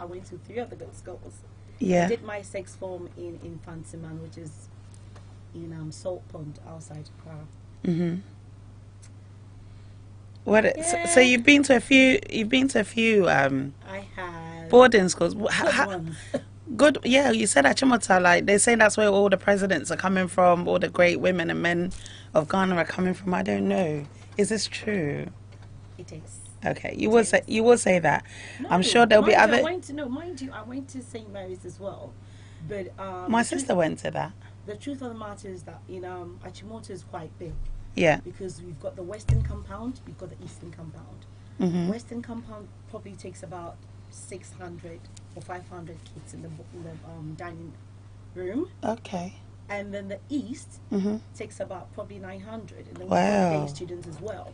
I went to 3 of the girls' schools. Yeah. I did my sixth form in Infantiman, which is in Salt Pond outside Accra. Mhm. What? Yeah. So you've been to a few. You've been to a few. I have boarding schools. good ones. Good. Yeah. You said at Chimota, like they say that's where all the presidents are coming from. All the great women and men of Ghana are coming from. I don't know. Is this true? It is. Okay. You will say that. No, I'm sure there'll be other. Mind you, I went to St. Mary's as well, but my sister went to that. The truth of the matter is that Achimota is quite big. Yeah. Because we've got the Western compound, we've got the Eastern compound. Mm-hmm. Western compound probably takes about 600 or 500 kids in the dining room. Okay. And then the East takes about probably 900, and then we've wow. got day students as well.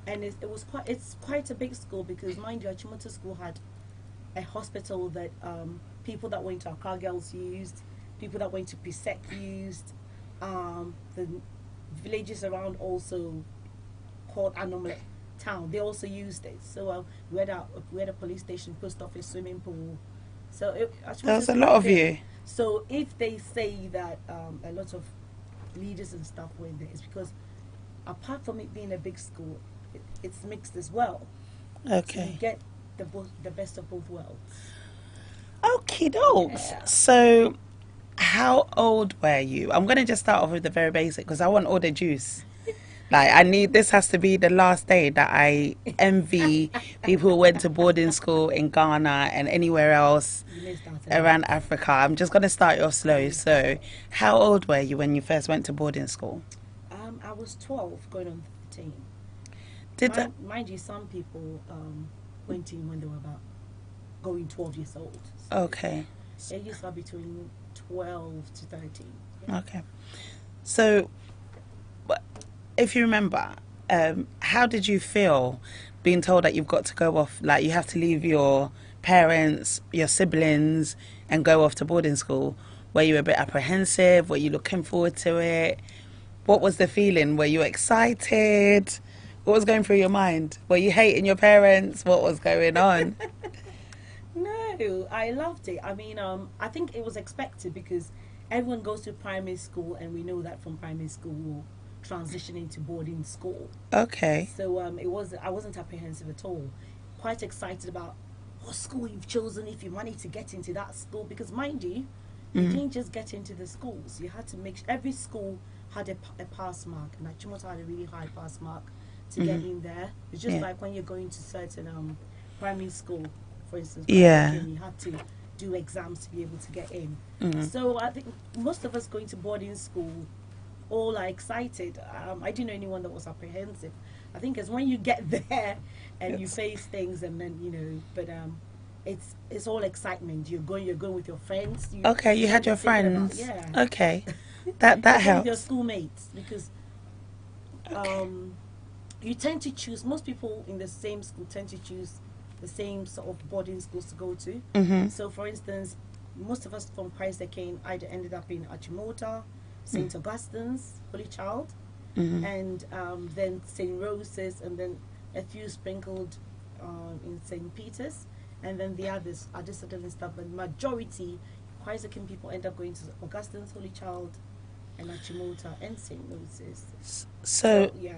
And it's quite a big school because, mind you, Achimota School had a hospital that people that went to Accra Girls used, people that went to Pisek used, the villages around also called Anomle town, they also used it. So we had a police station, post office, swimming pool. So There was a lot of you. So if they say that a lot of leaders and stuff went there, it's because apart from it being a big school, it's mixed as well. Okay. So you get the best of both worlds. Okie dokes. Yeah. So, how old were you? I'm going to just start off with the very basic because I want all the juice. Like, this has to be the last day that I envy people who went to boarding school in Ghana and anywhere else around Africa. I'm just going to start you off slow. So, how old were you when you first went to boarding school? I was 12, going on 13. Mind you, some people went in when they were about going 12 years old. So okay. Ages are between 12 to 13. Yeah. Okay. So, if you remember, how did you feel being told that you've got to go off, like you have to leave your parents, your siblings, and go off to boarding school? Were you a bit apprehensive? Were you looking forward to it? What was the feeling? Were you excited? What was going through your mind? Were you hating your parents? What was going on? No, I loved it. I mean, I think it was expected because everyone goes to primary school, and we know that from primary school we'll transition into boarding school. Okay. So I wasn't apprehensive at all. Quite excited about what school you've chosen if you managed to get into that school, because mind you, you didn't just get into the schools. You had to every school had a pass mark, and Achimota had a really high pass mark to get in there. It's just like when you're going to certain primary school, for instance. Yeah. You had to do exams to be able to get in. So I think most of us going to boarding school all are excited. I didn't know anyone that was apprehensive. I think it's when you get there and you face things, and then but it's all excitement. You're going with your friends. You had your friends. Yeah. Okay, that helps. With your schoolmates, because you tend to choose. Most people in the same school tend to choose the same sort of boarding schools to go to. So, for instance, most of us from Christ the King either ended up in Achimota, St. Augustine's, Holy Child, and then St. Rose's, and then a few sprinkled in St. Peter's, and then the others are just certain stuff. But majority, Christ the King people end up going to Augustine's, Holy Child, and Achimota, and St. Rose's. So yeah.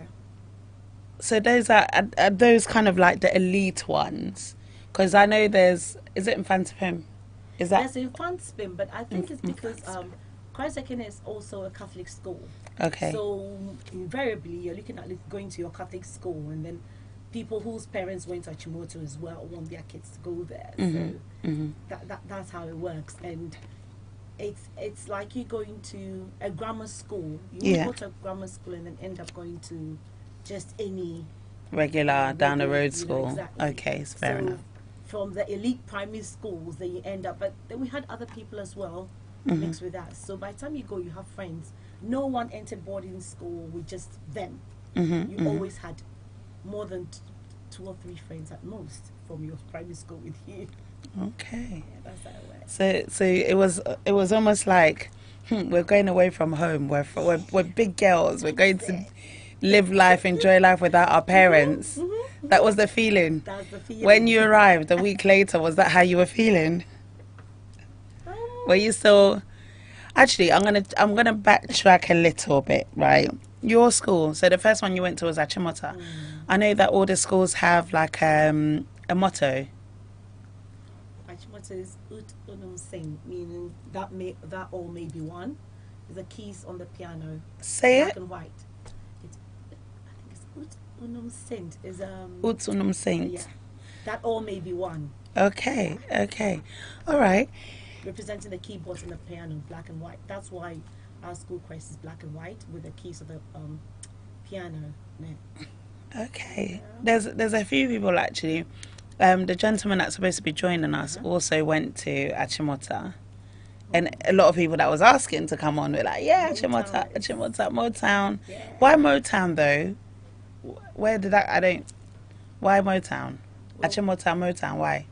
So those are those kind of like the elite ones? Because I know is it Infantipim? Is that? There's Infantipim, but I think it's because Christ the King is also a Catholic school. Okay. So invariably you're looking at going to your Catholic school, and then people whose parents went to Achimota as well want their kids to go there. So that's how it works. And it's like you going to a grammar school. You won't go to a grammar school and then end up going to just any regular down the road school. Exactly. Okay, it's fair enough. From the elite primary schools, then you end up, but then we had other people as well mixed with us. So by the time you go, you have friends. No one entered boarding school with just them. You always had more than 2 or 3 friends at most from your primary school with you. Okay. Yeah, that's how it works. So it was almost like we're going away from home. We're big girls. We're going to live life, enjoy life without our parents. That was the feeling. That's the feeling. When you arrived a week later, was that how you were feeling? Were you still? Actually, I'm gonna backtrack a little bit, right? Your school. So the first one you went to was Achimota. I know that all the schools have like a motto. Achimota is Ut Unum Sing, meaning that all may be one. There's the keys on the piano. Say black it. and white. I think it's Ut Unum Sint. Is Ut Unum Saint. Yeah, that all may be one. Okay. All right. Representing the keyboards and the piano, black and white. That's why our school crest is black and white with the keys of the piano. Yeah. Okay. There's a few people actually. The gentleman that's supposed to be joining us also went to Achimota. And a lot of people that was asking to come on were like, yeah, Achimota, Motown. Yeah. Why Motown though? Where did that, why Motown? Well, Achimota, Motown, why?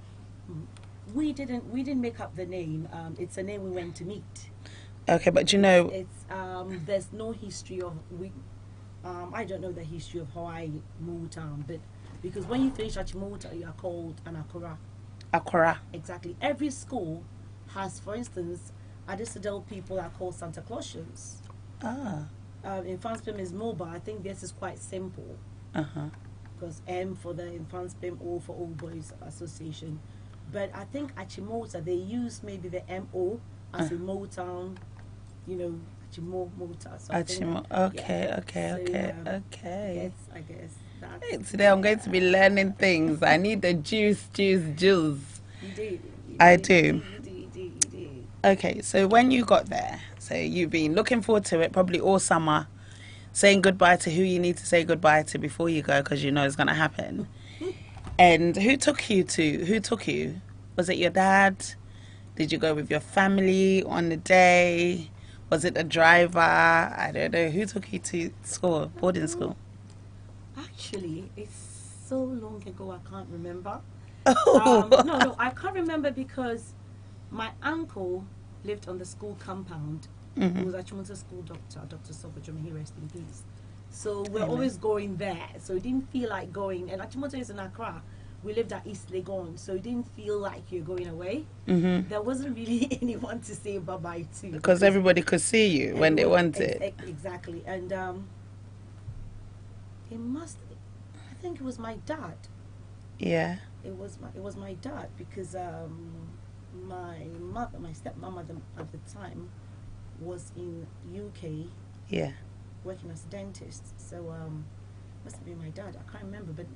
We didn't make up the name. It's a name we went to meet. Okay, but you know, It's there's no history of I don't know the history of Hawaii Motown, but because when you finish Achimota, you are called an Akura. Akora. Exactly. Every school has, for instance, Adisadel people are called Santa Clausians. Ah. In Fanspim is mobile. I think this is quite simple. Because M for the Fanspim, O for Old Boys Association. But I think Achimota, they use maybe the MO as in Motown, you know, Achimota. So Okay. I guess that's... Hey, today I'm going to be learning things. I need the juice. You do. I do. You do. Okay, so when you got there, so you've been looking forward to it probably all summer, saying goodbye to who you need to say goodbye to before you go because you know it's going to happen. And who took you? Was it your dad? Did you go with your family on the day? Was it a driver? I don't know. Who took you to school, boarding school? Actually, it's so long ago I can't remember. Oh. No, I can't remember because my uncle lived on the school compound. He was Achimota school doctor, Dr. Sobajomi, he rest in peace. So we're always going there. So it didn't feel like going. And Achimota is in Accra. We lived at East Legon, so it didn't feel like you're going away. There wasn't really anyone to say bye-bye to. Because everybody could see you when they wanted. Exactly. And I think it was my dad. Yeah. It was my dad because my stepmother at the time was in UK. Yeah. Working as a dentist. So must have been my dad. I can't remember, but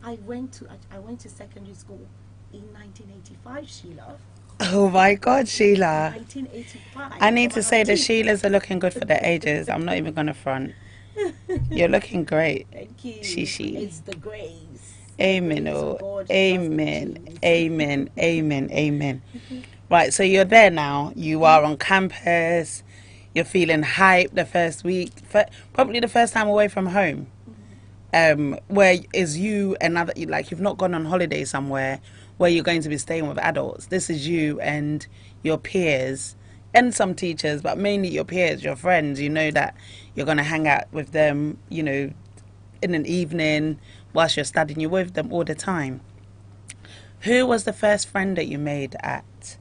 I went to secondary school in 1985, Sheila. Oh my God, Sheila. 1985. I need to say the Sheilas are looking good for their ages. I'm not even going to front. You're looking great. Thank you. Shishi. It's the grace. Amen. Oh, amen. Amen. Amen. Amen. Right, so you're there now. You are on campus. You're feeling hyped the first week. Probably the first time away from home. Where is you and other, like you've not gone on holiday somewhere where you're going to be staying with adults. This is you and your peers and some teachers, but mainly your peers, your friends. You know that you're going to hang out with them, you know, in an evening whilst you're studying. You're with them all the time. Who was the first friend that you made at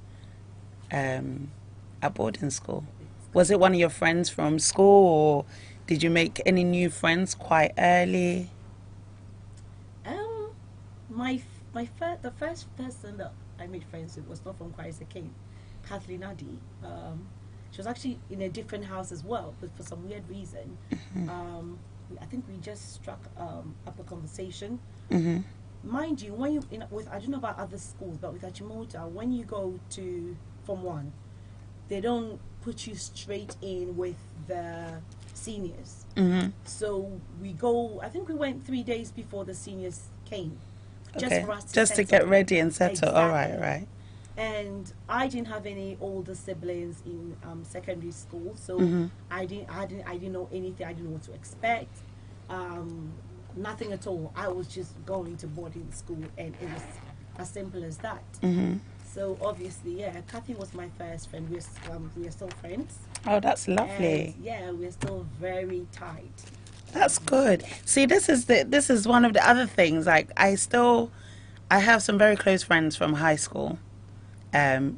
boarding school? Was it one of your friends from school, or did you make any new friends quite early? The first person that I made friends with was not from Christ King, Kathleen Addy. She was actually in a different house as well, but for some weird reason, I think we just struck up a conversation. Mind you, when I don't know about other schools, but with Achimota, when you go to Form 1, they don't put you straight in with the seniors. So we go, I think we went 3 days before the seniors came. Just for us to get ready and settle. Exactly. All right. And I didn't have any older siblings in secondary school, so I didn't know anything. I didn't know what to expect. Nothing at all. I was just going to boarding school, and it was as simple as that. So obviously, yeah, Kathy was my first friend. We are still friends. Oh, that's lovely. And yeah, we're still very tight. That's good. See, this is one of the other things. Like, I have some very close friends from high school,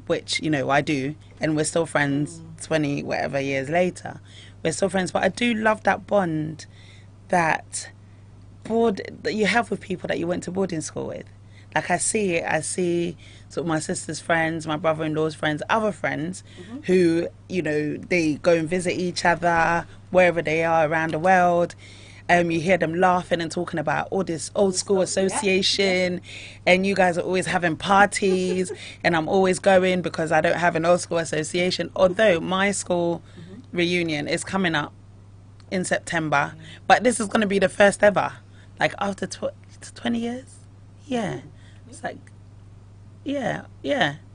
which, you know, I do, and we're still friends 20 whatever years later. We're still friends, but I do love that bond that you have with people that you went to boarding school with. Like, I see sort of my sister's friends, my brother-in-law's friends, other friends who, you know, they go and visit each other wherever they are around the world. You hear them laughing and talking about all this old school association, and you guys are always having parties, and I'm always going because I don't have an old school association. Although my school reunion is coming up in September, but this is going to be the first ever, like after 20 years. Yeah. It's like, yeah,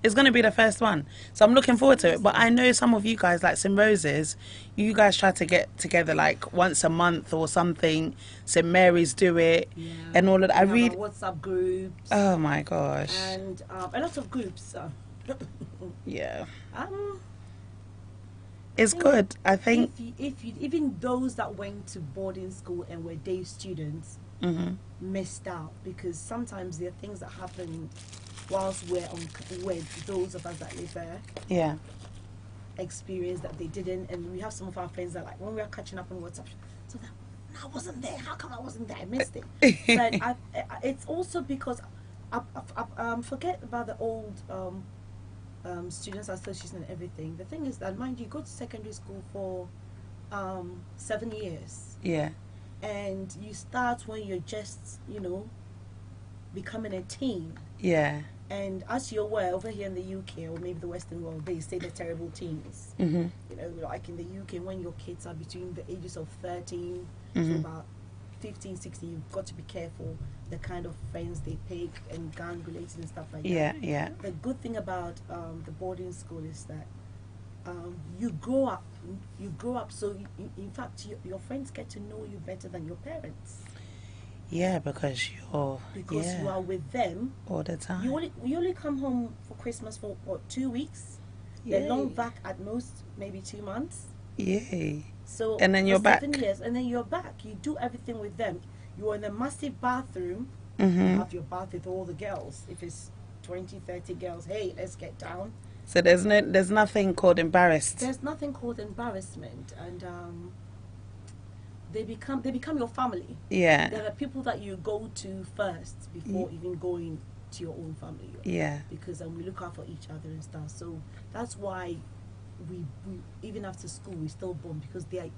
it's going to be the first one. So I'm looking forward to it. But I know some of you guys, like St. Roses, you guys try to get together like once a month or something. St. Mary's do it and all of that. I read WhatsApp groups. Oh my gosh. And a lot of groups. Yeah. It's good. I think if you, even those that went to boarding school and were day students, missed out, because sometimes there are things that happen whilst we're on, with those of us that live there. Yeah. Experience that they didn't, and we have some of our friends that, like, when we are catching up on WhatsApp, so that I wasn't there. How come I wasn't there? I missed it. But it's also because I forget about the old students association and everything. The thing is that, mind you, go to secondary school for 7 years. Yeah. And you start when you're just, becoming a teen. Yeah. And as you're aware, over here in the UK, or maybe the Western world, they say they're terrible teens. Like in the UK, when your kids are between the ages of 13 to about 15, 16, you've got to be careful the kind of friends they pick, and gang related and stuff like that. Yeah. The good thing about the boarding school is that you grow up. So in fact, your friends get to know you better than your parents. Yeah, because you are with them all the time. You only come home for Christmas for what, 2 weeks? Yeah. They're long back at most, maybe 2 months. Yeah. So and then you're back. 7 years, and then you're back. You do everything with them. You're in a massive bathroom. You have your bath with all the girls. If it's 20, 30 girls, hey, let's get down. So there's nothing called embarrassed. There's nothing called embarrassment, and they become your family. Yeah. There are people that you go to first before even going to your own family. Yeah. Because we look out for each other and stuff. So that's why we even after school we still bond, because they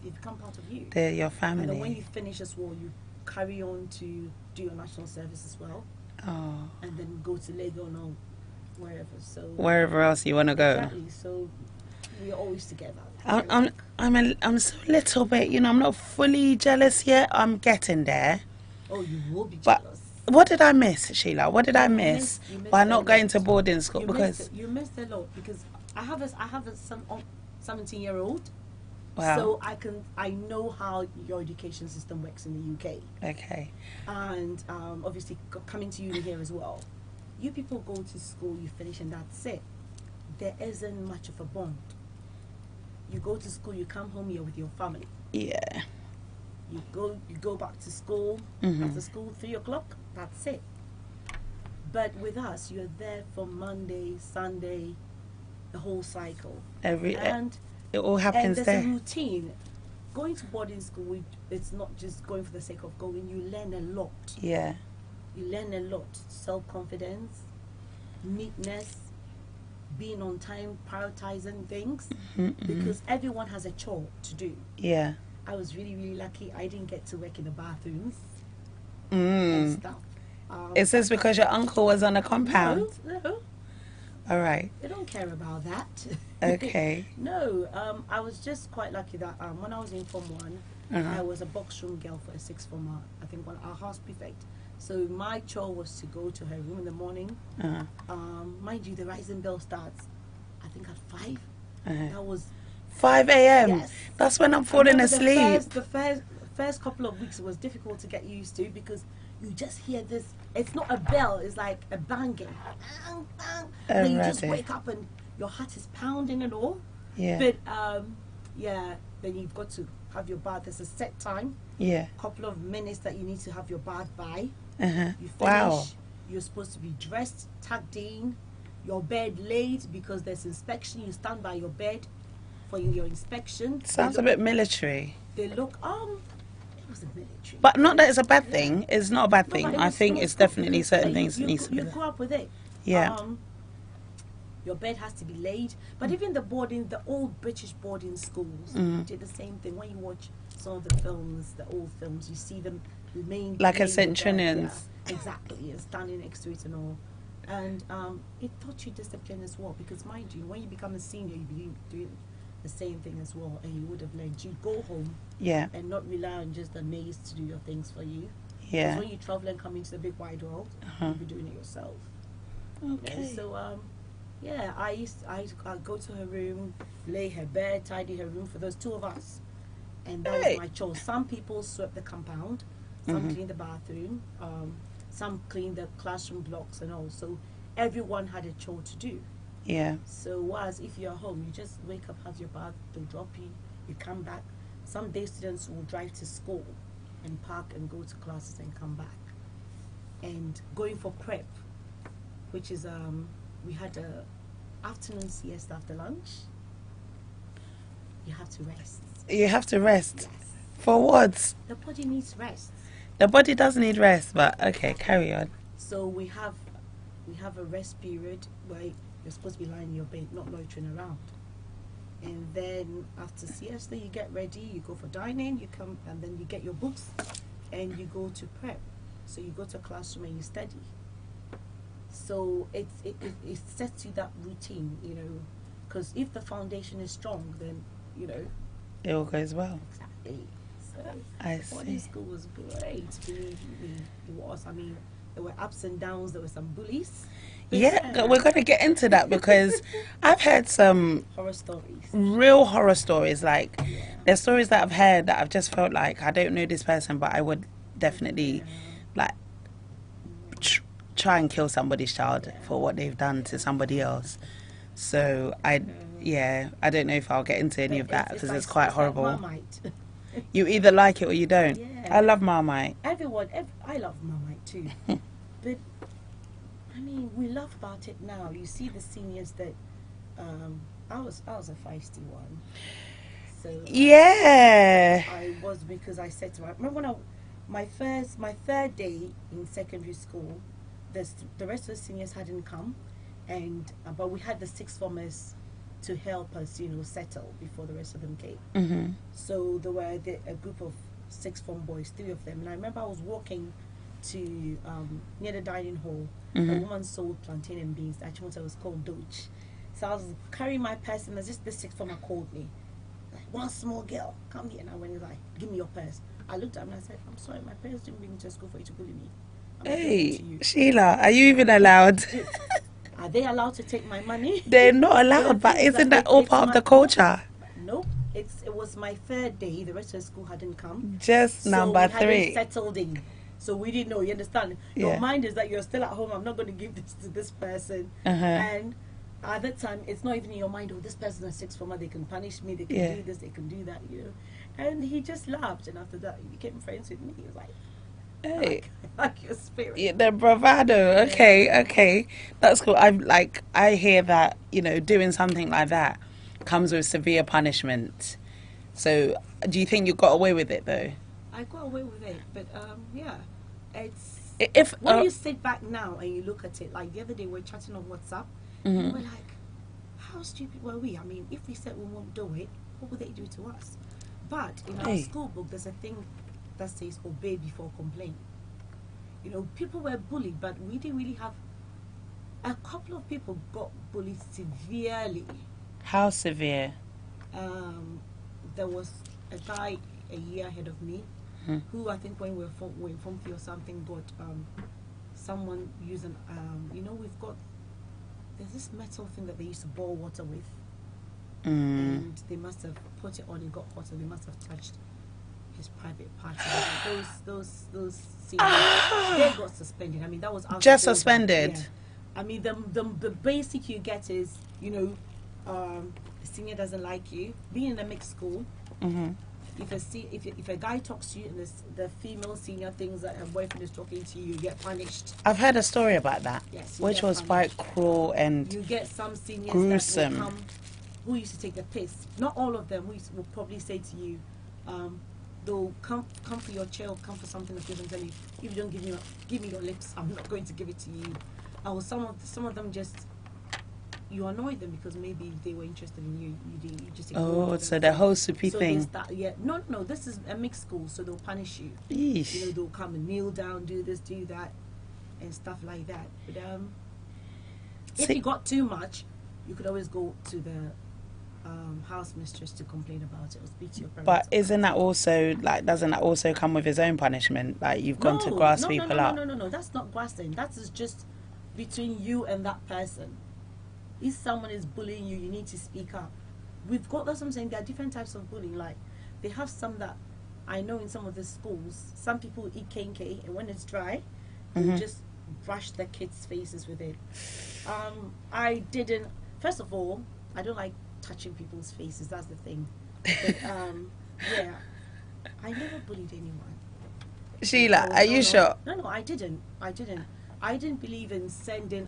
become part of you. They're your family. And then when you finish as well, you carry on to do your national service as well. Oh. And then go to Legon or wherever. So wherever else you want to go. Exactly. So we're always together. I'm so little bit, I'm not fully jealous yet. I'm getting there. Oh, you will be jealous. But what did I miss, Sheila? What did I miss by not going to boarding school? You missed a lot, because I have a 17-year-old. Wow. So I know how your education system works in the UK. Okay. And obviously coming to uni here as well. You people go to school, you finish, and that's it. There isn't much of a bond. You go to school, you come home, you're with your family. Yeah. You go back to school. After school, 3 o'clock. That's it. But with us, you're there from Monday, Sunday, the whole cycle. And it all happens and there. There's a routine. Going to boarding school, it's not just going for the sake of going. You learn a lot. Yeah. You learn a lot. Self-confidence, neatness, being on time, prioritizing things, because everyone has a chore to do. Yeah. I was really, really lucky. I didn't get to work in the bathrooms and stuff. Is this because your uncle was on a compound? No. All right. They don't care about that. Okay. No, I was just quite lucky that when I was in Form 1, I was a box room girl for a 6th form, I think, our house prefect. So my chore was to go to her room in the morning. Mind you, the rising bell starts, I think, at 5. That was 5 a.m. Yes. That's when I'm falling asleep. The first couple of weeks, it was difficult to get used to, because you just hear this. It's not a bell, it's like a banging. Bang, bang. Then you just wake up and your heart is pounding and all. Yeah. But then you've got to have your bath. There's a set time. Yeah. Couple of minutes that you need to have your bath by. You finish. Wow. You're supposed to be dressed, tucked in, your bed laid, because there's inspection. You stand by your bed for your inspection. Sounds a bit military. They look, it was a military. But not that it's a bad thing. It's not a bad thing. I think it's definitely certain things that needs to be You there. grew up with it. Yeah. Your bed has to be laid. But even the old British boarding schools did the same thing. When you watch some of the films, the old films, you see them remain like a Centurions. Yeah, exactly, and standing next to it and all. And it taught you discipline as well, because mind you, when you become a senior, you begin doing the same thing as well, and you would have learned. You go home, and not rely on just the maids to do your things for you. Yeah. Because when you travel and come into the big wide world, you'll be doing it yourself. Okay. Yeah, so I'd go to her room, lay her bed, tidy her room for those 2 of us, and that was my chore. Some people swept the compound, some cleaned the bathroom, some cleaned the classroom blocks and all. So everyone had a chore to do. Yeah. So whereas if you're home, you just wake up, have your bath, they'll drop you, you come back. Some day students will drive to school. and park and go to classes and come back. And going for prep, which is we had a afternoon siesta after lunch. You have to rest. You have to rest. Yes. For what? The body needs rest. The body does need rest, but okay, carry on. So we have a rest period where you're supposed to be lying in your bed, not loitering around. And then after siesta, you get ready, you go for dining, you come, and then you get your books, and you go to prep. So you go to a classroom and you study. So it sets you that routine, you know, because if the foundation is strong, then, you know, It all goes well. exactly. So I boarding see. school was great, believe me, it was. I mean, there were ups and downs, there were some bullies. Yeah, we're going to get into that because I've heard some Horror stories. real horror stories. Like, Yeah. there's stories that I've heard that I've just felt like I don't know this person, but I would definitely like try and kill somebody's child for what they've done to somebody else. So I don't know if I'll get into any of that because it's quite horrible. Like Marmite. You either like it or you don't. Yeah. I love Marmite. I love Marmite too. But I mean, we laugh about it now. You see the seniors that I was a feisty one. So Yeah. I was, because I said to remember when my third day in secondary school, the rest of the seniors hadn't come, and but we had the sixth formers to help us, you know, settle before the rest of them came. Mm-hmm. So there were a group of sixth form boys, three of them, and I remember I was walking to near the dining hall. Mm-hmm. A woman sold plantain and beans. Actually, it was called Doge. So I was carrying my purse, and this sixth former called me. Like, one small girl, come here. And I went, like, give me your purse. I looked at him and I said, I'm sorry, my parents didn't bring me to school for you to bully me. I'm not giving it to Hey, you. Sheila, are you even allowed? Are they allowed to take my money? They're not allowed, but isn't that all part of the culture? Nope. It was my third day. The rest of the school hadn't come. Just So number we hadn't 3. settled in. So we didn't know. You understand? Yeah. Your mind is that you're still at home. I'm not going to give this to this person. Uh-huh. And at that time, it's not even in your mind. Oh, this person is sixth former. They can punish me. They can do this. They can do that. You know. And he just laughed. And after that, he became friends with me. He was like, Hey. I like your spirit. Yeah, the bravado. Okay. That's cool. I hear that, you know, doing something like that comes with severe punishment. So do you think you got away with it though? I got away with it, but yeah, it's If when you sit back now and you look at it, like the other day we were chatting on WhatsApp, and we're like, how stupid were we? I mean, if we said we won't do it, what would they do to us? But in our school book, there's a thing that says obey before complain. You know, people were bullied, but we didn't really have. A couple of people got bullied severely. How severe? There was a guy a year ahead of me, who I think when we were in Form 3 or something, got someone using, you know, there's this metal thing that they used to boil water with, and they must have put it on, it got hot, and they must have touched his private parts. Those seniors, they got suspended. I mean, that was out Just of order. suspended? Yeah. I mean, the basic you get is, you know, the senior doesn't like you. Being in a mixed school, if a guy talks to you and the female senior thinks that her boyfriend is talking to you, you get punished. I've heard a story about that, Yes, you which get was punished. quite cruel and You get some seniors gruesome. that will come, who used to take the piss. Not all of them. Will probably say to you, they'll come for your child, come for something of yours, and tell you, if you don't give me your lips, I'm not going to give it to you. Or some of them just, you annoy them because maybe they were interested in you. You just ignore them. so the whole soupy So thing. they start, no, this is a mixed school, so they'll punish you. Yeesh. You know, they'll come and kneel down, do this, do that, and stuff like that. But if See- you got too much, you could always go to the house mistress to complain about it or speak to your parents. But isn't that also, like, doesn't that also come with his own punishment? Like, you've gone to grass people up. No, that's not grassing. That is just between you and that person. If someone is bullying you, you need to speak up. That's what I'm saying, there are different types of bullying. Like, they have some that I know in some of the schools, some people eat K&K, and when it's dry, they just brush their kids' faces with it. First of all, I don't like touching people's faces, that's the thing. But, yeah, I never bullied anyone. Sheila, No, are no, you no. sure? No, no, I didn't. I didn't believe in sending.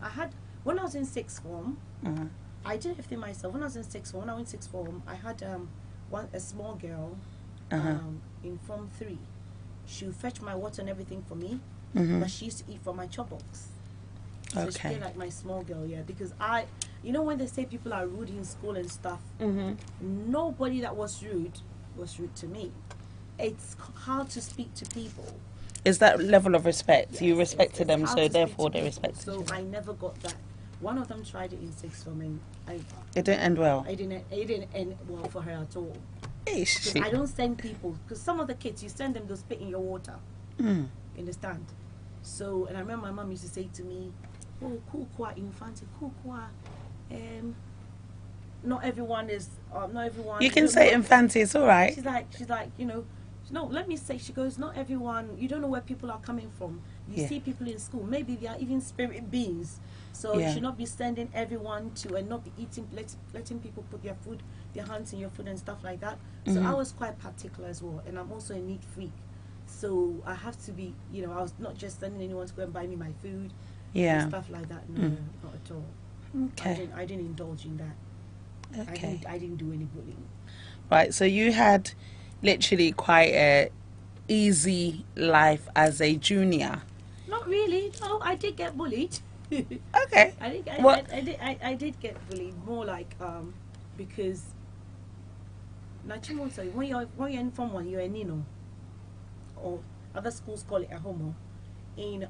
When I was in sixth form, Uh-huh. I did everything myself. When I was in sixth form, when I went sixth form, I had a small girl Uh-huh. in form 3. She would fetch my water and everything for me, Mm-hmm. but she used to eat from my chop box. So she Okay. became like my small girl, yeah. Because when they say people are rude in school and stuff, Mm-hmm. nobody that was rude to me. It's hard to speak to people. Is that level of respect? Yes, You respected it's them, hard so to speak therefore to they people. respected So you. I never got that. One of them tried it in sixth form, and It didn't end well. it didn't end well for her at all. Ish. Because I don't send people. Because some of the kids, you send them, they'll spit in your water. Mm. You understand? So, and I remember my mom used to say to me, "Oh, kukwa infante, kukwa." Not everyone is. Not everyone. You can say infante, it's all right. She's like, no, let me say, she goes, not everyone, you don't know where people are coming from. You Yeah. see people in school, maybe they are even spirit beings. So Yeah. you should not be sending everyone to, and not be letting people put their hands in your food and stuff like that. So Mhm. I was quite particular as well, and I'm also a neat freak. So I have to be, I was not just sending anyone to go and buy me my food Yeah. and stuff like that. No, Mm. not at all. Okay. I didn't indulge in that. Okay. I didn't do any bullying. Right. So you had literally quite a easy life as a junior. Not really. No, I did get bullied. Okay. What? I did get bullied more like because Nachimoto, when you're in Form 1, you're a Nino, or other schools call it a homo. In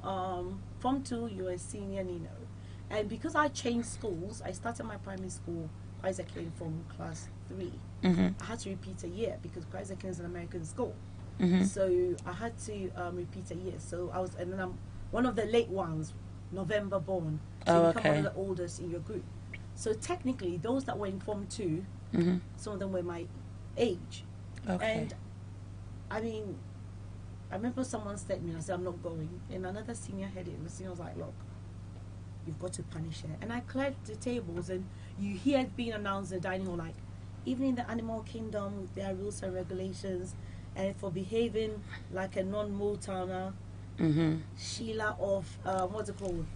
Form 2, you're a senior Nino, and because I changed schools, I started my primary school Isaac from class 3. Mm-hmm. I had to repeat a year because Isaac is an American school. Mm-hmm. So I had to repeat a year. So and then I'm one of the late ones, November born. So Oh, you become one okay. of the oldest in your group. So technically, those that were in Form 2, Mm-hmm. some of them were my age. Okay. And I mean, I remember someone said to me, I said, I'm not going. And another senior headed, the senior was like, look, you've got to punish her. And I cleared the tables, and you hear it being announced in the dining hall, like, even in the animal kingdom, there are rules and regulations. And for behaving like a non-Motowner, Mm-hmm. Sheila of, what's it called?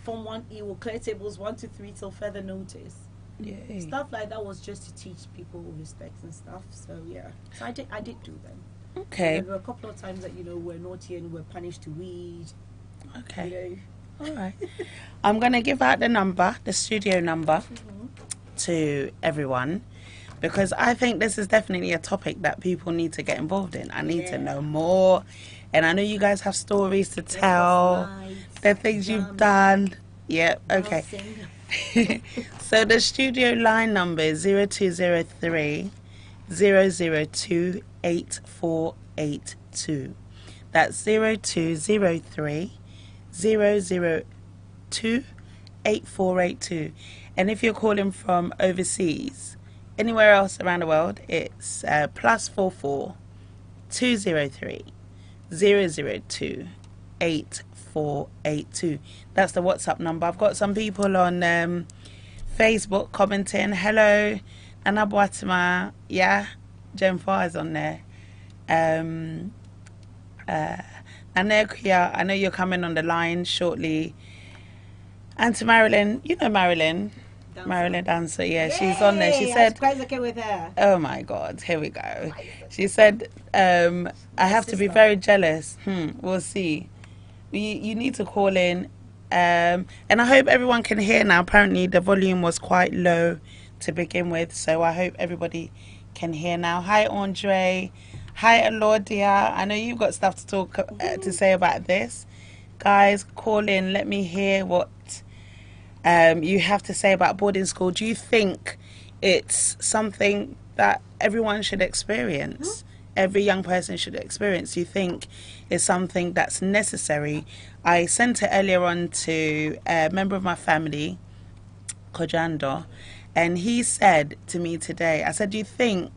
Form 1E will clear tables 1 to 3 till further notice. Yay. Stuff like that was just to teach people respect and stuff. So yeah, so I did do them. Okay. There were a couple of times that were naughty and were punished to weed. Okay. All right. I'm going to give out the studio number, to everyone, because I think this is definitely a topic that people need to get involved in. I need to know more. And I know you guys have stories to tell, the things you've done. Yeah, okay. So the studio line number is 0203 002 8482. That's 0203 002 8482. And if you're calling from overseas, anywhere else around the world, it's +44 203 002 8482. That's the WhatsApp number. I've got some people on Facebook commenting. Hello, Nana Boatima. Yeah, Jen Farr is on there. Anekia, I know you're coming on the line shortly. And to Marilyn, Marilyn. Dancer. Marilyn Dancer, yeah, Yay! she's on there. She I said, was quite okay with her. oh my God, here we go. She said, I have to be very jealous. We'll see. You need to call in. And I hope everyone can hear now. Apparently the volume was quite low to begin with, so I hope everybody can hear now. Hi, Andre. Hi, Alodia. I know you've got stuff to talk to say about this. Guys, call in. Let me hear what you have to say about boarding school. Do you think it's something that everyone should experience? Every young person should experience? Do you think it's something that's necessary? I sent it earlier on to a member of my family, Kojando, and he said to me today, I said, do you think,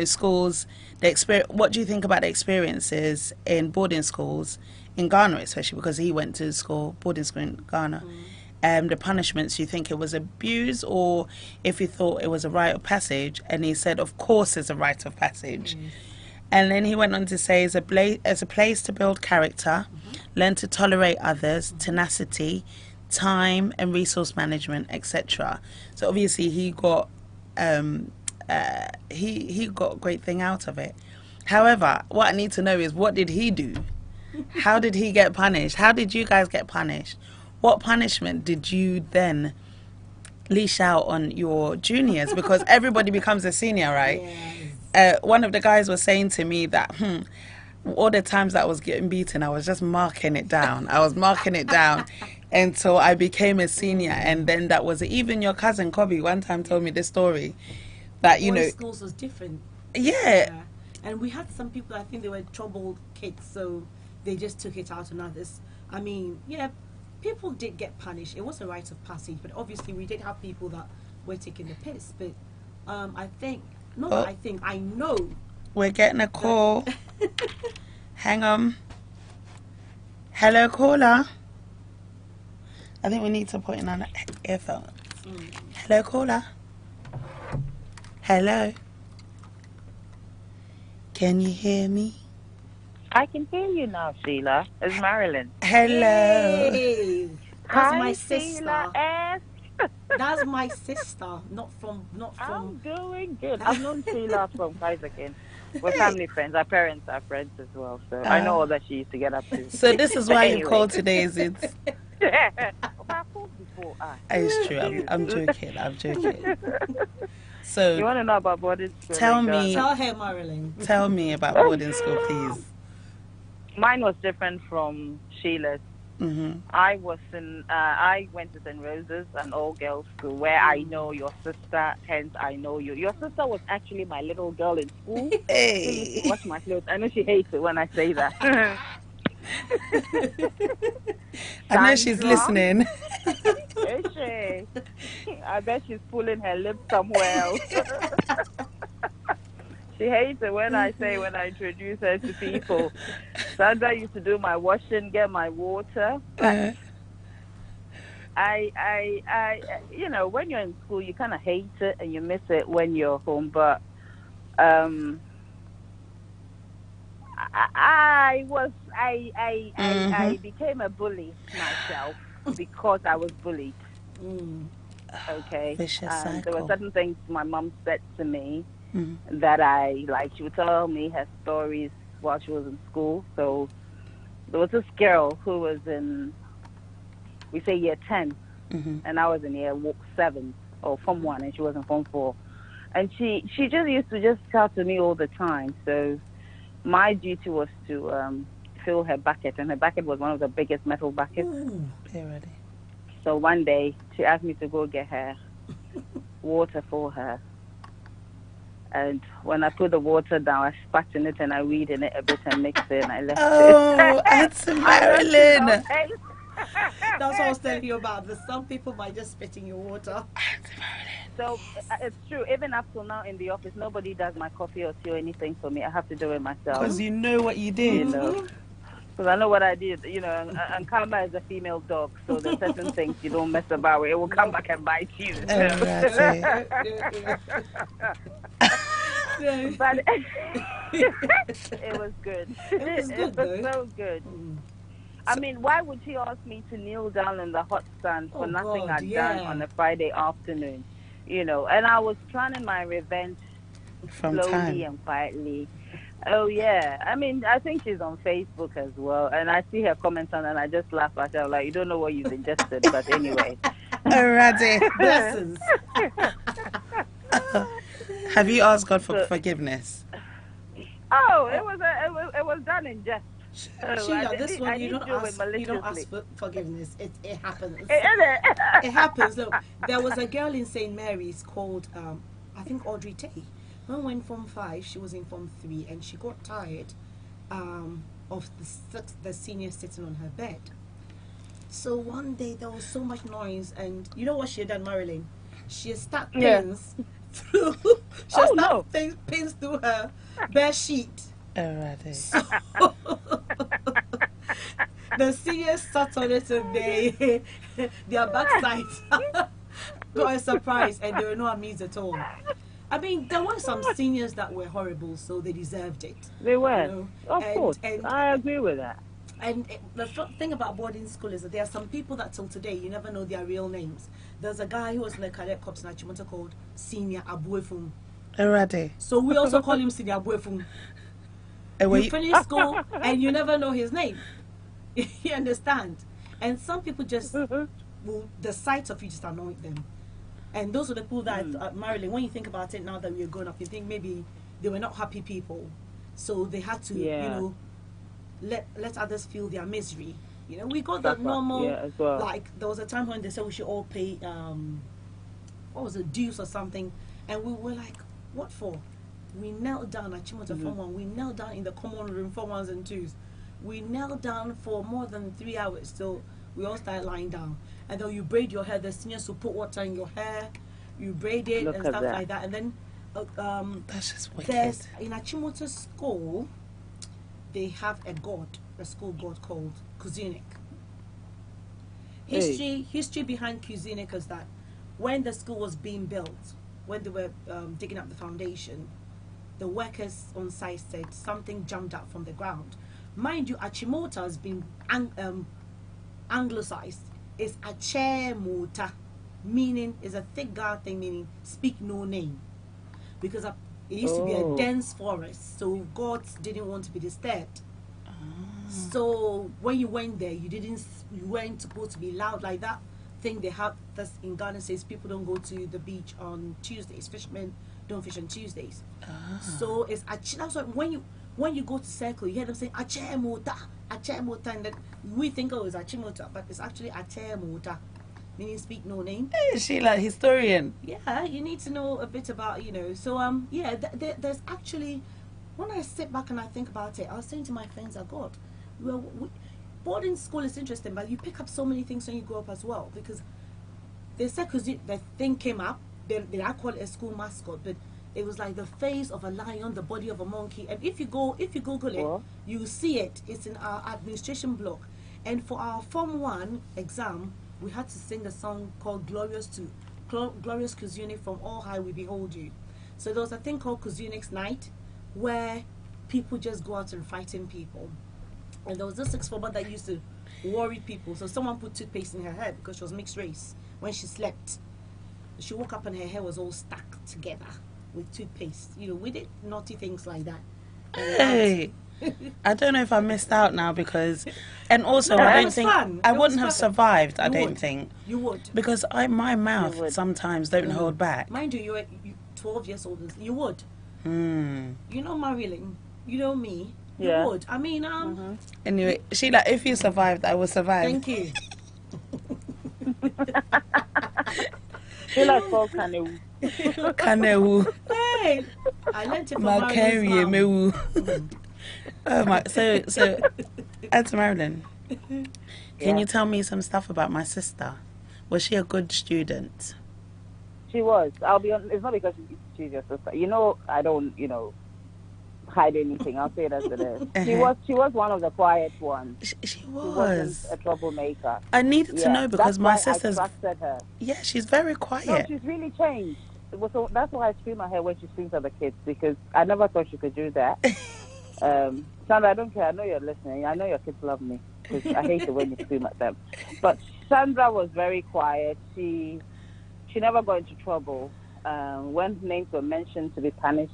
schools, what do you think about the experiences in boarding schools in Ghana, especially because he went to boarding school in Ghana, the punishments, you think it was abuse or if you thought it was a rite of passage. And he said, of course it's a rite of passage. And then he went on to say, it's a place to build character, learn to tolerate others, tenacity, time and resource management, etc. So obviously he got he got a great thing out of it. However, what I need to know is, what did he do? How did he get punished? How did you guys get punished? What punishment did you then leash out on your juniors? Because everybody becomes a senior, right? One of the guys was saying to me that all the times that I was getting beaten, I was just marking it down. I was marking it down until I became a senior. And then that was it. Even your cousin Kobe one time told me this story that, you know, schools was different. Yeah. And we had some people, I think they were troubled kids, so they just took it out on others. I mean, yeah, people did get punished. It was a rite of passage, but obviously we did have people that were taking the piss. But I know. We're getting a call. Hang on. Hello, caller. I think we need to put in an earphone. Hello, caller. Hello. Can you hear me? I can hear you now, Sheila. It's Marilyn. Hello. Hey, that's Hi, my sister. Sheila S. That's my sister, not from. I'm doing good. I've known Sheila from Kaiserkin. We're family friends. Our parents are friends as well, so I know all that she used to get up to. So this is why you called today, is it? I called before. It's true. I'm joking. I'm joking. So you want to know about boarding school? Tell me. Tell her, Marilyn. Tell me about boarding school, please. Mine was different from Sheila's. I went to St. Rose's, an all-girls school, where I know your sister, hence I know you. Your sister was actually my little girl in school. Hey. She used to wash my clothes. I know she hates it when I say that. I know she's listening. Is she? I bet she's pulling her lip somewhere else. She hates it when I introduce her to people. Sandra used to do my washing, get my water. I you know, when you're in school, you kind of hate it and you miss it when you're home. But I became a bully myself because I was bullied. Okay, Vicious cycle. There were certain things my mom said to me that I like. She would tell me her stories while she was in school. So there was this girl who was in, we say year 10, and I was in year 7 or Form 1, and she was in Form 4. And she just used to just tell to me all the time. So my duty was to fill her bucket, and her bucket was one of the biggest metal buckets. So one day she asked me to go get her water for her. And when I put the water down, I spat in it and I weed in it a bit and mixed it and I left it. Oh, it's Marilyn. That's what I was telling you about. Some people might just spit in your water. So it's true. Even up till now in the office, nobody does my coffee or tea or anything for me. I have to do it myself. Because you know what you did. You know. Because I know what I did, you know, and Karma is a female dog, so there's certain things you don't mess about with. It will come back and bite you. But it was good. It was so good. I mean, why would she ask me to kneel down in the hot sun for nothing I'd done on a Friday afternoon? You know, and I was planning my revenge slowly and quietly. Oh, yeah. I mean, I think she's on Facebook as well. And I see her comments on and I just laugh at her. Like, you don't know what you've ingested. But anyway. Alrighty. Blessings. Have you asked God for forgiveness? Oh, it was done in jest. Sheila, this one you don't ask for forgiveness. It happens. It happens. Look, there was a girl in St. Mary's called I think Audrey Tay. When we went Form 5, she was in Form 3, and she got tired of the senior sitting on her bed. So one day there was so much noise, and you know what she had done, Marilyn? She had stuck pins through. Pins through her bed sheet. Alrighty. So, the seniors sat on it and their backsides got a surprise, and they were not amused at all. I mean, there were some seniors that were horrible, so they deserved it. They were. You know? Of course. I agree with that. And the thing about boarding school is that there are some people that till today you never know their real names. There's a guy who was in the cadet corps in Achimota called Senior Abuefum. Already. So we also call him Senior Abuefum. You finish school and you never know his name. You understand? And some people just the sight of you just annoy them. And those are the people that Marilyn, when you think about it now that we're grown up, you think maybe they were not happy people, so they had to, you know, let others feel their misery. You know, we got the normal, as well. like there was a time when they said we should all pay, what was it, dues or something, and we were like, what for? We knelt down at Chimota Form 1, we knelt down in the common room, Form 1s and 2s. We knelt down for more than 3 hours, so we all started lying down. And then you braid your hair, the seniors will put water in your hair, you braid it and stuff like that. And then that's just wicked. There's, in Achimota school, they have a school god called Kuzinik. History behind Kuzinik is that when the school was being built, when they were digging up the foundation, the workers on site said something jumped out from the ground. Mind you, Achimota has been anglicized. It's Achemota, meaning is a thick guy thing, meaning speak no name, because it used to be a dense forest, so gods didn't want to be disturbed. So when you went there, you weren't supposed to be loud like that thing they have. That's in Ghana says people don't go to the beach on Tuesdays. Fishermen don't fish on Tuesdays. So it's that's why when you go to circle, you hear them saying Achemota, Achemota, and then we think it's Achimota, but it's actually Achemota, meaning speak no name. Is she like historian? Yeah, you need to know a bit about, you know. So yeah, there's actually, when I sit back and I think about it, I was saying to my friends, God, well, boarding school is interesting, but you pick up so many things when you grow up as well, because they said because the thing came up, they call it a school mascot, but it was like the face of a lion, the body of a monkey, and if you Google it, you see it. It's in our administration block. And for our Form 1 exam, we had to sing a song called Glorious Kuzunik, from All High We Behold You. So there was a thing called Kuzunik's Night, where people just go out and frighten people. And there was this 6-4 that used to worry people. So someone put toothpaste in her hair because she was mixed race. When she slept, she woke up and her hair was all stuck together with toothpaste. You know, we did naughty things like that. Hey, I don't know if I missed out now because, and also I don't think I wouldn't have survived. I don't think you would, because my mouth sometimes don't hold back. Mind you, you're 12 years old. You would. You know Marilyn. You know me. You would. I mean, Anyway, Sheila, if you survived, I will survive. Thank you. Sheila called Kanewu. Kanewu. Hey, I learned it from Marilyn's mom. Oh my! So, Auntie Marilyn, can you tell me some stuff about my sister? Was she a good student? She was. I'll be honest. It's not because she's your sister. You know, I don't. You know, hide anything. I'll say it as it is. She was one of the quiet ones. She was. She wasn't a troublemaker. I needed to know because my sister's. I trusted her. Yeah, she's very quiet. No, she's really changed. That's why I scream at her when she screams at the kids, because I never thought she could do that. Sandra, I don't care. I know you're listening. I know your kids love me because I hate it when you scream at them. But Sandra was very quiet. She never got into trouble. When names were mentioned to be punished,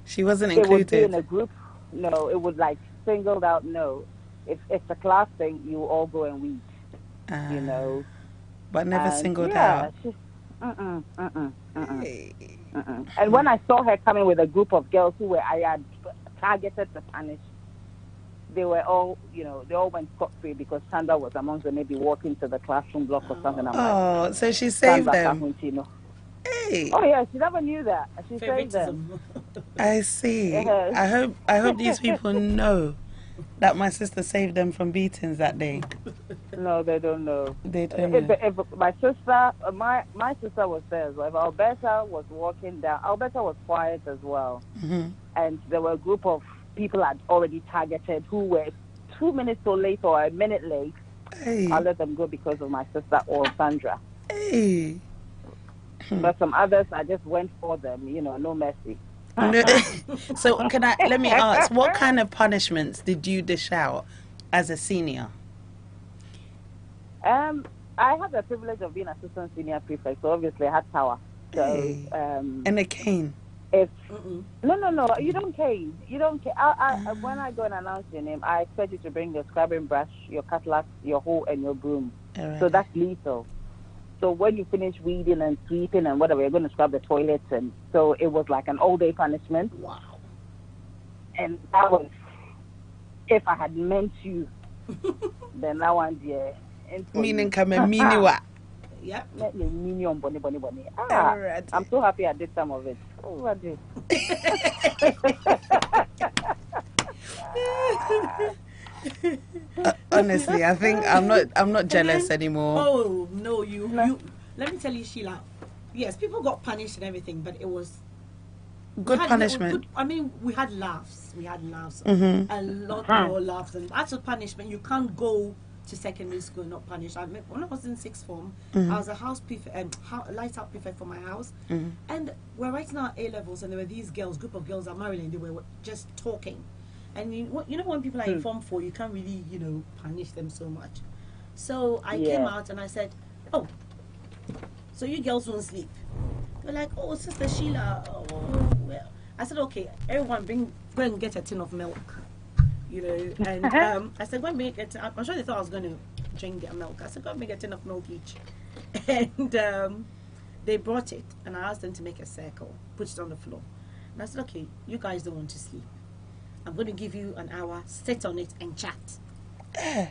she wasn't included. It would be in a group. No, it would like singled out. No, if it's a class thing, you all go and weed. You know, but never singled out. And when I saw her coming with a group of girls who I had targeted to punish, they were all, you know, they all went scot-free because Sandra was amongst them, maybe walking to the classroom block or something. Oh, so she saved them. Hey. Oh yeah, she never knew that. She saved them. I see. I hope these people know that my sister saved them from beatings that day. No, they don't know. They don't know. If my sister, my sister was there as well. If Alberta was walking down, Alberta was quiet as well. And there were a group of people had already targeted who were 2 minutes so late or a minute late, Hey. I'll let them go because of my sister or Sandra. Hey. But some others, I just went for them, you know, no mercy. No. So let me ask, what kind of punishments did you dish out as a senior? I had the privilege of being assistant senior prefect, so obviously I had power. So, Hey. And a cane. if no, you don't cane. You don't cane. When I go and announce your name, I expect you to bring your scrubbing brush, your cutlass, your hoe, and your broom. Alright. So that's lethal. So when you finish weeding and sweeping and whatever, you're going to scrub the toilets, and so it was like an all-day punishment. Wow. And that was, if I had meant you, then that one, yeah. Meaning come and mean what? Yep. Alright. I'm so happy I did some of it. Oh, I did. Honestly, I think I'm not jealous anymore. Oh no, you. Let me tell you, Sheila. Yes, people got punished and everything, but it was Good punishment. I mean, we had laughs. We had laughs. Mm-hmm. A lot more laughs. And as a punishment, you can't go to secondary school and not punished. When I was in sixth form, I was a house prefect, light out prefect for my house, and we're writing our A levels, and there were these group of girls at Maryland. They were just talking, and you know when people are in form 4, you can't really punish them so much. So I came out and I said, "Oh, so you girls won't sleep?" They're like, "Oh, Sister Sheila." Oh, well. I said, "Okay, everyone, go and get a tin of milk." And I said, go and make it. I'm sure they thought I was going to drink their milk. I said, go and make a tin of milk each. And they brought it, and I asked them to make a circle, put it on the floor. And I said, okay, you guys don't want to sleep. I'm going to give you an hour, sit on it and chat. Hey!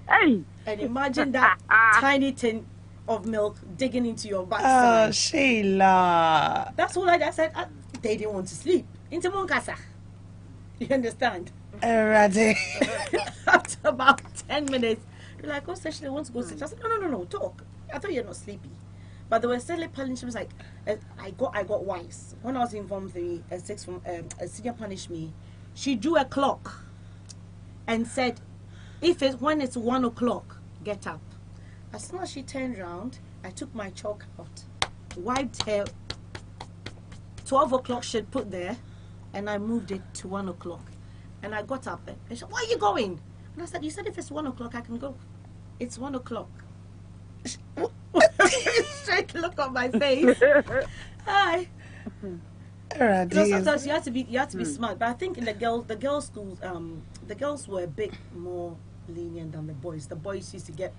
And imagine that tiny tin of milk digging into your Oh, backside. Sheila. That's all I said. They didn't want to sleep. Into Moncasa. You understand? Alrighty. After about 10 minutes, they're like, "Oh, Session, they want to go sit." I said, No, talk. I thought you're not sleepy. But there were still punishments like, I got wise. When I was in Form 3, a senior punished me. She drew a clock and said, when it's 1 o'clock, get up. As soon as she turned around, I took my chalk out, wiped her 12 o'clock she'd put there, and I moved it to 1 o'clock. And I got up and she said, "Where are you going?" And I said, "You said if it's 1 o'clock, I can go. It's 1 o'clock." Straight look on my face. Hi. Sometimes you have to be smart. But I think in the girls' schools, the girls were a bit more lenient than the boys. The boys used to get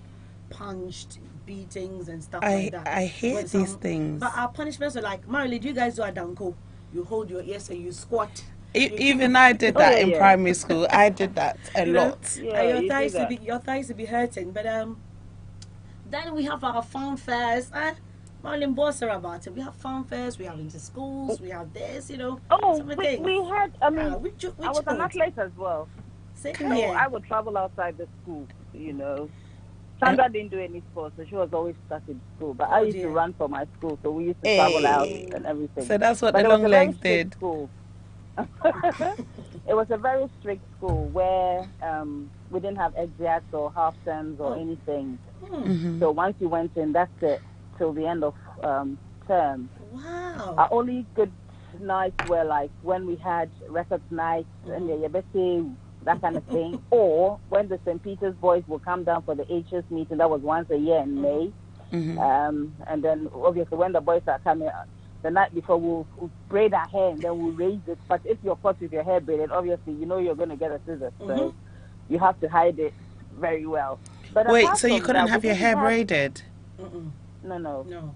punched, beatings, and stuff like that. I hear these things. But our punishments were like, Marilyn, do you guys do a danko? You hold your ears and you squat. Even I did that in primary school. I did that a lot. And your thighs would be hurting. But then we have our fun fairs. Marilyn boss her about it. We have fun fairs. We have inter schools. We have this. Oh, we had. I mean, I was an athlete as well. Same So here. I would travel outside the school. Sandra didn't do any sports, so she was always stuck in school. But I used to run for my school, so we used to travel out and everything. So that's what the long legs did. School. It was a very strict school where we didn't have exits or half terms or anything. So once you went in, that's it till the end of term. Wow. Our only good nights were like when we had records nights and that kind of thing, or when the St. Peter's boys would come down for the HS meeting. That was once a year in May. And then obviously when the boys are coming, the night before we'll braid our hair and then we'll raise it. But if you're caught with your hair braided, obviously you're going to get a scissors. So you have to hide it very well. But wait, so you couldn't have your hair braided? No.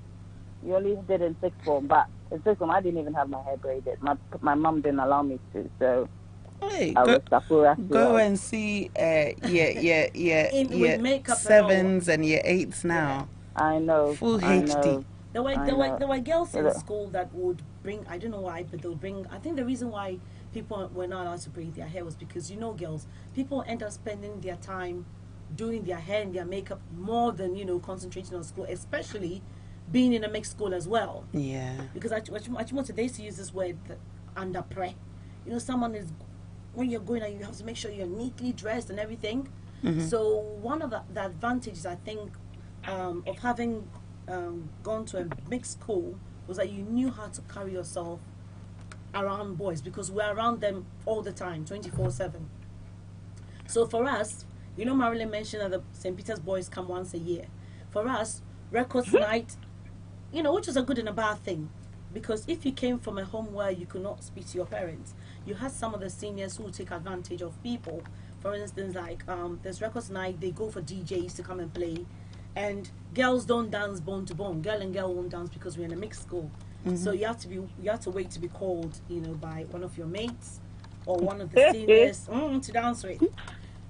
You only did in sixth form, but in sixth form I didn't even have my hair braided. My mom didn't allow me to, so hey, I was Sakura. Go and see with makeup 7s and your 8s now. I know. Full I HD. know. There were girls in school that would bring, I don't know why, but they'll bring, I think the reason why people were not allowed to braid their hair was because, girls, people end up spending their time doing their hair and their makeup more than, concentrating on school, especially being in a mixed school as well. Yeah. Because they used to use this word, under pre. Someone is when you're going out, you have to make sure you're neatly dressed and everything. Mm-hmm. So one of the advantages, I think, of having gone to a mixed school was that you knew how to carry yourself around boys, because we're around them all the time, 24/7. So for us, Marilyn mentioned that the St. Peter's boys come once a year. For us, records night, which is a good and a bad thing, because if you came from a home where you could not speak to your parents, you had some of the seniors who would take advantage of people. For instance, like there's records night, they go for DJs to come and play, and girls don't dance bone to bone. Girl and girl won't dance because we're in a mixed school. Mm-hmm. So you have to wait to be called, by one of your mates or one of the seniors to dance with.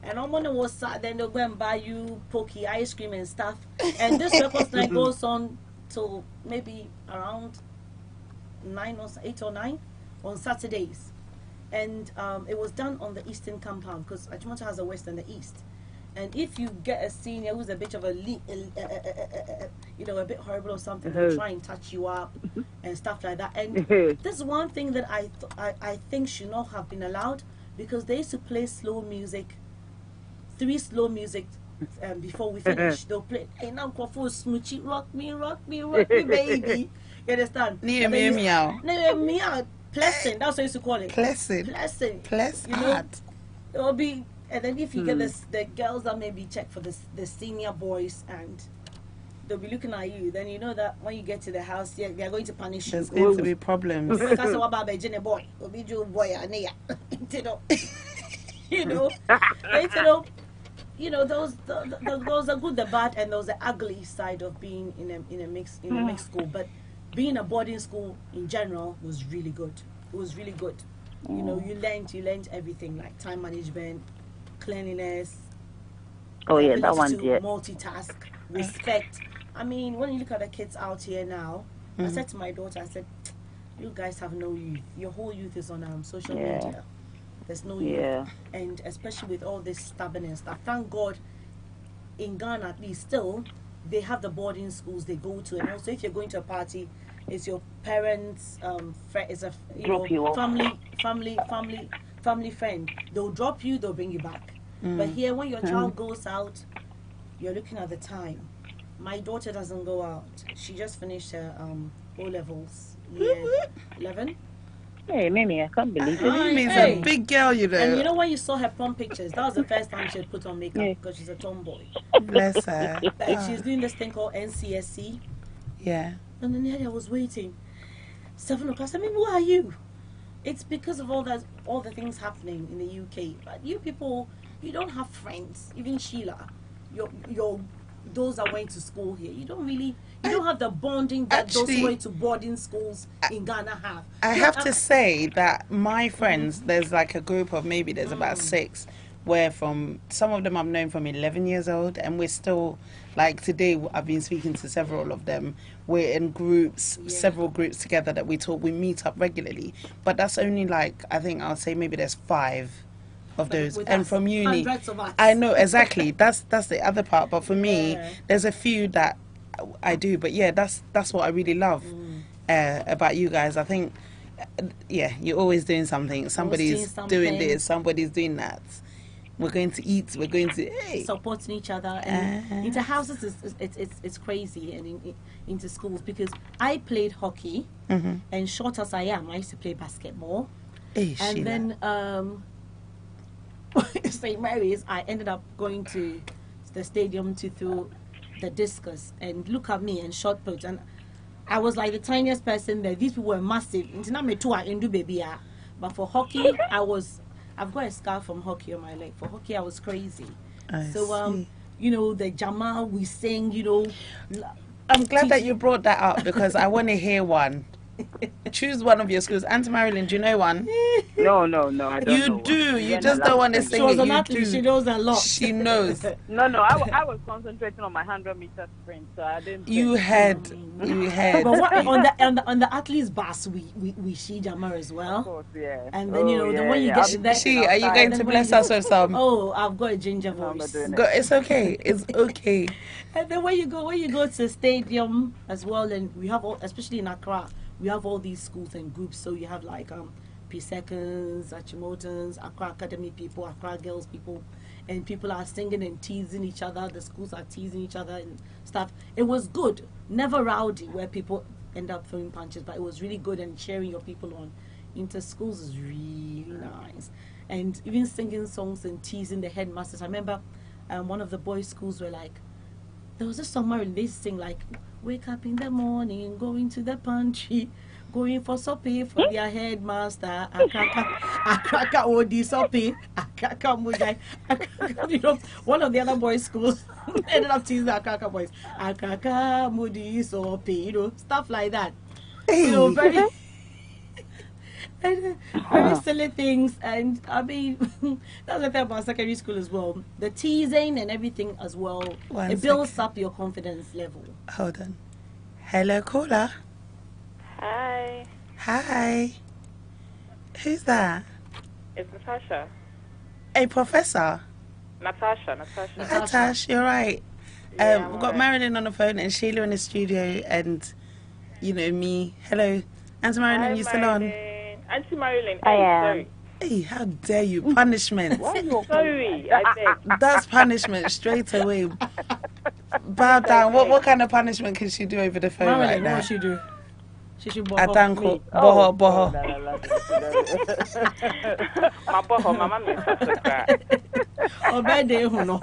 And on when it was sat, then they'll go and buy you pokey ice cream and stuff. And this records night goes on till maybe around 8 or 9 on Saturdays. And it was done on the eastern compound, because Achimota has the west and the east. And if you get a senior who's a bit of a bit horrible or something, they'll try and touch you up and stuff like that. And this is one thing that I think should not have been allowed, because they used to play slow music, 3 slow music before we finish. They'll play, "Hey, now go for smoochie, rock me, baby." You understand? Meow. Pleasant, that's what I used to call it. Pleasant. It will be, and then if you get the girls that maybe check for the senior boys, and they'll be looking at you, then you know that when you get to the house, they're going to punish you. There's going to be problems. Because what about a boy? Will be Joe boy and those are good, the bad, and those the ugly side of being in a mixed school. But being a boarding school in general was really good. It was really good. You learned everything, like time management, cleanliness. Oh yeah, that one. Yeah. Multitask, respect. I mean, when you look at the kids out here now, I said to my daughter, I said, "You guys have no youth. Your whole youth is on social media. There's no youth, and especially with all this stubbornness stuff. Thank God, in Ghana at least, still they have the boarding schools they go to, and also if you're going to a party, it's your parents' friend, it's a family friend. They'll drop you, they'll bring you back. But here, when your child goes out, you're looking at the time. My daughter doesn't go out. She just finished her O levels, year 11. Hey, Mimi, I can't believe it. Mimi's a big girl, And when you saw her prom pictures, that was the first time she had put on makeup, because she's a tomboy. Bless her. She's doing this thing called NCSC. Yeah. And then I was waiting. 7 o'clock. I said, "Who are you?" It's because of all the things happening in the UK. But you people, you don't have friends. Even Sheila, those that went to school here, you don't have the bonding that those who went to boarding schools in Ghana have. I have to say that my friends, there's like a group of there's about 6, where from some of them I've known from 11 years old, and we're still, like today I've been speaking to several of them. We're in groups, several groups together that we talk, we meet up regularly. But that's only like, I think I'll say maybe there's 5 of those, and from uni, I know exactly. That's the other part. But for me, there's a few that I do. But that's what I really love about you guys. I think, you're always doing something. Somebody's doing this. Somebody's doing that. We're going to eat. We're going to supporting each other. And into houses, it's crazy, and into schools, because I played hockey, and short as I am, I used to play basketball, and then. St. Mary's, I ended up going to the stadium to throw the discus, and look at me and shot put, and I was like the tiniest person there. These people were massive. But for hockey, I've got a scar from hockey on my leg. For hockey, I was crazy. The Jama we sing, I'm glad that you brought that up, because I want to hear one. Choose one of your schools. Auntie Marilyn, do you know one? No, I don't know. You do. You just don't want to sing it. She knows a lot. She knows. No, I was concentrating on my 100-meter sprint, so I didn't. You had. But what, on the athletes bus, we see Jamar as well. Of course, yeah. And then the one you get there. Are you going to bless us with some? Oh, I've got a ginger voice. It's okay. It's okay. And then when you go to the stadium as well, and we have especially in Accra, we have all these schools and groups. So you have like P-Seconds, Achimotans, Accra Academy people, Accra Girls people, and people are singing and teasing each other. The schools are teasing each other and stuff. It was good, never rowdy where people end up throwing punches, but it was really good, and cheering your people on inter schools is really nice. And even singing songs and teasing the headmasters. I remember one of the boys' schools were like, there was a song and they sing like, wake up in the morning, going to the pantry, going for soppy for their headmaster. Akaka odi soppy, akaka mujai. You know, one of the other boys' schools ended up teasing the Akaka boys. Akaka mudi soppy, you know, stuff like that. You know, very very silly things. And I mean, that's the thing about secondary school as well. The teasing and everything as well. It builds up your confidence level. Hold on. Hello, caller. Hi. Hi. Who's that? It's Natasha. A professor. Natasha. Natasha, you're right. Yeah, We've got right. Marilyn on the phone and Sheila in the studio, and you know me. Hello, Auntie Marilyn, Hi, you still on? Auntie Marilyn. I hey, am. Sorry. Hey, how dare you? Punishment. Sorry, I beg. That's punishment straight away. Bow down. What kind of punishment can she do over the phone right Marilyn, now? what should she do? She should boho Adanko, me. boho. My boho, my mom is such a cry. Oh, bad day, who know?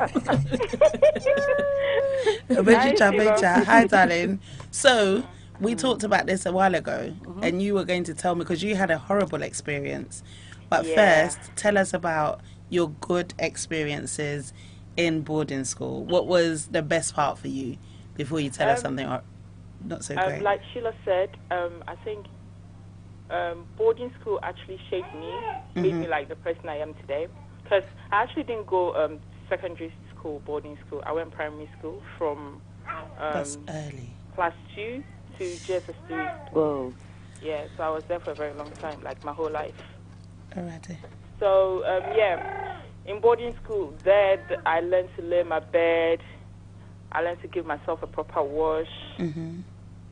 Obejicha. Hi, darling. So, we talked about this a while ago, and you were going to tell me, because you had a horrible experience. But Yeah. first, tell us about your good experiences in boarding school. What was the best part for you before you tell us something not so great? Like Sheila said, I think boarding school actually shaped me, made me like the person I am today. Because I actually didn't go secondary school, boarding school. I went primary school from That's early. class 2 to JSS3. Whoa. Yeah, so I was there for a very long time, like my whole life. Alrighty. So, yeah, in boarding school, there I learned to lay my bed. I learned to give myself a proper wash. Mm-hmm.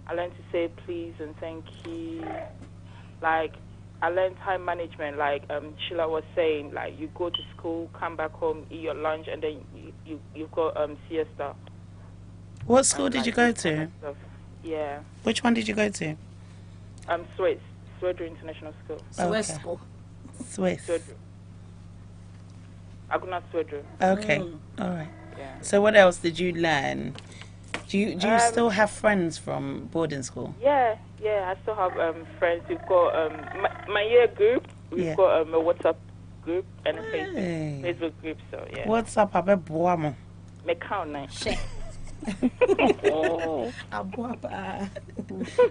I learned to say please and thank you. Like, I learned time management. Like Sheila was saying, like, you go to school, come back home, eat your lunch, and then you've got siesta. What school did you go this kind to? of stuff. Yeah. Which one did you go to? Swedru International School. So where's Okay. school? Swiss. Swedru. Aguna Swedru. Okay. All right. Yeah. So what else did you learn? Do you still have friends from boarding school? Yeah, I still have friends. We've got my year group. We've got a WhatsApp group and a Hey. Facebook group. So yeah. What's up, Abe Boamo? Me count now. Shit.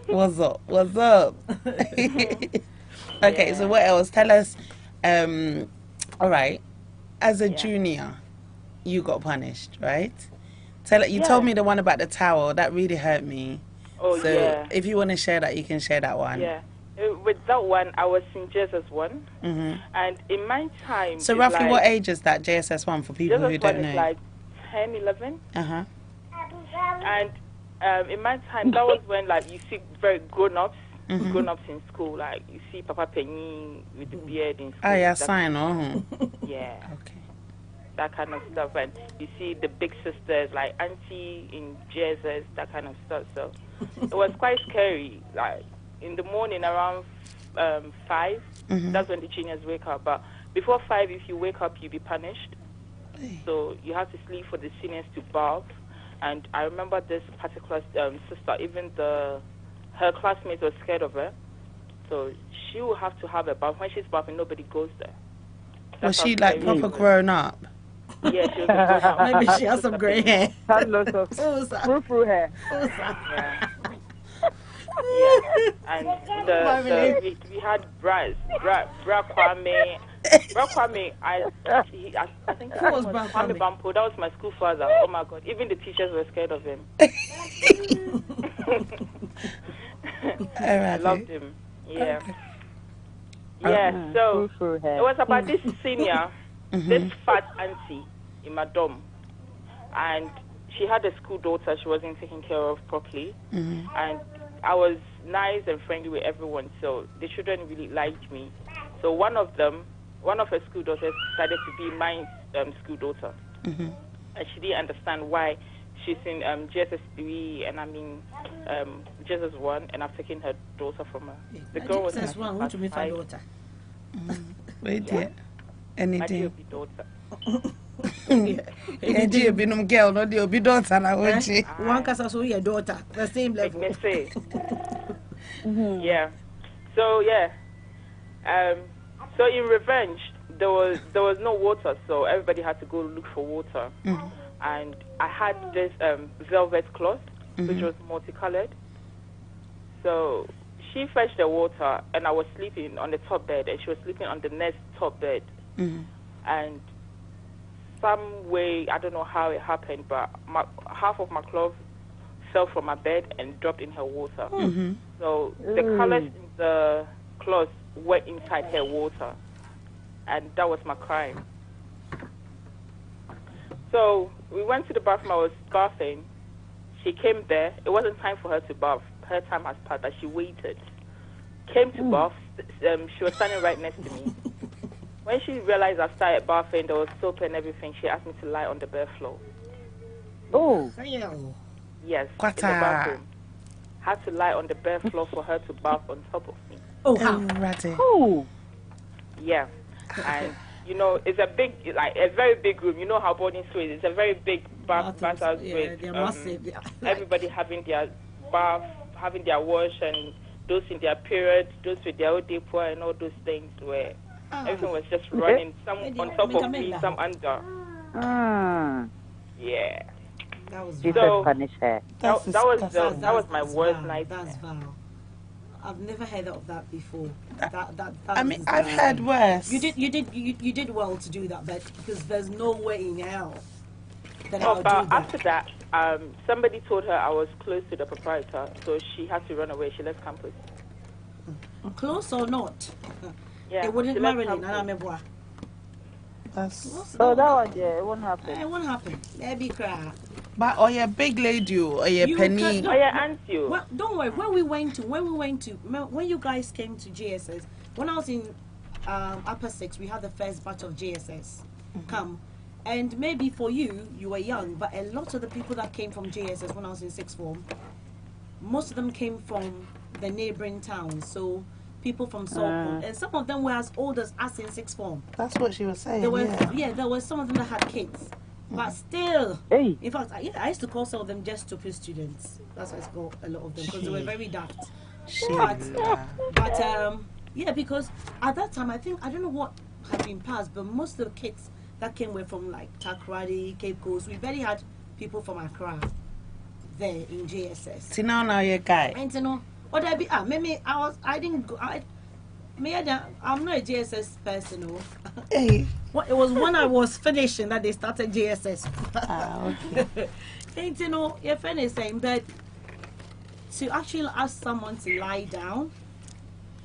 What's up? What's up? Okay, so what else? Tell us. All right. As a junior, you got punished, right? You told me the one about the towel. That really hurt me. Oh, so yeah. if you want to share that, you can share that one. Yeah. With that one, I was in JSS1. Mm-hmm. And in my time... So it's roughly like, what age is that, JSS1, for people who JSS1 don't is know? like 10, 11. Uh-huh. And in my time, that was when, like, you see very grown-ups, grown-ups in school. Like, you see Papa Penny with the beard in school. Ah, yeah, That- sign. Oh. Yeah. Okay. That kind of stuff. And you see the big sisters, like Auntie in JSS, that kind of stuff. So it was quite scary. Like, in the morning around 5, that's when the juniors wake up. But before 5, if you wake up, you'll be punished. So you have to sleep for the seniors to bath. And I remember this particular sister, even her classmates were scared of her. So she will have to have a bath. When she's bathing, nobody goes there. Was That's she how like scary proper it was. grown up? Yeah, she was a grown-up. Maybe she has some grey hair. Had lots of frou hair. Yeah. Yeah. And we had Bra Kwame. Bra Kwame, I think Who was Bra Kwame Kwame? Bampo. That was my school father. Oh my God! Even the teachers were scared of him. I loved him. Yeah. Yeah. So Frou hair. it was about this senior, this fat auntie in my dorm, and she had a school daughter she wasn't taking care of properly, and I was nice and friendly with everyone, so the children really liked me. So So one of her school daughters decided to be my school daughter. Mm-hmm. And she didn't understand why she's in GSS 3 and I'm in GSS 1, and I've taken her daughter from her. The girl was GSS 1, what do you mean for daughter? Wait there. Anything. My daughter. Eji binum girl, no the obi daughter na oji. One casa so your daughter, the same level. Let me say. Yeah. So yeah. So in revenge, there was no water, so everybody had to go look for water. Mm-hmm. And I had this velvet cloth, which was multicolored. So she fetched the water, and I was sleeping on the top bed, and she was sleeping on the next top bed. Mm-hmm. And some way, I don't know how it happened, but half of my cloth fell from my bed and dropped in her water. Mm-hmm. So the colors in the cloth were inside her water, and that was my crime. So we went to the bathroom. I was bathing. She came there. It wasn't time for her to bath. Her time has passed, but she waited. Came to bath. She was standing right next to me. When she realized I started bathing, there was soap and everything, she asked me to lie on the bare floor. Oh. Yes, in the bathroom. Had to lie on the bare floor for her to bath on top of me. Oh, how? Oh. Yeah. And, you know, it's a big, like, a very big room. You know how boarding school is. It's a very big bathhouse with they're massive. everybody having their bath, having their wash, and those in their period, those with their old depot and all those things where everything was just running, some on top of me, some under. Yeah. That was Jesus punish her. That was my worst nightmare. That's vile. I've never heard of that before. I mean, I've heard worse. You did well to do that, but because there's no way in hell that Oh, I'll do but that. after that, somebody told her I was close to the proprietor, so she had to run away. She left campus. Close or not? Yeah, It wouldn't she left marry campus. That's... Oh, that one, yeah, it won't happen. It won't happen. Let me cry. But or your big lady or your You penny. can- Oh yeah, auntie. You. Well, don't worry. When you guys came to GSS, when I was in upper six, we had the first batch of GSS come, and maybe for you, you were young, but a lot of the people that came from GSS when I was in sixth form, most of them came from the neighboring towns. So people from Salford, and some of them were as old as us in sixth form. That's what she was saying. There were yeah. there were some of them that had kids. But still, Hey. in fact, I used to call some of them just stupid students. That's why I called a lot of them, because they were very daft. Yeah, because at that time, I don't know what had been passed, but most of the kids that came were from like Takoradi, Cape Coast. We barely had people from Accra there in JSS. See now you're a guy. And you know, what I be? Maybe I'm not a JSS person, no. Hey. Well, it was when I was finishing that they started JSS. Okay. And you know, your friend is saying, but to actually ask someone to lie down,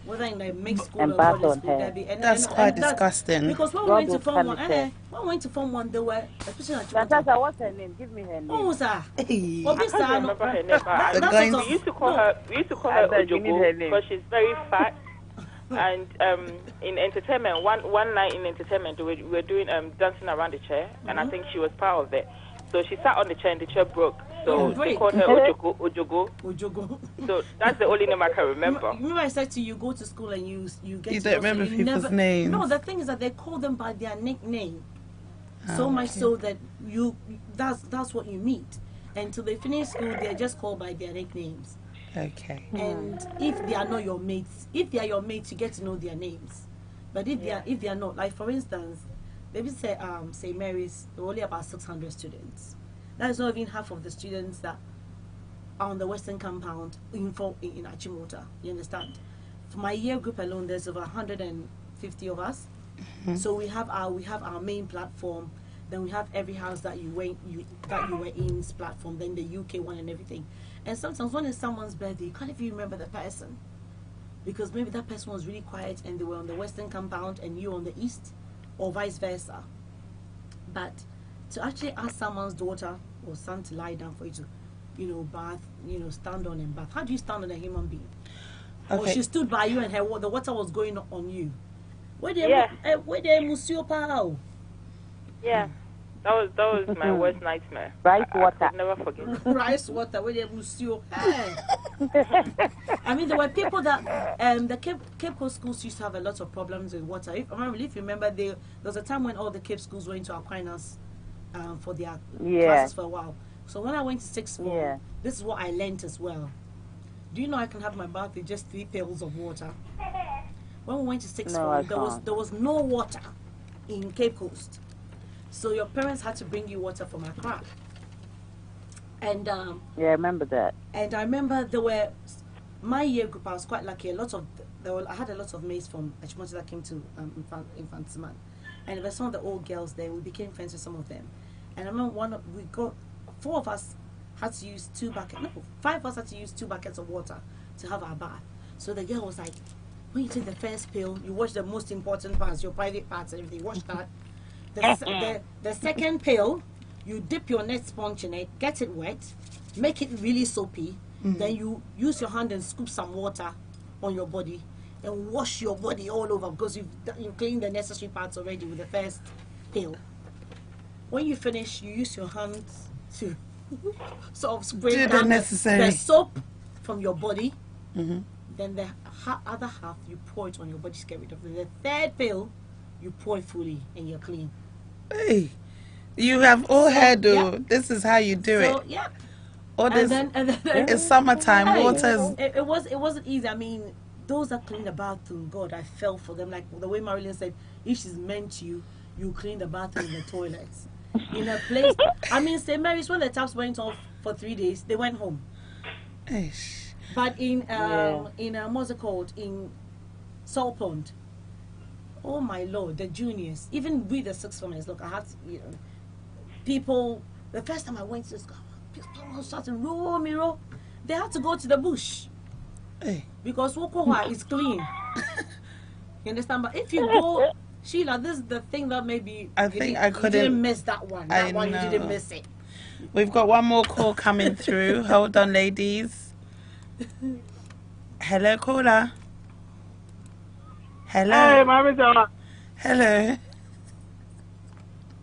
whether in a mixed school And or bath boarding on school, her. That's quite disgusting. Because when we God went to will Form 1, punish her. there were, especially at Natasha, what's her name? Give me her name. oh, sir. Hey. Well, I can't remember her name, but The guys- we used to call her You need her Ojogo name. because she's very fat. And in entertainment, one night in entertainment, we were doing dancing around the chair, and I think she was part of it. So she sat on the chair, and the chair broke. So they called her Ojogo. Ojogo. So that's the only name I can remember. Remember I said to you, go to school and you get You to don't know, so remember you people's never, names. No, the thing is that they call them by their nickname. So much so that that's what you meet. Until they finish school, they're just called by their nicknames. Okay. And if they are not your mates, if they are your mates, you get to know their names. But if they are not, like for instance, maybe say St. Mary's, there were only about 600 students. That is not even half of the students that are on the Western compound in Achimota. You understand? For my year group alone, there's over 150 of us. So we have our main platform. Then we have every house that you were in's platform. Then the UK one and everything. And sometimes when it's someone's birthday, you can't even remember the person, because maybe that person was really quiet and they were on the Western compound and you on the East, or vice versa. But to actually ask someone's daughter or son to lie down for you to, bath, stand on and bath. How do you stand on a human being? Okay. Or she stood by you and the water was going on you. Where Yeah. they Museo Pao? Yeah. That was my worst nightmare. Rice I water. could never forget. Rice water. Where they Museo? I mean, there were people that the Cape Coast schools used to have a lot of problems with water. If you remember, there was a time when all the Cape schools went to Aquinas for their classes for a while. So when I went to sixth form, this is what I learned as well. Do you know I can have my bath with just 3 pails of water? When we went to sixth form, there was no water in Cape Coast, so your parents had to bring you water from Accra. And I remember that. And I remember there were my year group. I was quite lucky. I had a lot of mates from Achimota that came to Infantisman, and there were some of the old girls there. We became friends with some of them. And I remember 4 of us had to use 2 buckets. No, 5 of us had to use 2 buckets of water to have our bath. So the girl was like, when you take the first pill, you wash the most important parts, your private parts and everything. Wash that. The second pill, you dip your net sponge in it, get it wet, make it really soapy. Then you use your hand and scoop some water on your body and wash your body all over because you've cleaned the necessary parts already with the first pill. When you finish, you use your hands to sort of spray down the soap from your body. Then the other half, you pour it on your body to get rid of it. The third pill, you pour it fully and you're clean. Hey, you have all heard, this is how you do it. Yeah. All this, and then it's summertime, water's... It wasn't easy. I mean, those that clean the bathroom, God, I fell for them. Like the way Marilyn said, if she's meant you clean the bathroom and the toilets. In a place, I mean, St. Mary's, when the taps went off for 3 days, they went home. Ish. But in what's it called, in Salt Pond, oh my Lord, the juniors, even with the 6th formers, look, I had people. The first time I went to school, people started row. They had to go to the bush because Wokowa is clean. You understand? But if you go, Sheila, this is the thing that maybe I didn't miss that one. That one you didn't miss it. We've got one more call coming through. Hold on, ladies. Hello, caller. Hello. Hey, Mami. Hello.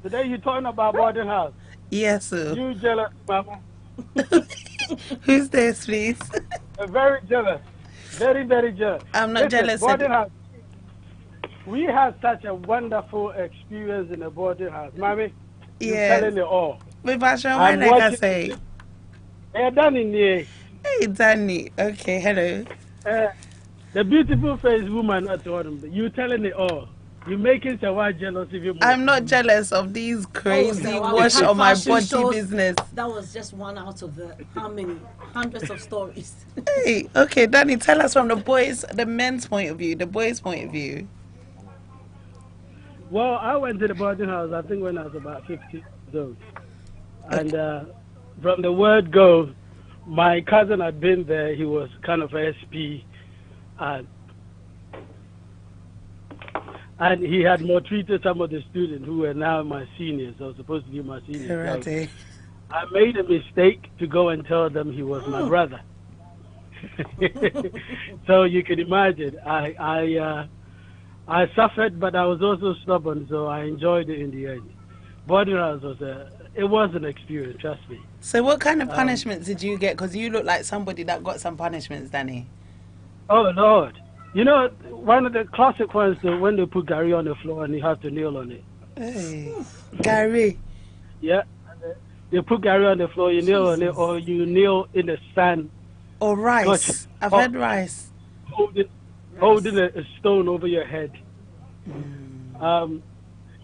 Today you're talking about boarding house. Yes, sir. You jealous, Mama? Who's this, please? Very jealous. Very, very jealous. I'm not jealous. Boarding house. We had such a wonderful experience in a boarding house. Mami, you're telling it all. With Basha, when I can say. Hey, Danny. Hey, Danny. Okay, hello. The beautiful face woman at home. You telling it all. You're making Sawa jealous if you. I'm not jealous of these crazy wash on my body business. That was just one out of the how many hundreds of stories. Hey, okay, Danny, tell us from the men's point of view, the boys' point of view. Well, I went to the boarding house, I think, when I was about 15 years old. And from the word go, my cousin had been there. He was kind of SP. And he had maltreated some of the students who were now my seniors. I was supposed to be my seniors. So I made a mistake to go and tell them he was my brother. So you can imagine, I suffered, but I was also stubborn, so I enjoyed it in the end. Boarding house was an experience, trust me. So what kind of punishments did you get? Because you look like somebody that got some punishments, Danny. Oh, Lord. You know, one of the classic ones, when they put Gary on the floor and you have to kneel on it. Hey, Gary. Yeah. They put Gary on the floor, you kneel on it, or you kneel in the sand. Or rice. I've had rice. Holding a stone over your head.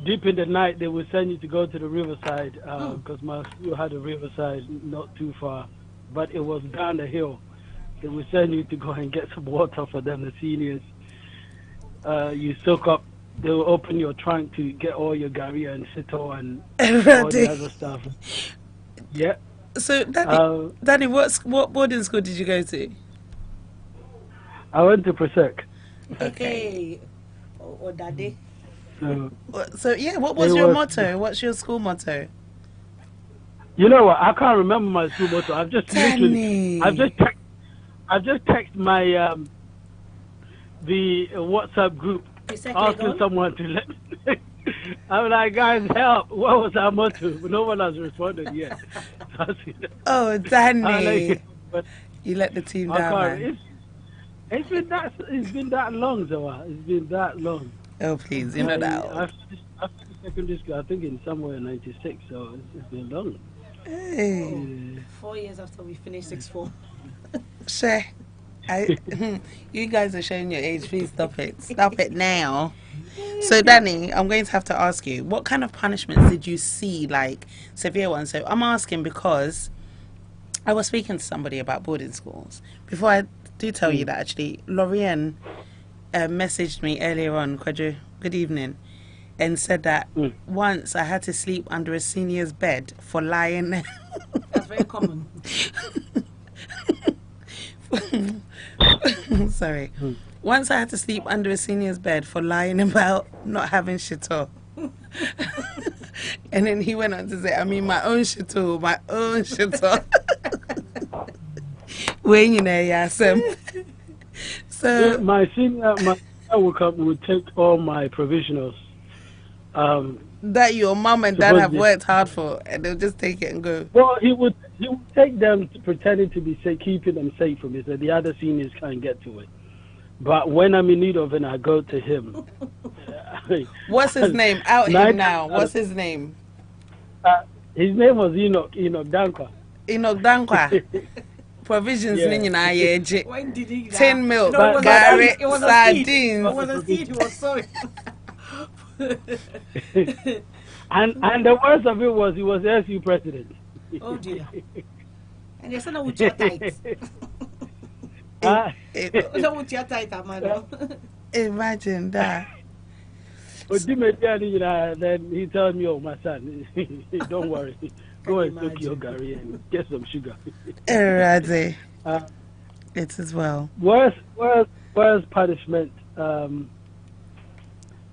Deep in the night, they would send you to go to the riverside, because my school had a riverside not too far, but it was down the hill. They would send you to go and get some water for them, the seniors. You soak up, they will open your trunk to get all your gari and sito and all the other stuff. Yeah. So, Danny, what boarding school did you go to? I went to Presec. Okay. Or Daddy. So yeah, what was your motto? What's your school motto? You know what? I can't remember my school motto. I've just texted my the WhatsApp group asking someone to let. I'm like, guys, help! What was our motto? No one has responded yet. Oh, Danny, like, but you let the team I down, can't. man. It's been that long, Zoa. It's been that long. Oh, please, you're not that old. After secondary school, I think in somewhere in '96. So it's been long. Hey. 4 years after we finished 6-4. Sure. You guys are showing your age. Please stop it. Stop it now. So, Danny, I'm going to have to ask you, what kind of punishments did you see, like severe ones? So, I'm asking because I was speaking to somebody about boarding schools. Before I do tell you that, actually, Lorraine messaged me earlier on, Kwadwo, good evening, and said that once I had to sleep under a senior's bed for lying. That's very common. Sorry. Once I had to sleep under a senior's bed for lying about not having shito. And then he went on to say, I mean, my own shito. When you know, yeah, so my senior would take all my provisionals. That your mom and dad have worked hard for, and they'll just take it and go. Well, he would take them pretending to be safe, keeping them safe from it, so the other seniors can't get to it. But when I'm in need of it, I go to him. What's his name? Out him now. What's his name? His name was Enoch Dankwa. Enoch Dankwa. Provisions yeah. When did he? Tin milk, Gary, sardines. It was a seed. He was sorry. and the worst of it was he was SU president. Oh dear. And they said, "With your tight." Imagine that. Then he told me, "Oh, my son, don't worry. Go and cook your Gary and get some sugar." It as well. Worst punishment.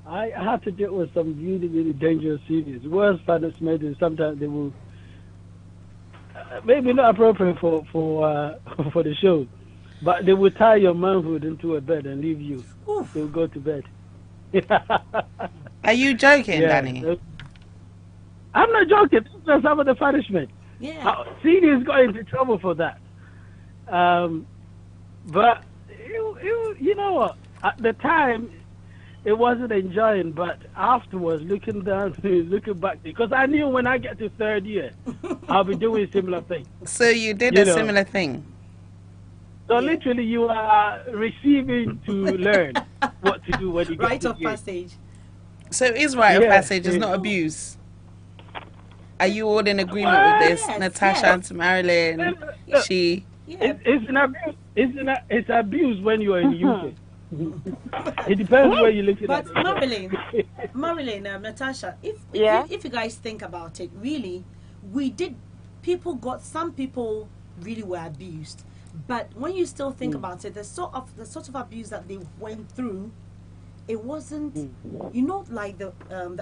I had to deal with some really, really dangerous seniors. Worst punishment is sometimes they will maybe not appropriate for the show, but they will tie your manhood into a bed and leave you. They will go to bed. Are you joking, Danny? I'm not joking. This is some of the punishment. Yeah. Seniors got into trouble for that. But you know what? At the time, it wasn't enjoying, but afterwards, looking back, because I knew when I get to third year, I'll be doing similar thing. So you did a similar thing? So literally, you are receiving to learn what to do when you get rite to of passage. So is rite of passage is not abuse? Are you all in agreement with this? Yes, Natasha and Marilyn, she... Yeah. It's an abuse. It's abuse when you are in the UK. It depends where you look at it. But Marilyn, Natasha, if you guys think about it, really, some people really were abused. But when you still think about it, the sort of abuse that they went through, it wasn't, like the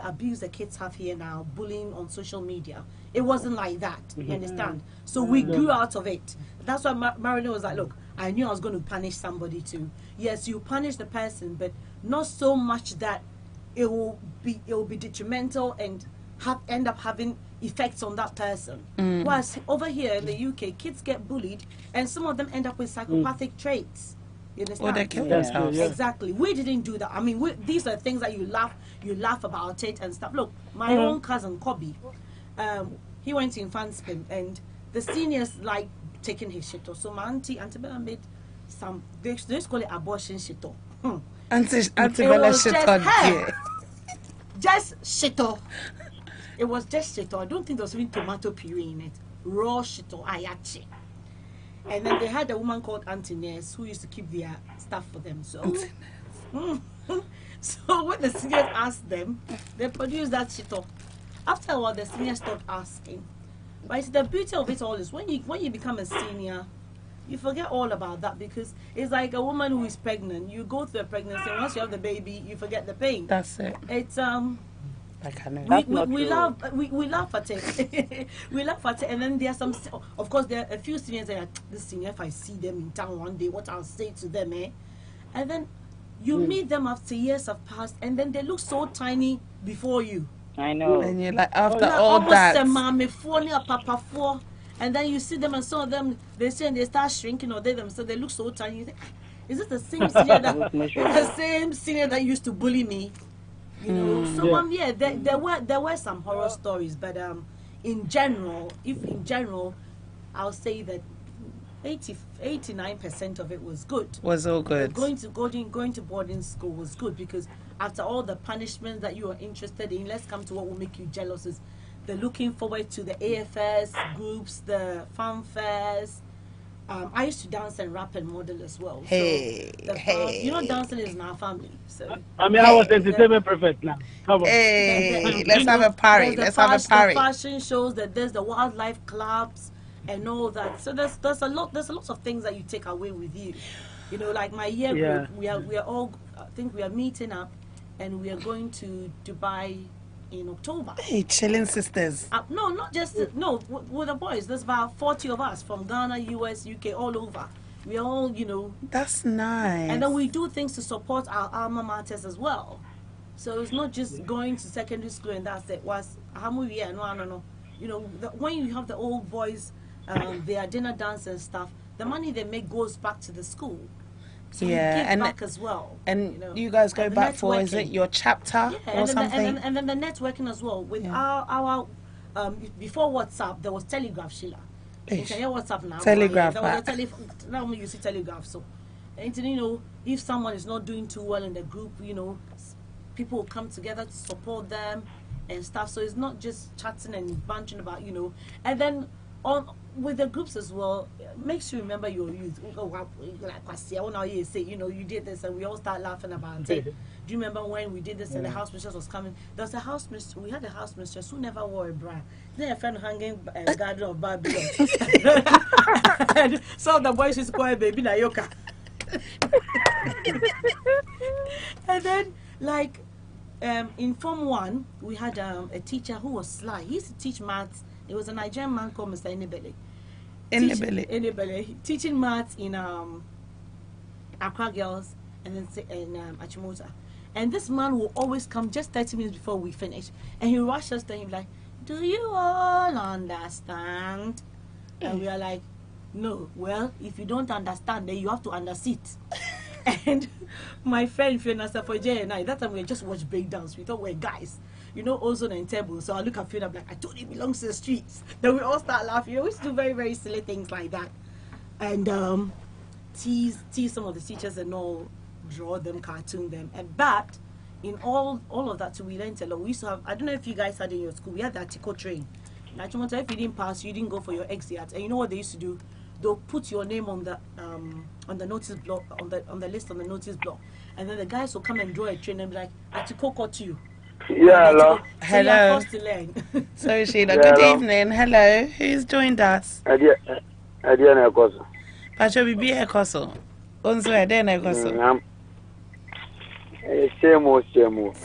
abuse the kids have here now, bullying on social media. It wasn't like that, you understand? So we grew out of it. That's why Marilyn was like, look, I knew I was going to punish somebody too. Yes, you punish the person, but not so much that it will be detrimental and end up having effects on that person. Whereas over here in the UK, kids get bullied, and some of them end up with psychopathic traits. You understand? Or they kill themselves. Yeah. Exactly. We didn't do that. I mean, these are things that you laugh about it and stuff. Look, my own cousin Kobe, he went to Infanspin, and the seniors like taking his shit. So my auntie Bella made some. They just call it abortion shit. Auntie Bella shit. Just shit. It was just shit. I don't think there was even tomato puree in it. Raw shit. Ayachi. And then they had a woman called Auntie Ness who used to keep their stuff for them. So, so when the seniors asked them, they produced that shit. After a while, the seniors stopped asking. But it's the beauty of it all is when you become a senior, you forget all about that, because it's like a woman who is pregnant. You go through a pregnancy, and once you have the baby, you forget the pain. That's it. It's we laugh at it. We laugh at it, and then there are some. Of course, there are a few seniors that are, this senior. If I see them in town one day, what I'll say to them, And then You meet them after years have passed, and then they look so tiny before you. I know. And you're like, after Like all almost that. a mommy for a papa for, and then you see them, and some of them they say they start shrinking, or they themselves they look so tiny. You think, is it the same senior that the same senior that used to bully me? You know. So yeah, there were some horror stories, but in general, I'll say that 89% of it was good. Was all good. Going to boarding school was good, because after all the punishment that you are interested in, let's come to what will make you jealous is the looking forward to the AFS groups, the fanfares. I used to dance and rap and model as well. Hey, dancing is in our family. So I mean, I was entertainment prefect now. Come on. Hey, let's have a party. There's the fashion shows, there's the wildlife clubs and all that. So there's a lot of things that you take away with you. You know, like my year group, we are all, I think we are meeting up, and we are going to Dubai in October. Hey, chilling sisters. No, not just with the boys. There's about 40 of us from Ghana, US, UK, all over. We all, That's nice. and then we do things to support our alma maters as well. So it's not just going to secondary school and that's it. No. When you have the old boys, their dinner dance and stuff, the money they make goes back to the school. So we give back as well. And you guys go back for, is it your chapter or something? And then the networking as well. With our before WhatsApp, there was Telegraph, Sheila. You can hear WhatsApp now. Telegraph. Now you see Telegraph. So, and if someone is not doing too well in the group, people will come together to support them and stuff. So it's not just chatting and bantering about, and then with the groups as well, makes you remember your youth. You say, you did this, and we all start laughing about it. Do you remember when we did this and the house mistress was coming? There was a house mistress. We had a house mistress who never wore a bra. Then a friend hanging Garden of Babylon. And some of the boys used to call her Baby Nayoka. And then, like, in Form 1, we had a teacher who was sly. He used to teach maths. It was a Nigerian man called Mr. Enibele. Teaching maths in Accra Girls and then in Achimota. And this man will always come just 30 minutes before we finish. And he rushes us to him like, do you all understand? And we are like, no. Well, if you don't understand, then you have to undersit. And my friend Fiona said for Jay and I, that time we just watched breakdowns. We thought we were guys. Ozone and Table. So I look at Fiona, I'm like, I told you it belongs to the streets. Then we all start laughing. We used to do very, very silly things like that. And tease some of the teachers and all, draw them, cartoon them. But in all of that too, we learned a lot. We used to have, I don't know if you guys had in your school, we had the Atiko train. If you didn't pass, you didn't go for your exit. And you know what they used to do? They'll put your name on the notice block, on the list on the notice block, and then the guys will come and draw a train and be like, Atiko caught you. Yeah, hello. So Hello. to learn. So Sheila, good evening. Hello. Who's joined us? Idea na koso. Pacho bibi ekoso. Onzo ede na ekoso.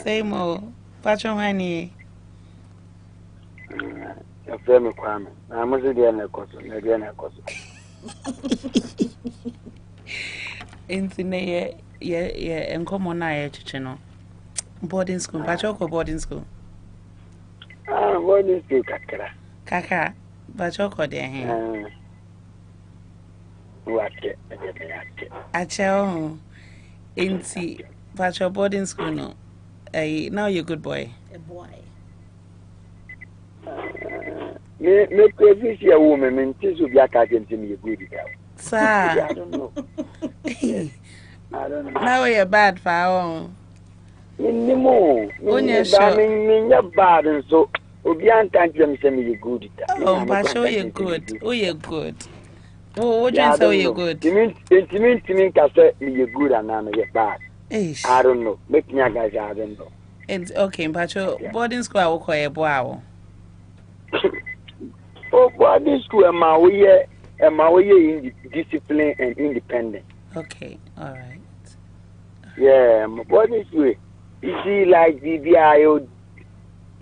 Same o. Pacho hani. Ya frame kwame. Na muzi dia na koso. Intine ye enkomo na ye chiche no. Boarding school. Pacho ko boarding school. Boarding school kakra. Kaka. Pacho ko de hen. Wake. Acho. Inti. Pacho boarding school no. Now you're a good boy. A boy. Me previous year woman, me tisu bi aka kenti me good girl. Sir. I don't know. Now you're bad for our Minimo. Minya bad and so obi antanti me say me good girl. Oh, Pacho you're good. Oh, you're good. Oh, what do you say you're good? Timin ka say me good and na me bad. Ish. I don't know. Make me guys I don't know. It's okay, Pacho. Boarding school I will call a boy. Oh, boarding school am I discipline and independent. Okay, all right. Yeah, boarding school. You see, like the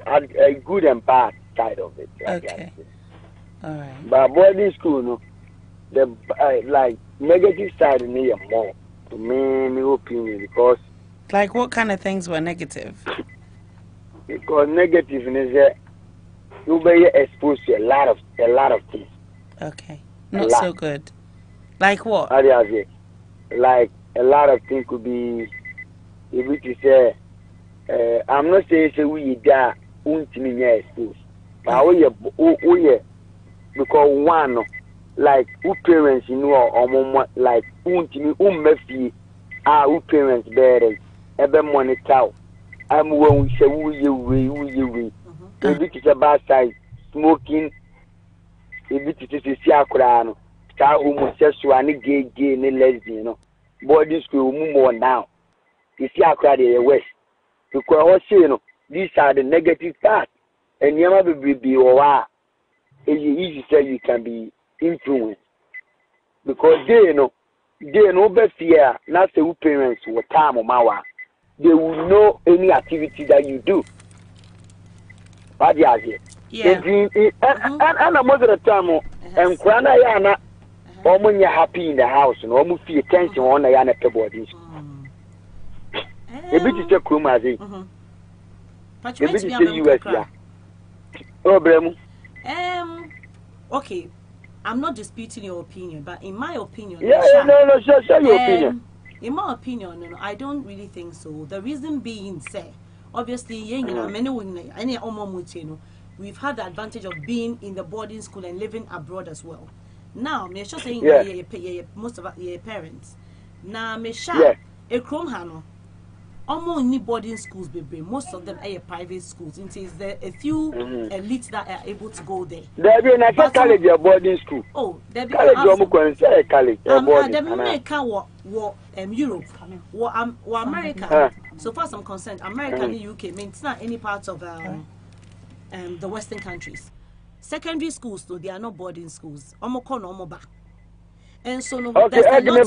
a good and bad side of it. Okay, all right. But boarding school, no, the like negative side in here more. my opinion, because Like, what kind of things were negative? Because negative is that you be exposed to a lot of things. Okay. Not so good. Like what? How do you say? Like a lot of things could be, if we say, I'm not saying say we da won't me exposed, but we because one like who parents you know or like won't me messy who parents better ebe money cow. I'm when we say we a bit is a bad side smoking a bit is a siakrano homosexual and gay and lesbian, you know. Boarding school more now. You see how crowded the West. Because you know, these are the negative parts. And you never be or it's easy to say you can be influenced. Because they know best fear, not the parents will time or mawa. They will know any activity that you do. What do you say? Yeah. And most of the time, and Krana Yana. When you're happy in the house, and almost feel tension on the yana boarding school. A bit is a crew, as a bit is a US. Oh, Bremu. Okay, I'm not disputing your opinion, but in my opinion, No, show your opinion. In my opinion, no, I don't really think so. The reason being, say, obviously, we've had the advantage of being in the boarding school and living abroad as well. Now, me just saying most of your parents. Now, me sure a chrome hano. Almost any boarding schools, baby. Most of them are private schools. It is there a few elites that are able to go there. There be na college boarding school. Oh, there be college. College boarding. There be America, Europe, America. So far as I'm concerned, America and UK means not any part of the Western countries. Secondary schools, though, they are not boarding schools. And so, no, okay, who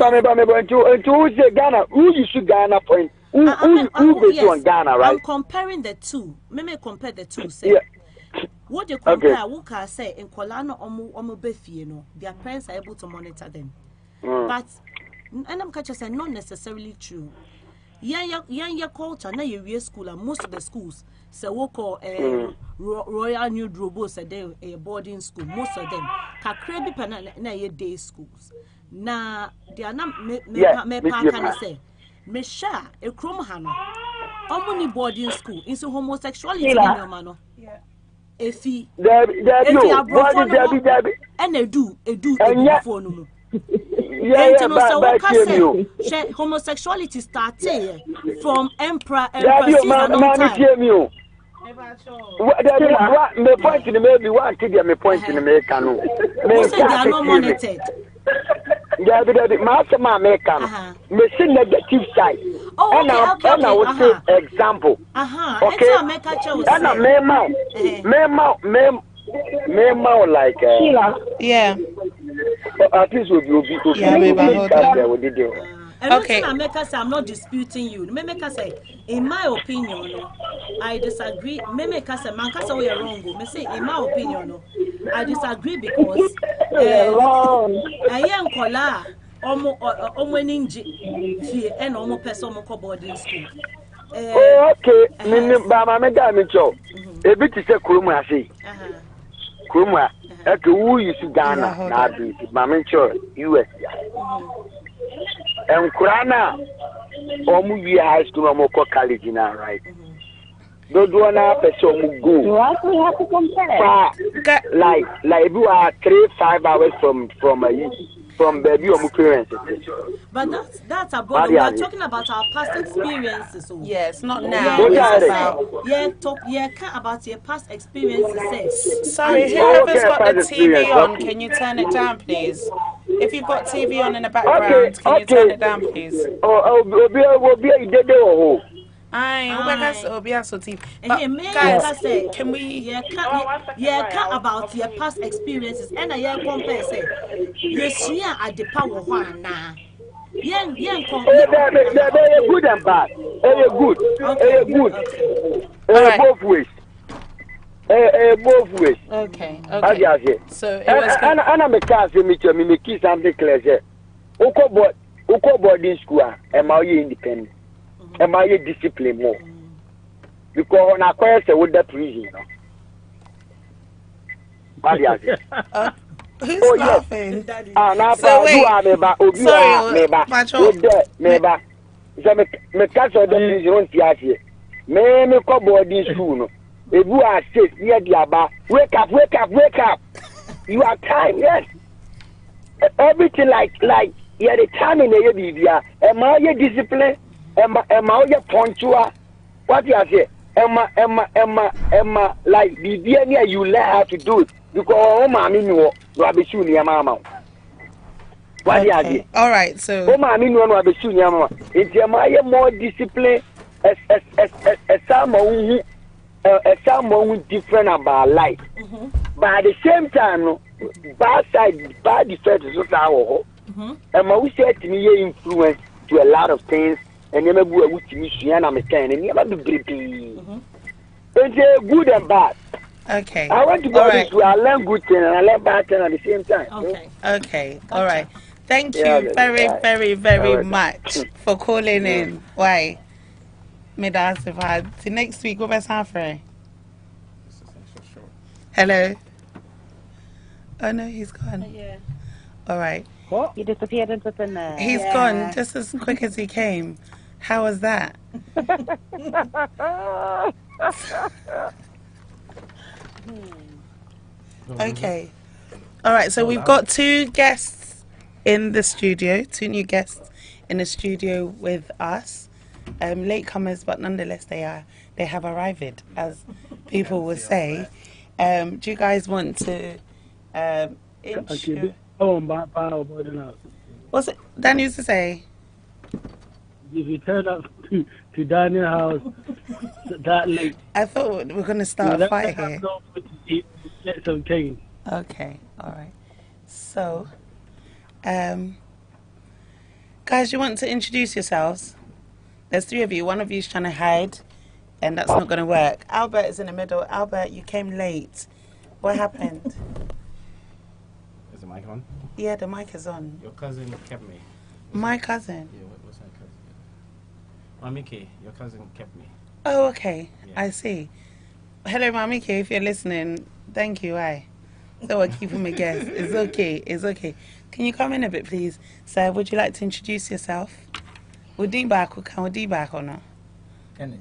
Ghana? Who you should Ghana point? Who based on Ghana, right? I'm comparing the two. Maybe compare the two. Say, what you compare, who can say in Kolano omu befi, no, their parents are able to monitor them. But, and I'm catching say not necessarily true. Your culture, na your school, and most of the schools. So we call Royal New Drobos a boarding school. Most of them, Kakrebi na ye day schools. Na they are not me can say me sha a chrome hano. Omuni boarding school into homosexuality in your mano. Yeah. If he and a do before no. Yeah, homosexuality started from emperor and time. My point in the maybe one to get my point in America. No, they are not monitored. Yeah, master my American. Machine negative side. Oh, okay. And I would say example. Okay. And a memo like yeah. At least would be okay. I'm not disputing you. Memeka say, in my opinion, I disagree. Memeka say, mankasa we are wrong. Me say, in my opinion, I disagree because I am kola omo ninji fie and omo person omo boarding school. Okay, ba me da me cho. E bi ti se kuruma ase. Kuruma, e ke wu yi su Ghana na bi ba me cho US. And Kurana, omu we high school, omu college now, right? Don't do an person go. You actually have to compare. Like you are 3-5 hours from baby or parents. But that's about we are talking about our past experiences. So. Yes, not now. About your past experiences. Sorry, whoever's got the TV on, can you turn it down, please? If you've got TV on in the background, can you turn it down, please? Guys, can we? About your past experiences and I compare say yes, at the power one now. Good and bad. Good. Both ways. Both ways. Okay. So it was. And I'm a car. Me kiss something clear. Okay, but Oko boarding school, am I independent? Am I discipline more? Because when I acquire with the prison, you know. What do you say? Who's Oh, yes. laughing? Daddy. Now, So wait, you are neighbor, you sorry, are neighbor, Macho. neighbor. So, me catch all the prison on the me call boarding school, no. If you are safe near the Abba, wake up, wake up, wake up. You are time, yes. Everything like yeah, the time in the year, am I discipline? Am I punctual? What you say? Emma, like the DNA you learn how to do it because oh mommy no be soon your mama. What you Okay. say? All right. So. Oh mommy no be soon your mama. It's your more discipline. Someone different about life. But at the same time, no, bad side, bad effects is also our. And my said to me, influence to a lot of things, and never go with me, and I'm a ten, and never be pretty. It's good and bad. Okay. I want to go All to school, I learn good things, and I learn bad things at the same time. Okay. Okay. Gotcha. All right. Thank Yeah, you very, yeah. very, very Yeah. much for calling in. Why? Midas if I see next week go best half right. Hello. Oh no, he's gone. Yeah. All right. You disappeared into thin air. He's gone just as quick as he came. How was that? Okay. All right. So we've got two guests in the studio, two new guests in the studio with us. Latecomers, but nonetheless they have arrived, as people would say. Do you guys want to intro? What's it Dan used to say? If you turn up to Daniel's house that late, I thought we were going to start a fight here. Get some cane. Okay, all right. So, guys, you want to introduce yourselves? There's three of you. One of you is trying to hide, and that's not going to work. Albert is in the middle. Albert, you came late. What happened? Is the mic on? Yeah, the mic is on. Your cousin kept me. My cousin. Yeah, what's my cousin? Mamike, your cousin kept me. Oh, okay. Yeah. I see. Hello, Mamike, if you're listening, thank you. Why? So we're keeping me guest. It's okay. It's okay. Can you come in a bit, please? Sir, would you like to introduce yourself? Would you back? Can we back or no? Kenneth.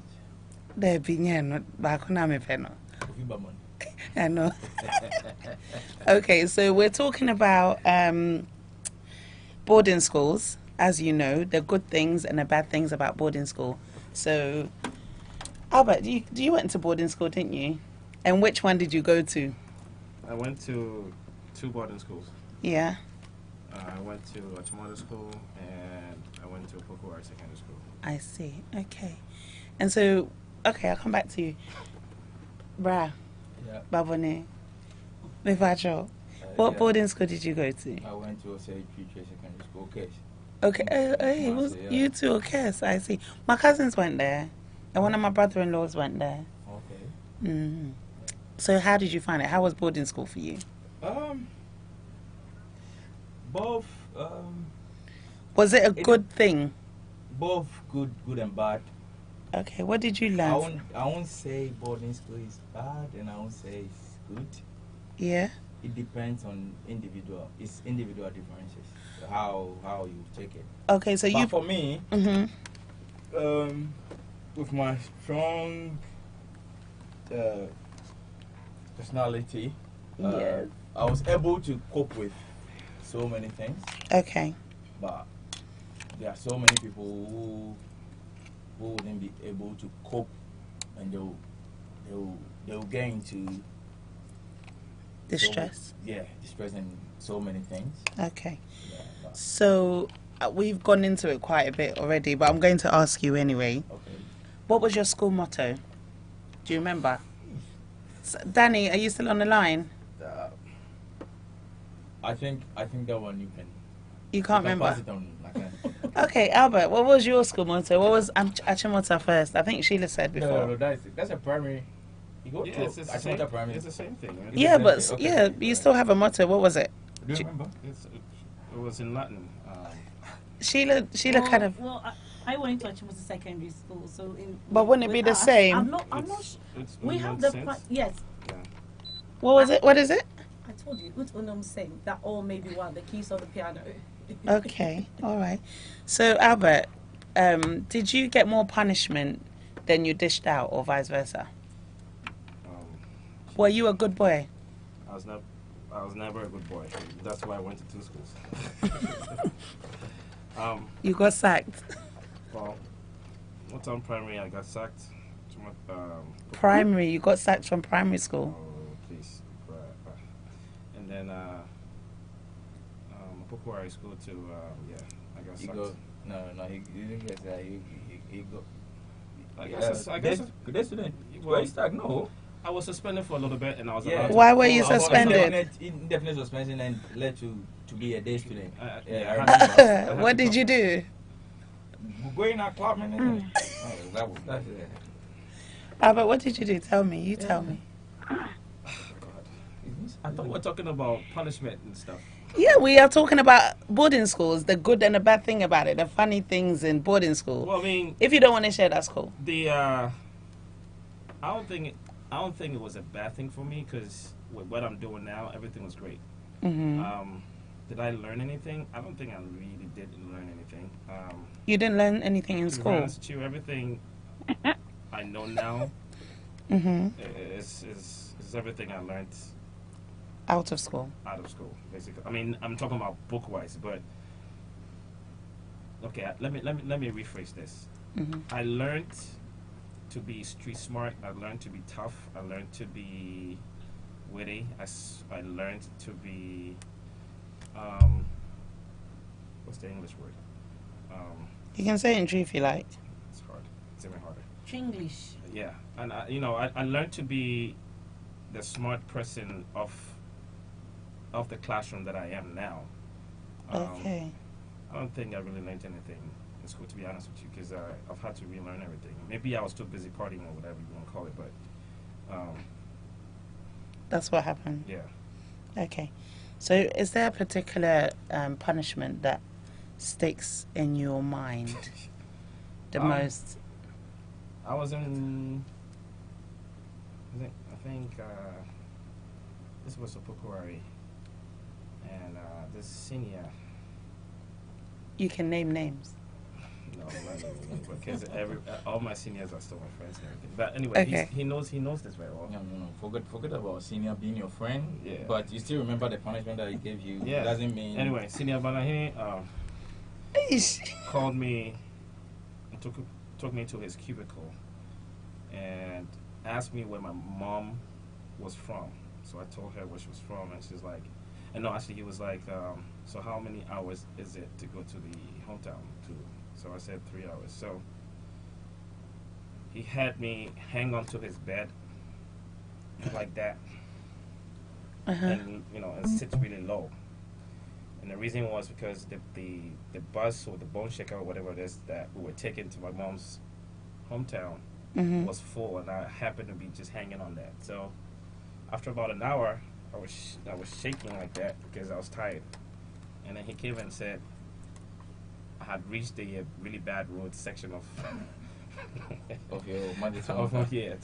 There be no back on me pen. I know. Okay, so we're talking about boarding schools. As you know, the good things and the bad things about boarding school. So, Albert, you went to boarding school, didn't you? And which one did you go to? I went to 2 boarding schools. Yeah. I went to Achimota School and I went to Pokowar Secondary School. I see. Okay. And so, okay, I'll come back to you. Bra. Yeah. Babone. Mifacho. What Yeah. boarding school did you go to? I went to Secondary School. Okay. Okay. Hey, Yeah. you too? Okay, so I see. My cousins went there, and one of my brother-in-laws went there. Okay. Mm. So how did you find it? How was boarding school for you? Both Was it a good thing? both good and bad. Okay, what did you I learn? won't say boarding school is bad and I won't say it's good. Yeah. It depends on individual. It's individual differences. How you take it. Okay, so But you. for me, Mhm. with my strong personality, Yes. I was able to cope with so many things. Okay. But there are so many people who wouldn't be able to cope, and they'll get into Distress. distress and so many things. Okay. Yeah, but, So we've gone into it quite a bit already, but I'm going to ask you anyway. okay. What was your school motto? Do you remember? Danny, are you still on the line? I think that one you can. You can't you can remember. Pass it on. Okay, Albert, what was your school motto? What was Achimota first? I think Sheila said before. No, that's a primary. You go Yeah, to it's the same. primary. It's the same thing. Right? Yeah, but Okay. yeah, you still have a motto. What was it? Do you remember? It was in Latin. Sheila well, kind of. Well, I went to Achimota Secondary School, so But wouldn't it be with the us, same? I'm not. It's We have the yes. Yeah. What was it? What is it? I told you, what I'm saying, that all maybe one, the keys of the piano. Okay, all right. So Albert, did you get more punishment than you dished out, or vice versa? Were you a good boy? I was never a good boy. That's why I went to 2 schools. You got sacked. Well, one time primary, I got sacked. Primary, you got sacked from primary school. Oh, please. And then Poko High School too. Yeah, I got sacked. He didn't get that. He got. I guess. Good student. Well, Well, stuck. No. I was suspended for a little bit, and I was Yeah. allowed to. Why were you suspended? Indefinite suspension and led to be a day student. Yeah, I remember. What did you do? Going out club, man. That's it. Albert, what did you do? Tell me. You tell me. I thought we were talking about punishment and stuff. Yeah, we are talking about boarding schools, the good and the bad thing about it, the funny things in boarding school. Well, I mean, If you don't want to share, that's cool. I don't think it was a bad thing for me because with what I'm doing now, everything was great. Hmm. Did I learn anything? I don't think I really did learn anything. You didn't learn anything in To be school. honest with you, everything I know now Hmm. is everything I learned Out of school. out of school, basically. I mean, I'm talking about book-wise, but okay. Let me rephrase this. Hmm. I learned to be street smart. I learned to be tough. I learned to be witty. I learned to be what's the English word? You can say it in Tree if you like. It's hard. It's even harder. English. Yeah, and I learned to be the smart person of the classroom that I am now. Okay. I don't think I really learned anything in school, to be honest with you, because I've had to relearn everything. Maybe I was too busy partying or whatever you want to call it, but That's what happened. yeah. Okay. So is there a particular punishment that sticks in your mind the most? I was in. I think this was a Pukuri, and this senior. You can name names. No, because all my seniors are still my friends and everything. But anyway, Okay. he knows this very well. No. Forget about senior being your friend. Yeah. But you still remember the punishment that he gave you. Yeah. Doesn't mean. Anyway, Senior Banahe called me and took me to his cubicle and asked me where my mom was from. So I told her where she was from, and she's like, and no, actually he was like, so how many hours is it to go to the hometown? So I said 3 hours. So he had me hang onto his bed like that, and and sit really low. And the reason was because the bus or the bone shaker or whatever it is that we were taking to my mom's hometown Hmm. was full, and I happened to be just hanging on that. So after about an hour, I was shaking like that because I was tired. And then he came and said I had reached the really bad road section of Of your mother's of home. yeah.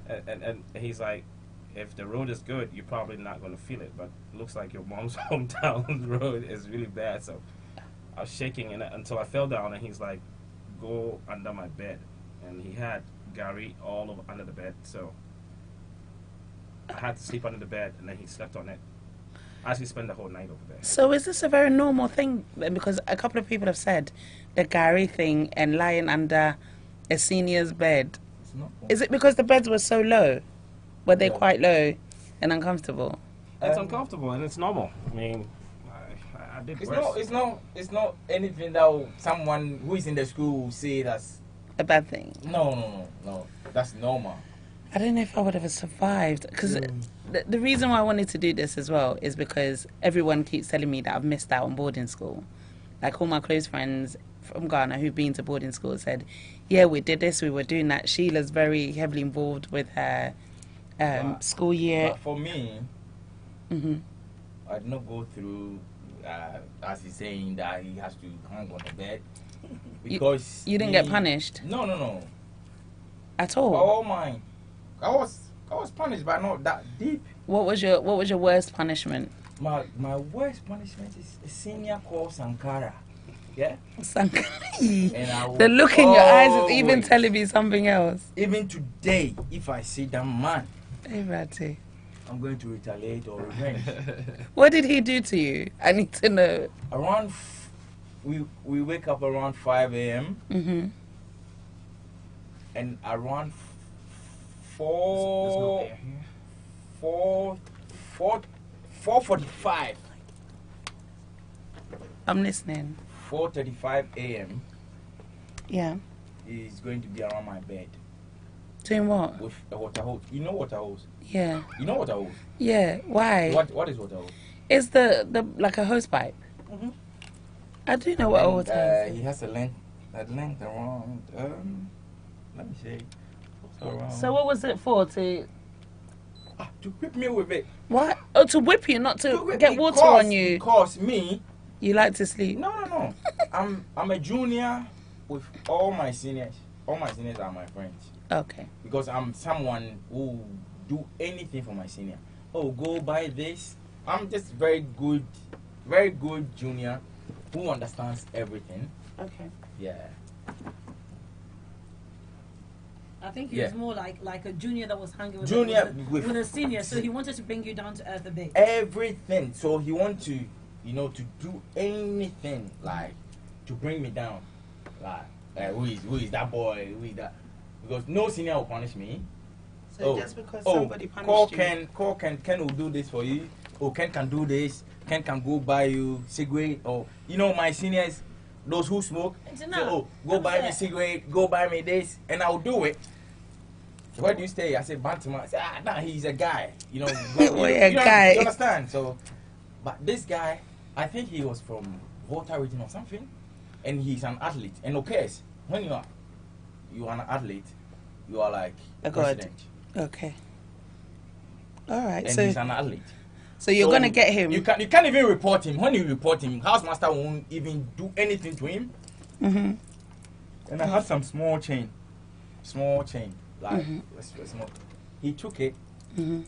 And he's like, if the road is good, you're probably not going to feel it, but it looks like your mom's hometown road is really bad. So I was shaking until I fell down, and he's like, go under my bed. And he had Gary all over under the bed, so I had to sleep under the bed, and then he slept on it. I actually spent the whole night over there. So is this a very normal thing? Because a couple of people have said the Gary thing and lying under a senior's bed. It's not. Is it because the beds were so low? Were they Yeah. quite low and uncomfortable? It's uncomfortable, and it's normal. I mean, I did worse. It's not anything that someone who is in the school will say that's A bad thing? no. That's normal. I don't know if I would have survived. Because the reason why I wanted to do this as well is because everyone keeps telling me that I've missed out on boarding school. Like all my close friends from Ghana who've been to boarding school said, yeah, we did this, we were doing that. Sheila's very heavily involved with her school year. But for me, Hmm. I did not go through as he's saying that he has to hang on the bed because you didn't get punished? No. At all? Oh my! I was punished, but not that deep. What was your worst punishment? My worst punishment is a senior called Sankara. Yeah. Sankara. And The look in your eyes is even telling me something else. Even today, if I see that man, hey, Ratty, I'm going to retaliate or revenge. What did he do to you? I need to know. We wake up around 5 a.m. Mm-hmm. And around 4:45. I'm listening. 4:35 a.m. Yeah. is going to be around my bed. Doing what? With a water hose. You know water hose? Yeah. You know water hose? Yeah. Why? What is water hose? It's the like a hose pipe. Mm-hmm. I do know what a water hose is. He has a length around. Let me see. So what was it for? To whip me with it. what? Oh, to whip you, not to get water on you. Because me. You like to sleep? No. I'm a junior with all my seniors. All my seniors are my friends. Okay. Because I'm someone who do anything for my senior. Oh, go buy this. I'm just very good junior who understands everything. Okay. Yeah. I think he was more like a junior that was hanging with with a senior, so he wanted to bring you down to earth a bit. Everything. So he wants to, to do anything, like, to bring me down. Like, who is that boy? Who is that? Because no senior will punish me. So just because somebody punished you. Call Ken will do this for you. Oh, Ken can do this. Ken can go buy you cigarette. Or, my seniors, those who smoke, say, oh, go buy me cigarette, go buy me this, and I'll do it. So where do you stay? I said, Bantima. I said, nah, he's a guy. You understand? So, but this guy, I think he was from Volta region or something, and he's an athlete. And okay, when you are an athlete, you are like a president. Okay. All right. And so he's an athlete. So you're gonna get him. You can't even report him. When you report him, housemaster won't even do anything to him. Mm-hmm. And I had some small chain, like small. He took it, and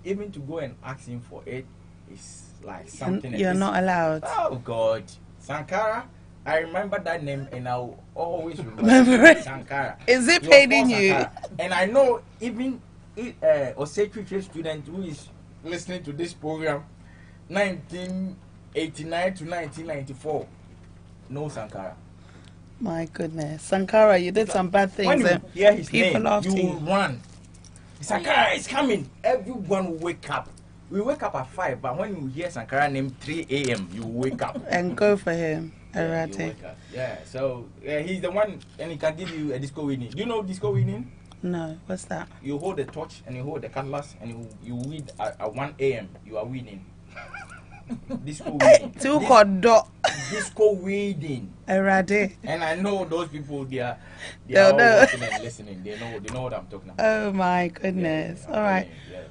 even to go and ask him for it is like something. You're not allowed. Oh God, Sankara. I remember that name, and I'll always remember Sankara. Is it paining you? And I know even a secretary student who is listening to this program, 1989 to 1994, no Sankara. My goodness, Sankara, you did some bad things. When you hear his people name, after you will run. Sankara is coming. Everyone will wake up. We wake up at 5, but when you hear Sankara name 3 a.m., you wake up and go for him. Yeah, so he's the one, and he can give you a disco winning. Do you know disco winning? No, what's that? You hold the torch and you hold the cutlass and you read at 1 a.m. You are winning. Disco weeding. Disco weeding. And I know those people, they are all watching and listening. They know what I'm talking about. Oh my goodness. All right. Yeah.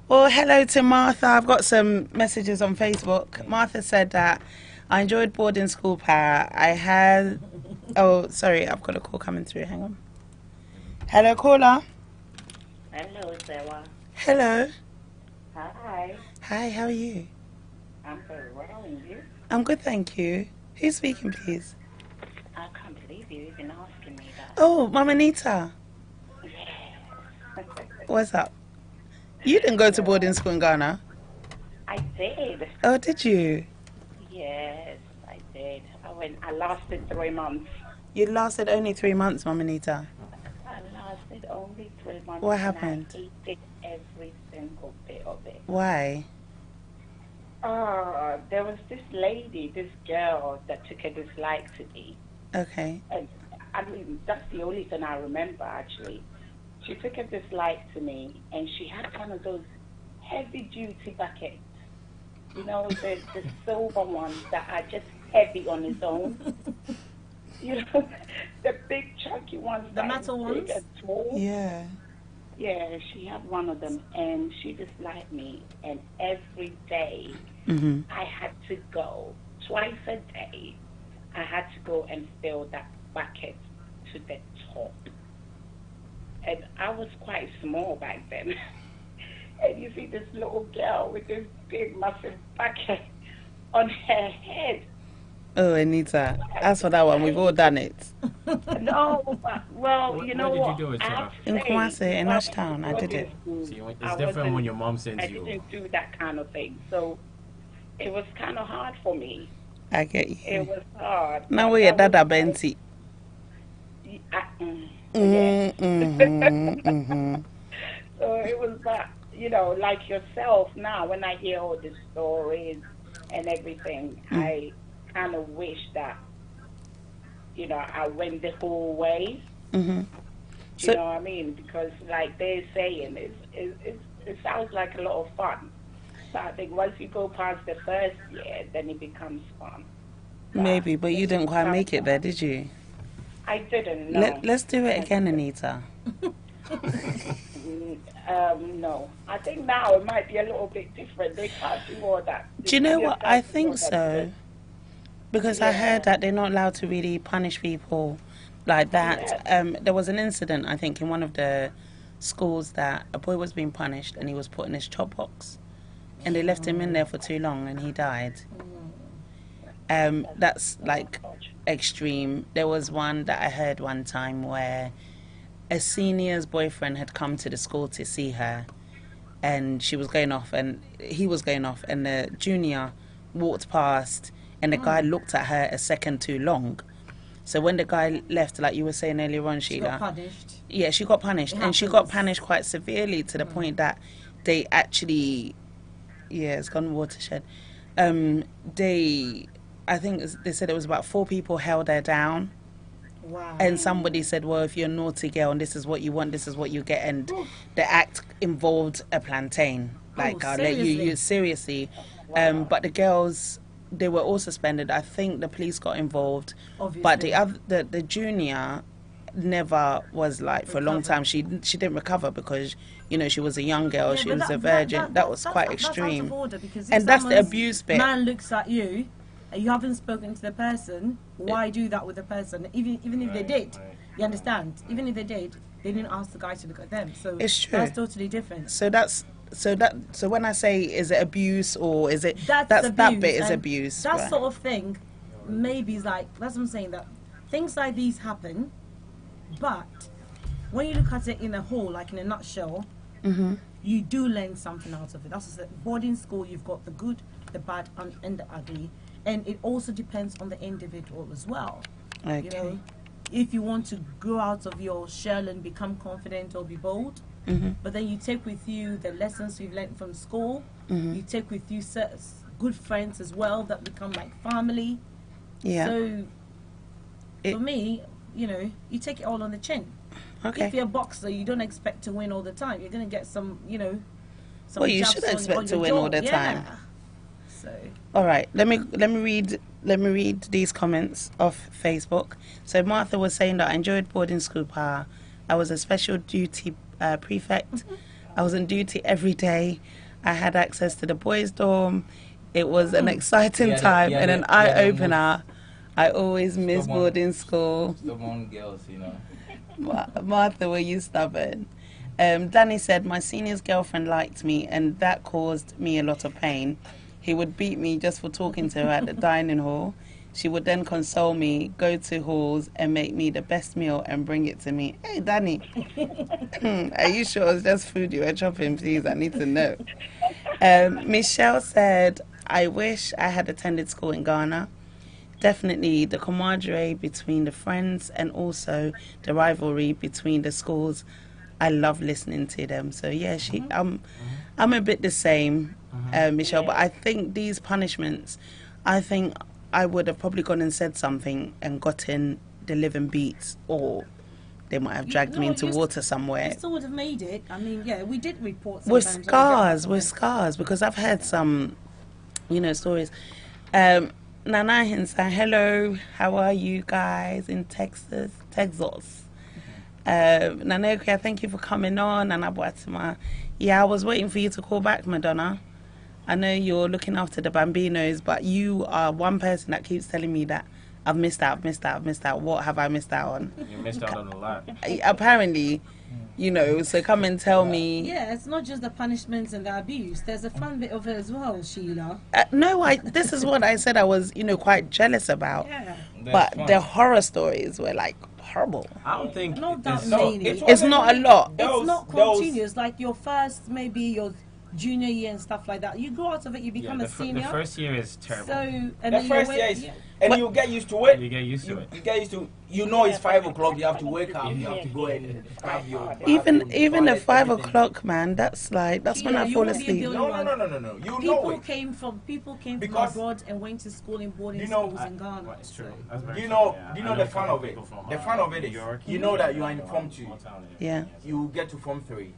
Well, hello to Martha. I've got some messages on Facebook. Martha said that I enjoyed boarding school, Pa. I had... Oh, sorry, I've got a call coming through. Hang on. Hello, caller. Hello, Sewa. Hello. Hi. Hi, how are you? I'm very well, and you? I'm good, thank you. Who's speaking, please? I can't believe you even asking me that. Oh, Mama Nita. Yes. What's up? You didn't go to boarding school in Ghana? I did. Oh, did you? Yes, I did. I lasted 3 months. You lasted only 3 months, Mama Nita? I lasted only 3 months. What happened? I hated every single bit of it. Why? There was this lady, this girl that took a dislike to me. Okay. And I mean, that's the only thing I remember, actually. She took a dislike to me, and she had one of those heavy-duty buckets. You know, the silver ones that are just heavy on its own. You know, the big chunky ones. The metal ones? Yeah. Yeah, she had one of them, and she disliked me. And every day I had to go twice a day. I had to go and fill that bucket to the top. And I was quite small back then. And you see this little girl with this big, massive bucket on her head. Oh, Anita, as for that one, we've all done it. No, but, well, you know where what? did you do it, I have Sarah? to In say, Kumasi, in well, Ashtown, I did it. See, I it's different when wasn't- your mom sends I you. didn't do that kind of thing. So it was kind of hard for me. I get It you. was hard. Now but we're that Dada was- Benti. Yeah. Mm-hmm. So it was that, you know, like yourself now, when I hear all the stories and everything, I kind of wish that, you know, I went the whole way. Mm-hmm. You know what I mean? Because like they're saying, it sounds like a lot of fun. So I think once you go past the first year, then it becomes fun. Maybe, but you didn't quite make it there, did you? I didn't know. Let's do it again, Anita. No. I think now it might be a little bit different. They can't do all that. Do you know They what? just I can't do all think that. so. Because I heard that they're not allowed to really punish people like that. There was an incident, I think, in one of the schools that a boy was being punished and he was put in his chop box. And they left him in there for too long and he died. That's like extreme. There was one that I heard one time where a senior's boyfriend had come to the school to see her and she was going off and he was going off and the junior walked past and the guy looked at her a second too long. So when the guy left, like you were saying earlier on, Sheila, She got punished. yeah, she got punished, It and she got happens. punished quite severely to the point that they actually, it's gone watershed. I think they said it was about 4 people held her down, Wow. and somebody said, "Well, if you're a naughty girl and this is what you want, this is what you get," and the act involved a plantain. Like, I'll let you seriously? use seriously, but the girls, they were all suspended. I think the police got involved, but the Obviously. the junior never was like for a long time. She didn't recover because she was a young girl. Yeah, she but was a virgin. That was quite that's extreme. out of order because if And that's the someone's abuse bit. Man looks at you, and you haven't spoken to the person. Why do that with the person? Even if they did, you understand? Even if they did, they didn't ask the guy to look at them. So It's true. that's totally different. So when I say is it abuse or is it That's that abuse, bit is and abuse. That right. sort of thing, maybe is like that's what I'm saying. That things like these happen, but when you look at it in a whole, like in a nutshell, you do learn something out of it. That's what I said. Boarding school, you've got the good, the bad, and the ugly, and it also depends on the individual as well. Okay. You know, if you want to grow out of your shell and become confident or be bold, but then you take with you the lessons you've learned from school. You take with you good friends as well that become like family. Yeah. So for me, you take it all on the chin. Okay. If you're a boxer, you don't expect to win all the time. You're going to get some, some Well, you jabs should on expect to your win jaw. all the time. Yeah. So All right, let me read these comments off Facebook. So Martha was saying that I enjoyed boarding school. I was a special duty prefect. I was on duty every day. I had access to the boys' dorm. It was an exciting time and an eye opener. I always miss boarding school. Stubborn girls, Martha, were you stubborn? Danny said my senior's girlfriend liked me, and that caused me a lot of pain. He would beat me just for talking to her at the dining hall. She would then console me, go to halls, and make me the best meal and bring it to me. Hey, Danny, are you sure it's just food you were chopping, please? I need to know. Michelle said, I wish I had attended school in Ghana. Definitely the camaraderie between the friends and also the rivalry between the schools. I love listening to them. So, yeah, I'm a bit the same, Michelle, but I think these punishments, I think I would have probably gone and said something and gotten the living beats, or they might have dragged me into water somewhere. you still would have made it. I mean, yeah, we did report With sometimes. scars, because I've heard some, stories. Nana Hinsa, hello, how are you guys in Texas? Nana, thank you for coming on. Nana Boatima, yeah, I was waiting for you to call back, Madonna. I know you're looking after the Bambinos, but you are one person that keeps telling me that I've missed out, missed out, missed out. What have I missed out on? You missed out on a lot. Apparently, you know, so come and tell me. Yeah, it's not just the punishments and the abuse. There's a fun bit of it as well, Sheila. No, this is what I said I was, you know, quite jealous about. Yeah. But the horror stories were like horrible. I don't think Not that it's- many. It's not a lot. It's not continuous. Like your first, maybe your junior year and stuff like that. You grow out of it, you become a senior. The first year is terrible. So, and The then first you year wait, is, and you get used to it. You get used to it. You get used to. You know it's 5 o'clock. You have to wake up. You have to go and have your bath, Even your at toilet, 5 everything. o'clock, man, that's when Sheila, I you fall won't be asleep. the only No. You know People it. came from Because- abroad and went to school in boarding You know, schools in Ghana. Well, it's true. That's very You true, know, yeah. you I know the fun a couple of it. people from, The fun of it New is, York, you know that you are in Form 2. small town, Yeah. You get to Form 3,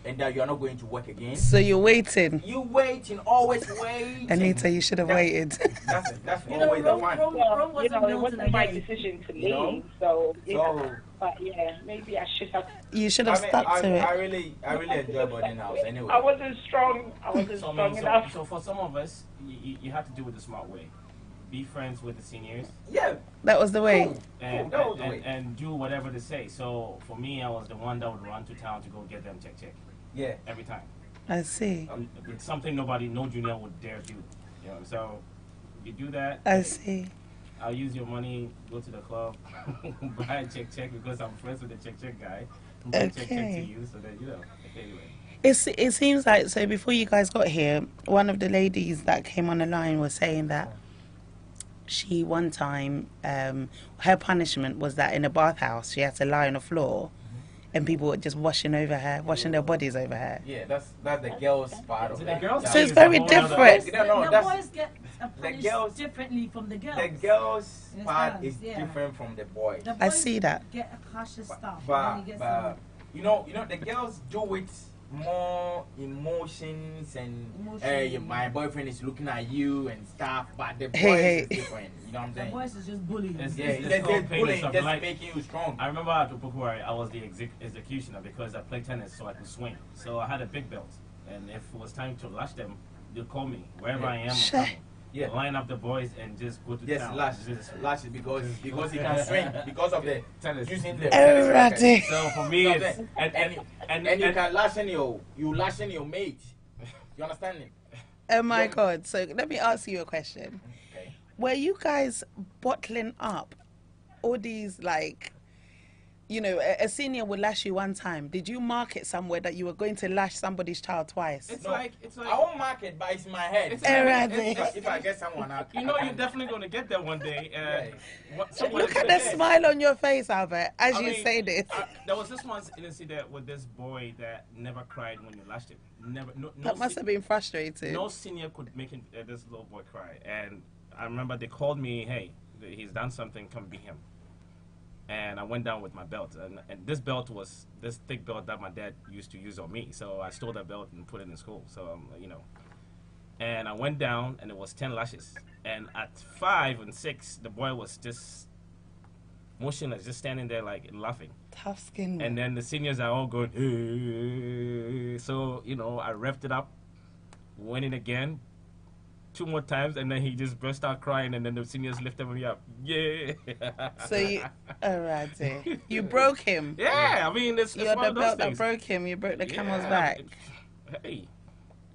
and that you are not going to work again. So you're waiting. You waiting, always waiting. Anita, you should have waited. That's You know, always the Rome fun. wasn't You know, it built in wasn't a my day. decision to leave, You know? so yeah. So But yeah, maybe I should have. You should have stuck to I it. really enjoy boarding house anyway. I wasn't strong. I wasn't So, I strong mean, enough. so for some of us, you have to do it the smart way. Be friends with the seniors Yeah. That was the way. and, that was the way. and do whatever they say. So for me, I was the one that would run to town to go get them check Yeah. every time. I see. It's something no junior would dare do. You know, so you do that. I see. I'll use your money, go to the club, buy a check because I'm friends with the check guy. Buy a check to Okay. you so that, you know, anyway. It seems like, so before you guys got here, one of the ladies that came on the line was saying that she one time, her punishment was that in a bathhouse she had to lie on the floor and people were just washing over her, washing their bodies over her. Yeah, that's the girls part of So it. the girls So it's is a very whole nother- different. No, the that's- boys get punished girls- differently from the girls. The girls Yes, part yes, is yeah. different from the boys. The I boys see that. get a harsher stuff. But, and then you get some you know, the girls do it more emotions and Emotion. my boyfriend is looking at you and stuff. But the boys Hey. is different. You know what I'm the saying? boys is just bullying. It's- Yeah, it's just called paying bullying, yourself. just Like, making you strong. I remember at Upuku, I was the executioner because I played tennis so I could swing. So I had a big belt. And if it was time to lash them, they'll call me. Wherever Yeah. I am, I'm Sure. coming. Yeah. Line up the boys and just go to Yes, town. lash Just- because he can swing because of the Tennis. using the Erratic. So for me, it's... and you can lash in your mate. You understand it? Oh my God. So let me ask you a question. Okay. Were you guys bottling up all these, like, you know, a senior would lash you one time? Did you mark it somewhere that you were going to lash somebody's child twice? It's No, like... I won't mark it, but it's in my head. It's Erratic. If I get someone out, You know, you're definitely going to get there one day. Look at the smile on your face, Albert, as I you mean, say this. There was this one incident with this boy that never cried when you lashed him. Never. No That must have been frustrating. No senior could make this little boy cry. And I remember they called me, hey, he's done something, come beat him. And I went down with my belt. And this belt was this thick belt that my dad used to use on me. So I stole that belt and put it in school. So, you know. And I went down and it was 10 lashes. And at 5 and 6, the boy was just motionless, just standing there like laughing. Tough skin. And then the seniors are all going, hey. So, you know, I revved it up, went in again, 2 more times, and then he just burst out crying, and then the seniors lifted me up. Yeah. So you, alrighty. You broke him. Yeah, I mean, it's You're one the of those belt that things. broke him. You broke the camel's Yeah, back. Hey.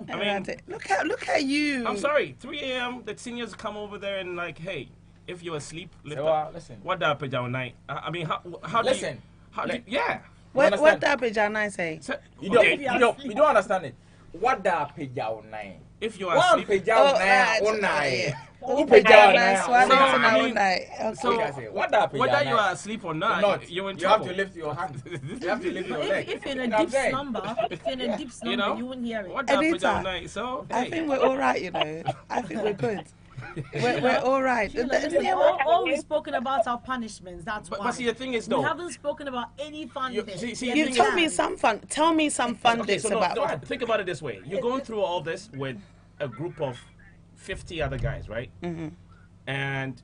I mean, Alrighty. Look at you. I'm sorry, 3 a.m., the seniors come over there and like, hey, if you're asleep, lift So, up. listen. What that pajama night? I mean, how Listen. do you, yeah. What understand? that bitch and I say? So, You don't, okay, you don't understand it. What da pejao nine? if you are One asleep, pejao right. nine, nine. Who put down nice now? one So, into I my mean, night. Okay. so- What da pejao whether you nine? are asleep or not, Not. you're in You have trouble. to lift your hand. You have to lift your But leg. if you're in You a know what I'm deep saying? slumber, if you're in a deep slumber, You know? you wouldn't hear it. What that Anita, pajama night? So, I hey. think we're all right, you know. I think we're good. We're all right. All we've spoken about are punishments. That's why. But see, the thing is, we though, haven't spoken about any fun You- things. see, Yes, You the we tell have. me some fun. Tell me some fun okay, bits so about. no, think about it this way: you're going through all this with a group of 50 other guys, right? Mm-hmm. And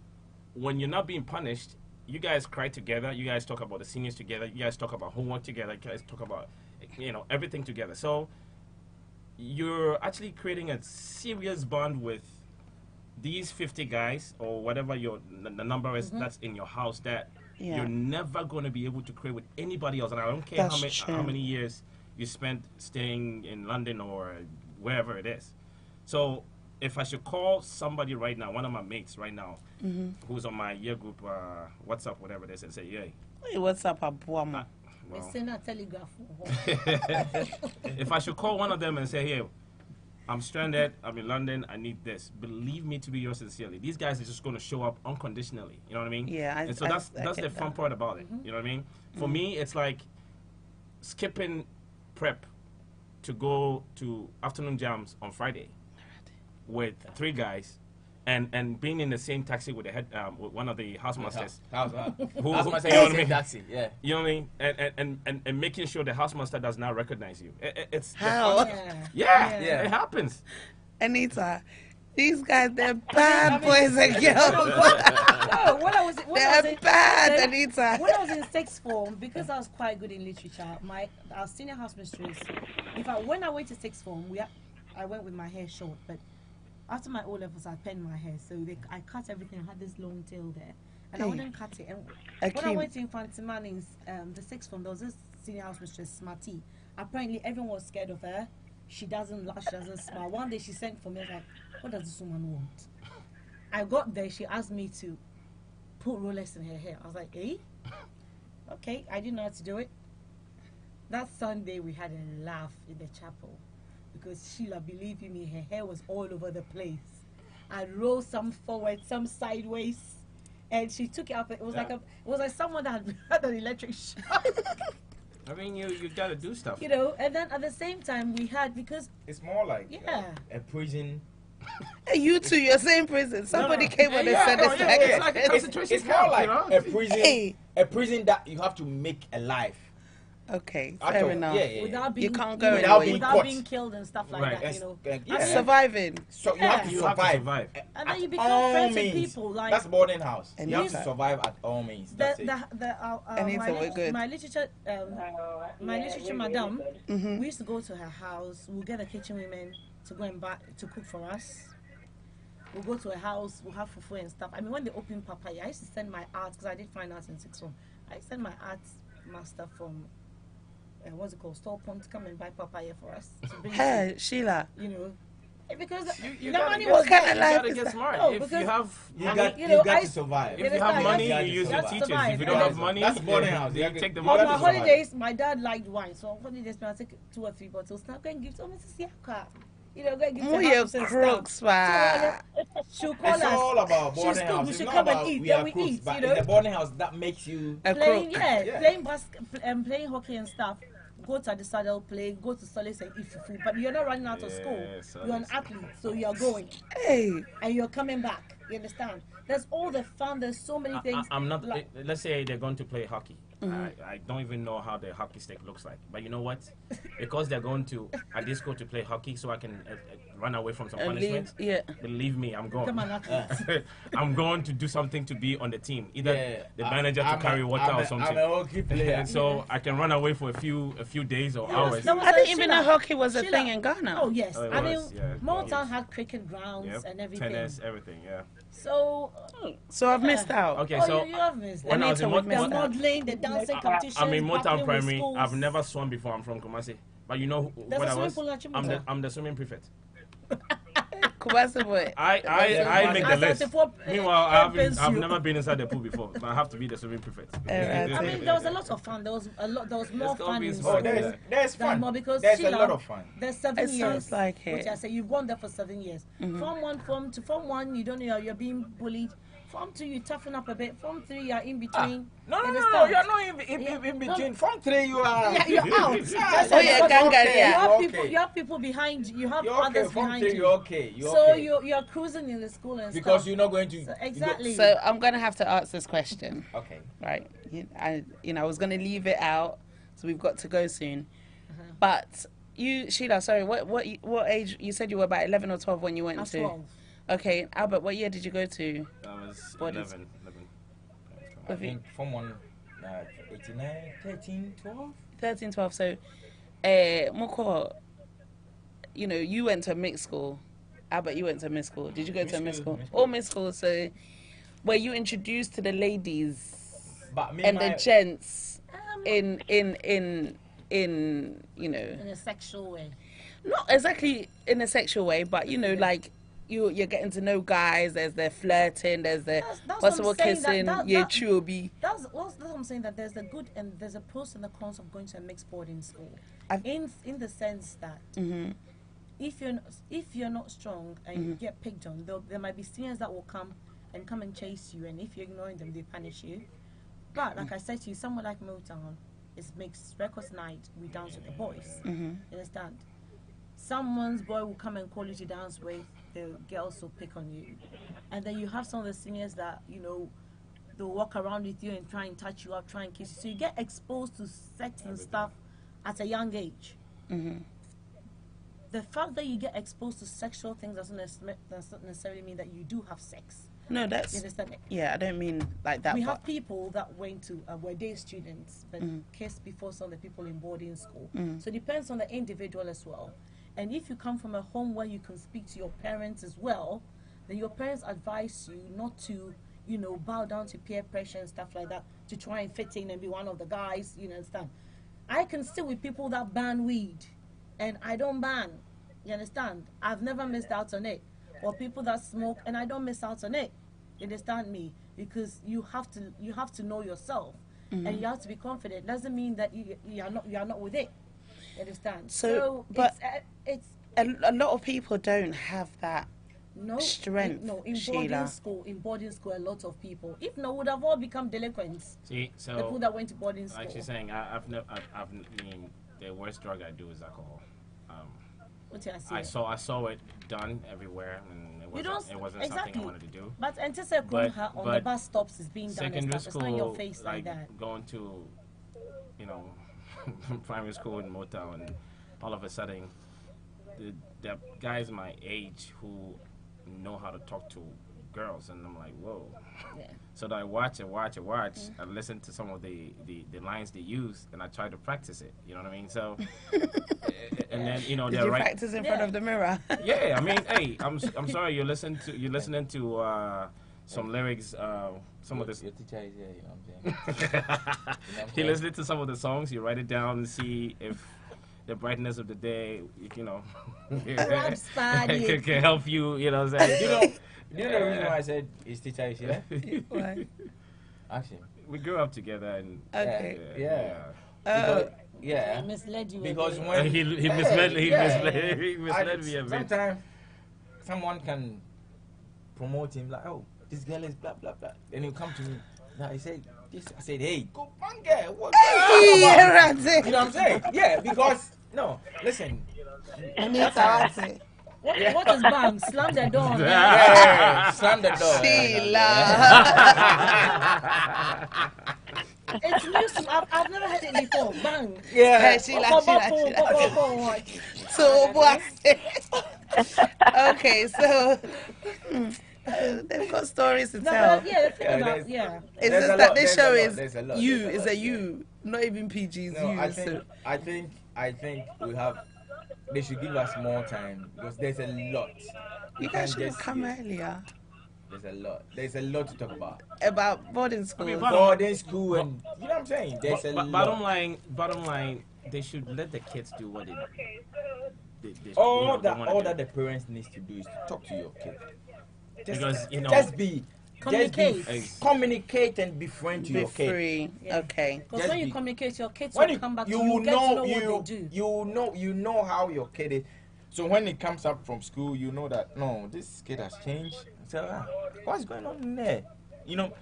when you're not being punished, you guys cry together. You guys talk about the seniors together. You guys talk about homework together. You guys talk about, you know, everything together. So you're actually creating a serious bond with these 50 guys or whatever the number is that's in your house that you're never going to be able to create with anybody else. And I don't care how many years you spent staying in London or wherever it is. So if I should call somebody right now, one of my mates right now, who's on my year group WhatsApp, whatever it is, and say, hey, what's up, Abuama? Well, send a telegraph. If I should call one of them and say, hey, I'm stranded, I'm in London, I need this, believe me to be yours sincerely. These guys are just going to show up unconditionally. You know what I mean? Yeah. And so that's the fun part about it. You know what I mean? For me, it's like skipping prep to go to afternoon jams on Friday with 3 guys. And being in the same taxi with the head, with one of the housemasters, Housemaster, taxi, yeah. You know what I mean, and making sure the housemaster does not recognize you. It's how? Yeah, it happens. Anita, these guys, they're bad boys and girls. They're bad, Anita. When I was in sixth form, because I was quite good in literature, our senior housemistress. When I went to sixth form, I went with my hair short, but after my O-levels, I penned my hair, so I cut everything. I had this long tail there, and I wouldn't cut it. And when I went to Infante Manning's, the sixth form, there was this senior house mistress, Smarty. Apparently, everyone was scared of her. She doesn't laugh, she doesn't smile. One day, she sent for me. I was like, what does this woman want? I got there, she asked me to put rollers in her hair. I was like, eh? Okay, I didn't know how to do it. That Sunday, we had a laugh in the chapel. Because Sheila, believe me, her hair was all over the place. I rolled some forward, some sideways, and she took it up. It was like someone that had an electric shock. I mean, you gotta do stuff. You know, and then at the same time because it's more like a prison. Hey, you two, you're saying prison. Somebody came on and said it's like a concentration It's more like a prison. Hey. A prison that you have to make alive. Okay, fair enough. Without being, you can't go without being killed and stuff like that, you know. Surviving. So you have to survive. And then you become friends with people. Like, that's boarding house. And you have to survive at all means. That's my literature madam, we used to go to her house. We'll get the kitchen women to go and to cook for us. We'll go to her house. We'll have fufu and stuff. I mean, when they open papaya, I used to send my art, because I did fine arts in sixth form. I sent my art master from what's it called, Store Point, to come and buy papaya for us. Hey, Sheila. You know, because you the gotta money get, was there. you gotta get smart. No, if because you have, you got to survive. If you have money, you use your teachers. If you don't have money, that's boarding house. You take the On money. my holidays, my dad liked wine, so on holidays, I take 2 or 3 bottles. Now go and give to Mrs. Yaka. You know, go and give to her and crooks, stuff. She'll call it's us. all about boarding house. We It's should not come about and eat. we Then are we crooks, eat. but You know, in the boarding house that makes you playing, crook. playing playing hockey and stuff. Go to the saddle, play, go to Solace and eat fufu. But you're not running out of school. You're an athlete, so you're going. Hey. And you're coming back. You understand? There's all the fun. There's so many things. I'm not. Let's say they're going to play hockey. I don't even know how the hockey stick looks like. But you know what? Because they're going to a disco to play hockey, so I can run away from some punishment. Believe me, I'm going. Come on, I'm going to do something to be on the team. Either the manager to carry water or something. I'm a hockey player. So I can run away for a few days or hours. I didn't even know hockey was a thing in Ghana. Oh yes, Oh, I mean, Motown yeah. had cricket grounds and everything. Tennis, everything, yeah. So I've missed out. Okay, so you have missed when I was in the modeling, the dancing competition. I'm in Motown Primary. I've never swum before. I'm from Kumasi, but you know what I was? I'm the swimming prefect. Kumasi boy. I make the list. Meanwhile, I've never been inside the pool before, but I have to be the swimming prefect. I mean, there was a lot of fun. There was more fun in school. There's fun. More because there's a lot of fun. There's 7 years. Sounds like it. Which I say you've gone there for 7 years. Form 1, Form 1, you don't know you're being bullied. Form 2, you toughen up a bit. Form 3, you're in between. No, you're not in between. Form 3, you are. You're out. You have people behind you. You have others behind you. You're okay. So you're cruising in the school and because stuff. you're not going to. So, exactly. So I'm going to have to ask this question. Okay. Right. I was going to leave it out, so we've got to go soon. But you, Sheila, sorry, what age? You said you were about 11 or 12 when you went to. 12. Okay, Albert, what year did you go to? I was Bodies. 11. I think Form 1, 89, 13, 12. 13, 12. So, Moko, you know, you went to a mixed school. Albert, you went to a mixed school. Did you go to a mixed school? Mixed All mixed school. So, were you introduced to the ladies But me and my, the gents in you know, In a sexual way. not exactly in a sexual way, but you know, like you're getting to know guys. There's the flirting. There's the That's possible what I'm saying, kissing. Yeah, chubby. That's what I'm saying, that there's a good and there's a pros and the cons of going to a mixed boarding school. In the sense that if you're not strong and you get picked on, there might be seniors that will come and chase you, and if you're ignoring them, they punish you. But like I said to you, somewhere like Motown, it's mixed records night. We dance with the boys. You understand? Someone's boy will come and call you to dance with. The girls will pick on you, and then you have some of the seniors that, you know, they'll walk around with you and try and touch you up, try and kiss you. So you get exposed to sex and stuff at a young age. The fact that you get exposed to sexual things doesn't necessarily mean that you do have sex. No, You that's understand? yeah. I don't mean like that. We but have people that went to were day students but kissed before some of the people in boarding school. So it depends on the individual as well. And if you come from a home where you can speak to your parents as well, then your parents advise you not to, you know, bow down to peer pressure and stuff like that, to try and fit in and be one of the guys. You understand? I can sit with people that ban weed, and I don't ban. You understand? I've never missed out on it. Or people that smoke, and I don't miss out on it. You understand me? Because you have to know yourself, and you have to be confident. Doesn't mean that you are not with it. You understand? So but it's a lot of people don't have that strength. In boarding school, a lot of people, if not, would have all become delinquents. See, so the people that went to boarding school. Like she's saying, I mean, the worst drug I do is alcohol. I saw it done everywhere, and it wasn't something I wanted to do. But on the bus stops is being done and secondary stuff. school, It's not in your face like that. Going to, you know, primary school in Motown, and all of a sudden, the guys my age who know how to talk to girls, and I'm like, whoa. Yeah. So that I watch. I listen to some of the lines they use, and I try to practice it. You know what I mean? So, and then, you know, Did you practice in front of the mirror? Yeah, I mean, hey, I'm sorry, you're listening to some lyrics, some of this. Your teacher is here, you know what I'm saying? You listen to some of the songs, you write it down and see if the brightness of the day, you know, can help you. You know what I'm saying? You know the reason why I said his teacher is here? Why? Actually, we grew up together, and okay, yeah. I misled you. Because when he misled me a bit. Sometimes someone can promote him like, oh, this girl is blah blah blah, and he'll come to me. Now he said this. I said, hey, go bang girl. What? You know what I'm saying? Yeah, because no, listen. What is bang? Slam the door. Yeah, slam the door. It's new. I've never heard it before. Bang. Yeah. So okay, so they've got stories to tell. It's just that this show is you. Is a you, not even PG's no, you. I think we have. They should give us more time because there's a lot. You guys should have come earlier. There's a lot to talk about. About boarding school. I mean, boarding school, and you know what I'm saying? There's a lot. Bottom line, they should let the kids do what they all that the parents need to do is to talk to your kid. Communicate and be friend to your kid. Free. Yeah. Okay. Because when you communicate, your kids will come back to you. Get to know what they do. You know how your kid is. So when it comes up from school, you know that no, this kid has changed. So what's going on in there? You know,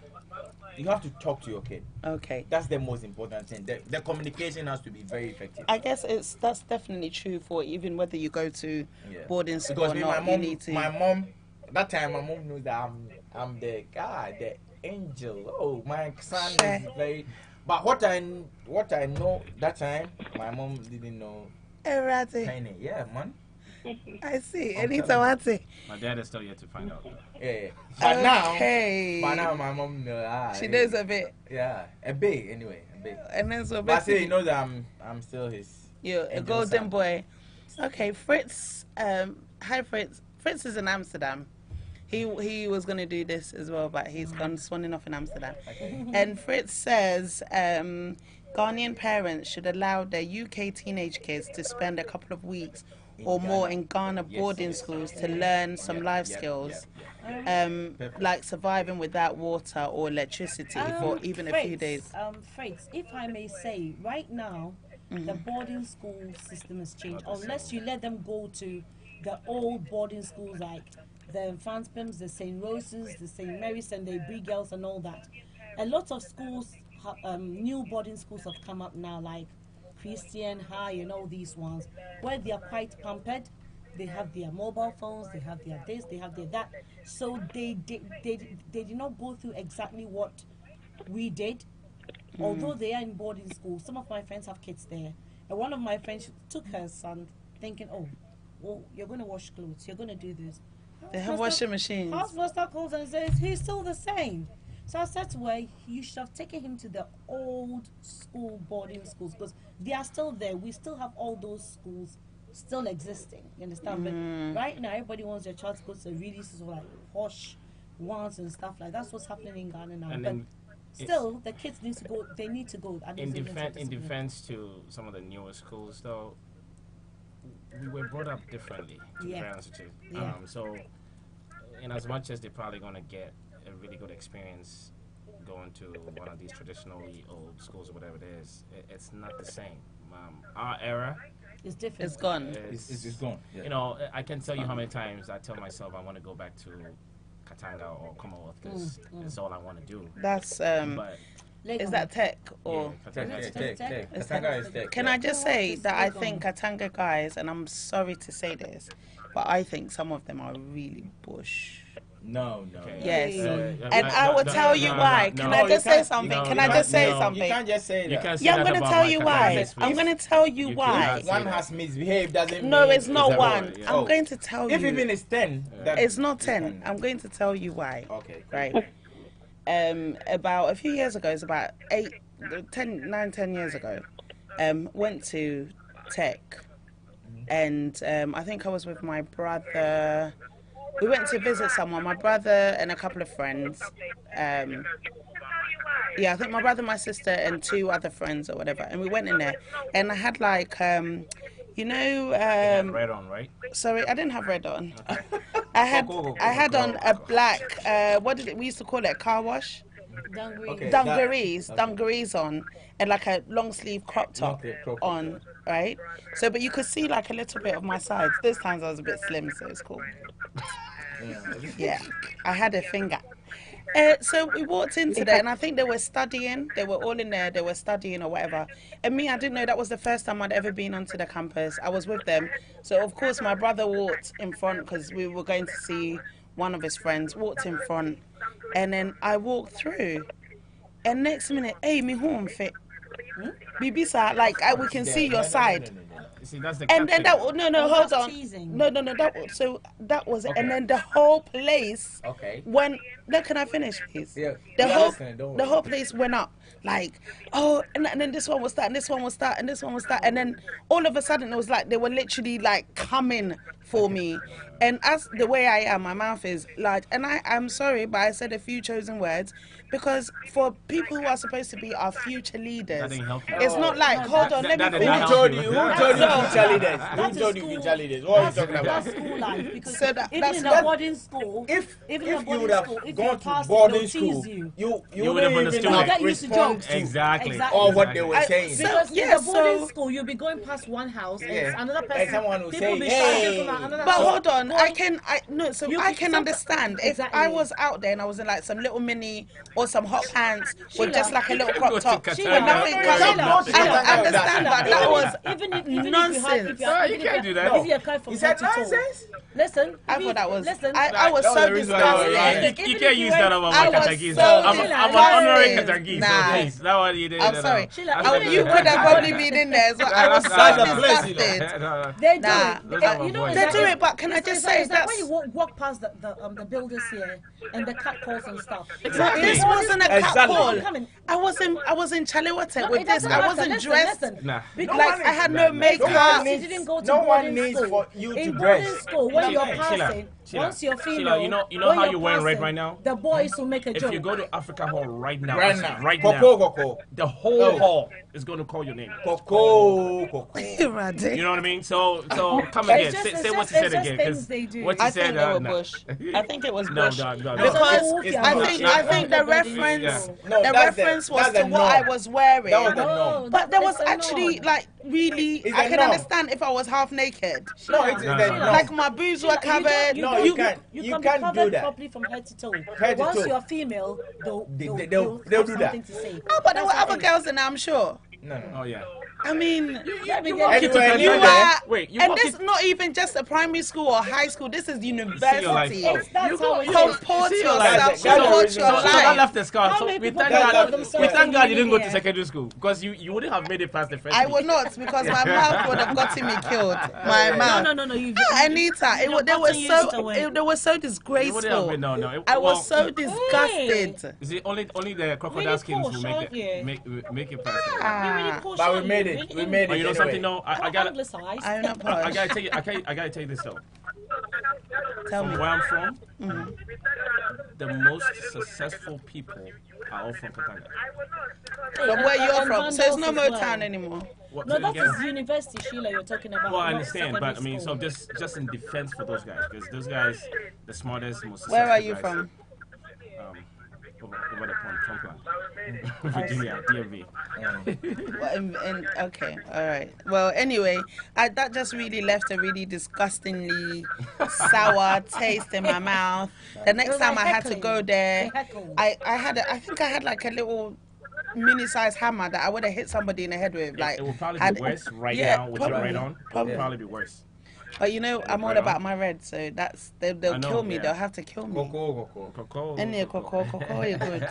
you have to talk to your kid. Okay. That's the most important thing. The communication has to be very effective. I guess that's definitely true for even whether you go to boarding school because or not. My mom, that time my mom knows that I'm the guy, the angel. Oh, my son is very. But what I know that time, my mom didn't know. Erratic. Yeah, man. I see. Anytime I say. My dad is still yet to find out. Yeah. But now my mom knows. She knows a bit. Yeah, a bit anyway, a bit. And then so but still, he knows that I'm still his. You're a golden boy. Okay, Fritz. Hi, Fritz. Fritz is in Amsterdam. He was going to do this as well, but he's gone swanning off in Amsterdam. And Fritz says Ghanaian parents should allow their UK teenage kids to spend a couple of weeks or more in Ghana boarding schools to learn some life skills, like surviving without water or electricity for even a few days. Fritz, if I may say, right now, the boarding school system has changed. Unless you let them go to the old boarding schools like the Franspins, the St. Roses, the St. Mary's, and the Brie Girls, and all that. A lot of schools, new boarding schools have come up now, like Christian High and all these ones, where they are quite pampered. They have their mobile phones, they have their this, they have their that. So they did not go through exactly what we did. Although they are in boarding school, some of my friends have kids there. And one of my friends took her son thinking, oh, you're going to wash clothes, you're going to do this. They have washing machines. Housemaster calls and says, he's still the same. So I said to her, you should have taken him to the old school boarding schools because they are still there. We still have all those schools still existing. You understand? But right now, everybody wants their child to go to really sort of like posh ones and stuff like that. That's what's happening in Ghana now. But still, the kids need to go. They need to go. In defense to some of the newer schools, though, we were brought up differently. To be honest with you. So, in as much as they're probably going to get a really good experience going to one of these traditionally old schools or whatever it is, it's not the same. Our era is different. It's gone. It's gone. Yeah. You know, I can't tell you how many times I tell myself I want to go back to Katanga or Commonwealth because it's all I want to do. That's but is that tech or Tech. Katanga is tech. Can I just say that I think Katanga guys, and I'm sorry to say this, but I think some of them are really bush. No. Yes. And I will tell you why. Can I just say something? Can I just say something? You can't just say that. Yeah, I'm going to tell you why. I'm going to tell you why. One has misbehaved doesn't mean... No, it's not one. I'm going to tell you. If even it's 10... It's not 10. I'm going to tell you why. Okay. Right. About a few years ago, it's about 10 years ago, went to tech. And I think I was with my brother... We went to visit someone, my brother and a couple of friends. I think my brother, my sister, and 2 other friends or whatever. And we went in there, and I had like, red on, right? Sorry, I didn't have red on. Okay. I had on a black. We used to call it a car wash? Dungarees on, and like a long sleeve crop top on, right? So, but you could see like a little bit of my sides. This time I was a bit slim, so it's cool. Yeah, I had a finger. So we walked into there, and I think they were studying. They were all in there. They were studying or whatever. And me, I didn't know that was the first time I'd ever been onto the campus. I was with them. So, of course, my brother walked in front because we were going to see one of his friends, walked in front. And then I walked through. And next minute, hey, me home fit. Bibisa, like, we can see your side. See, that's the and then that hold on. Teasing. No, that was it. And then the whole place went. No, can I finish, please? Yeah. The whole place went up like, and then this one was that, and this one was that, and this one was that, and then all of a sudden it was like they were literally like coming for me. And as the way I am, my mouth is large, and I'm sorry, but I said a few chosen words because for people who are supposed to be our future leaders, it's not like hold on, let me finish. Who told you future leaders? Who told you future leaders? What are you talking about? That's school life. Because so even in a boarding school, if you would have gone to boarding school, you wouldn't even have responded to exactly all what they were saying. Because in a boarding school, you'll be going past one house and another person. And someone will people say, will be shouting from another but house. hold on, I can understand if I was out there and I was in like some little mini or some hot pants with just like a little crop top with nothing coming. I understand, but that was nonsense. You can't do that. Is that nonsense? Listen, I thought that was. Listen, I was so disgusted. You can't use that about my Katangese. I'm an honorary Katangese. So please, that one you did. I'm sorry. You could have probably been in there. So I was so disgusted. They do. You know, do it, but can I just say it's like that's... when you walk past the buildings here and the cat calls and stuff. Exactly. This wasn't a cat Exactly. call. Coming. I was in Chaliwate No, with it this. doesn't I matter. wasn't Listen, dressed. listen. Nah. Because Like I had no makeup. because needs- you didn't go to no one boarding needs school. for you to in dress. boarding school, when you're Sheila, passing, Sheila, once you're Sheila, female, you know when how you're you're wearing red passing, right now? the boys will make a If joke. you go to Africa Hall right now, Right now. right Coco, now, Coco. the whole hall is going to call your name. Coco, Coco. You know what I mean? So come again. Say what you said again. Things they do. What you I said, think they were nah. Bush. I think it was No, Bush. no. Because it's I not. think the reference No, the that's reference the- was that's to the what I norm. was wearing. That was the norm. But there was It's the actually norm. like really It's I the can norm. understand if I was half naked. No, it's No, the no, no. norm. Like my boobs were covered. No, you can't. You You can can't be do covered that. properly from head to toe. Head to Once toe. you're female, they'll They'll have do that. something to say. Oh, but there were That's other it. girls in there, I'm sure. No. Oh yeah. I mean, Yeah, but walk into Anyway, you anyway. are. Wait, you and walk this in- not even just a primary school or high school. This is life. university. That's how it is. Comport You see your life. yourself. That's the Comport reason your why. So that life. left the scar. How So many we people thank can call God. themselves We thank God you didn't go to millionaire? secondary school because you wouldn't have made it past the first. I week. would not because my mouth would have gotten me killed. My mouth. No. You, Anita, you they were gotten used to so it. they were so You wouldn't have disgraceful. been. No. I well, was so disgusted. You see, only the crocodile Really skins posh, will aren't you? make it past. Ah, But we made it. We made But it. you know anyway. something? No, I gotta. Anglicized. I'm not I posh. gotta tell you. I gotta tell you this though. Tell From me. where I'm from, the most successful people are all from Katanga. From where you're And from, so it's no Vandals as Motown well. anymore. What, No, say that again? is university, Sheila, you're talking about. Well, I not understand, but I mean, so secondary just in defense for those guys, because those guys, the smartest, most Where are successful you guys, from? Over the pond, Trumpland, Virginia, DMV. Well, okay, all right. Well, anyway, that just really left a really disgustingly sour taste in my mouth. The next was time like I had to heckling. go there, They heckled. I think I had like a little mini-sized hammer that I would have hit somebody in the head with. Like, It will probably I'd- be worse right yeah, now with your probably, red on. It probably. will probably be worse. But you know, I'm all Right about on. my red, so they'll I know, kill me. yeah. They'll have to kill me. Coco. Coco. Any cocoa, you're good.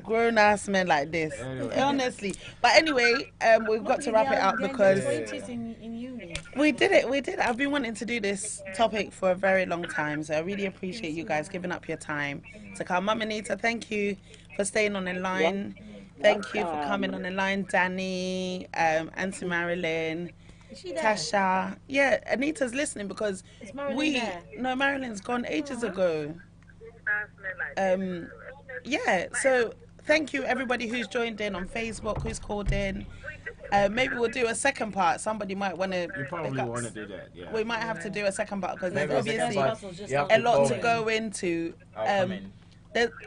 Grown ass men like this, Anyway. honestly. But anyway, we've got to wrap it up because in uni. we did it. I've been wanting to do this topic for a very long time, so I really appreciate you guys giving up your time to come. Mum Anita, thank you for staying on the line. Thank you for coming on the line, Danny, Auntie Marilyn. Is she there? Tasha, yeah, Anita's listening because Is Marilyn there? no, Marilyn's gone ages ago. Yeah, so thank you everybody who's joined in on Facebook, who's called in. Maybe we'll do a second part. Somebody might want to. You probably want to do that, yeah. We might have to do a second part because there's Maybe a second obviously part. just You have a to lot call to in. go into. I'll come in.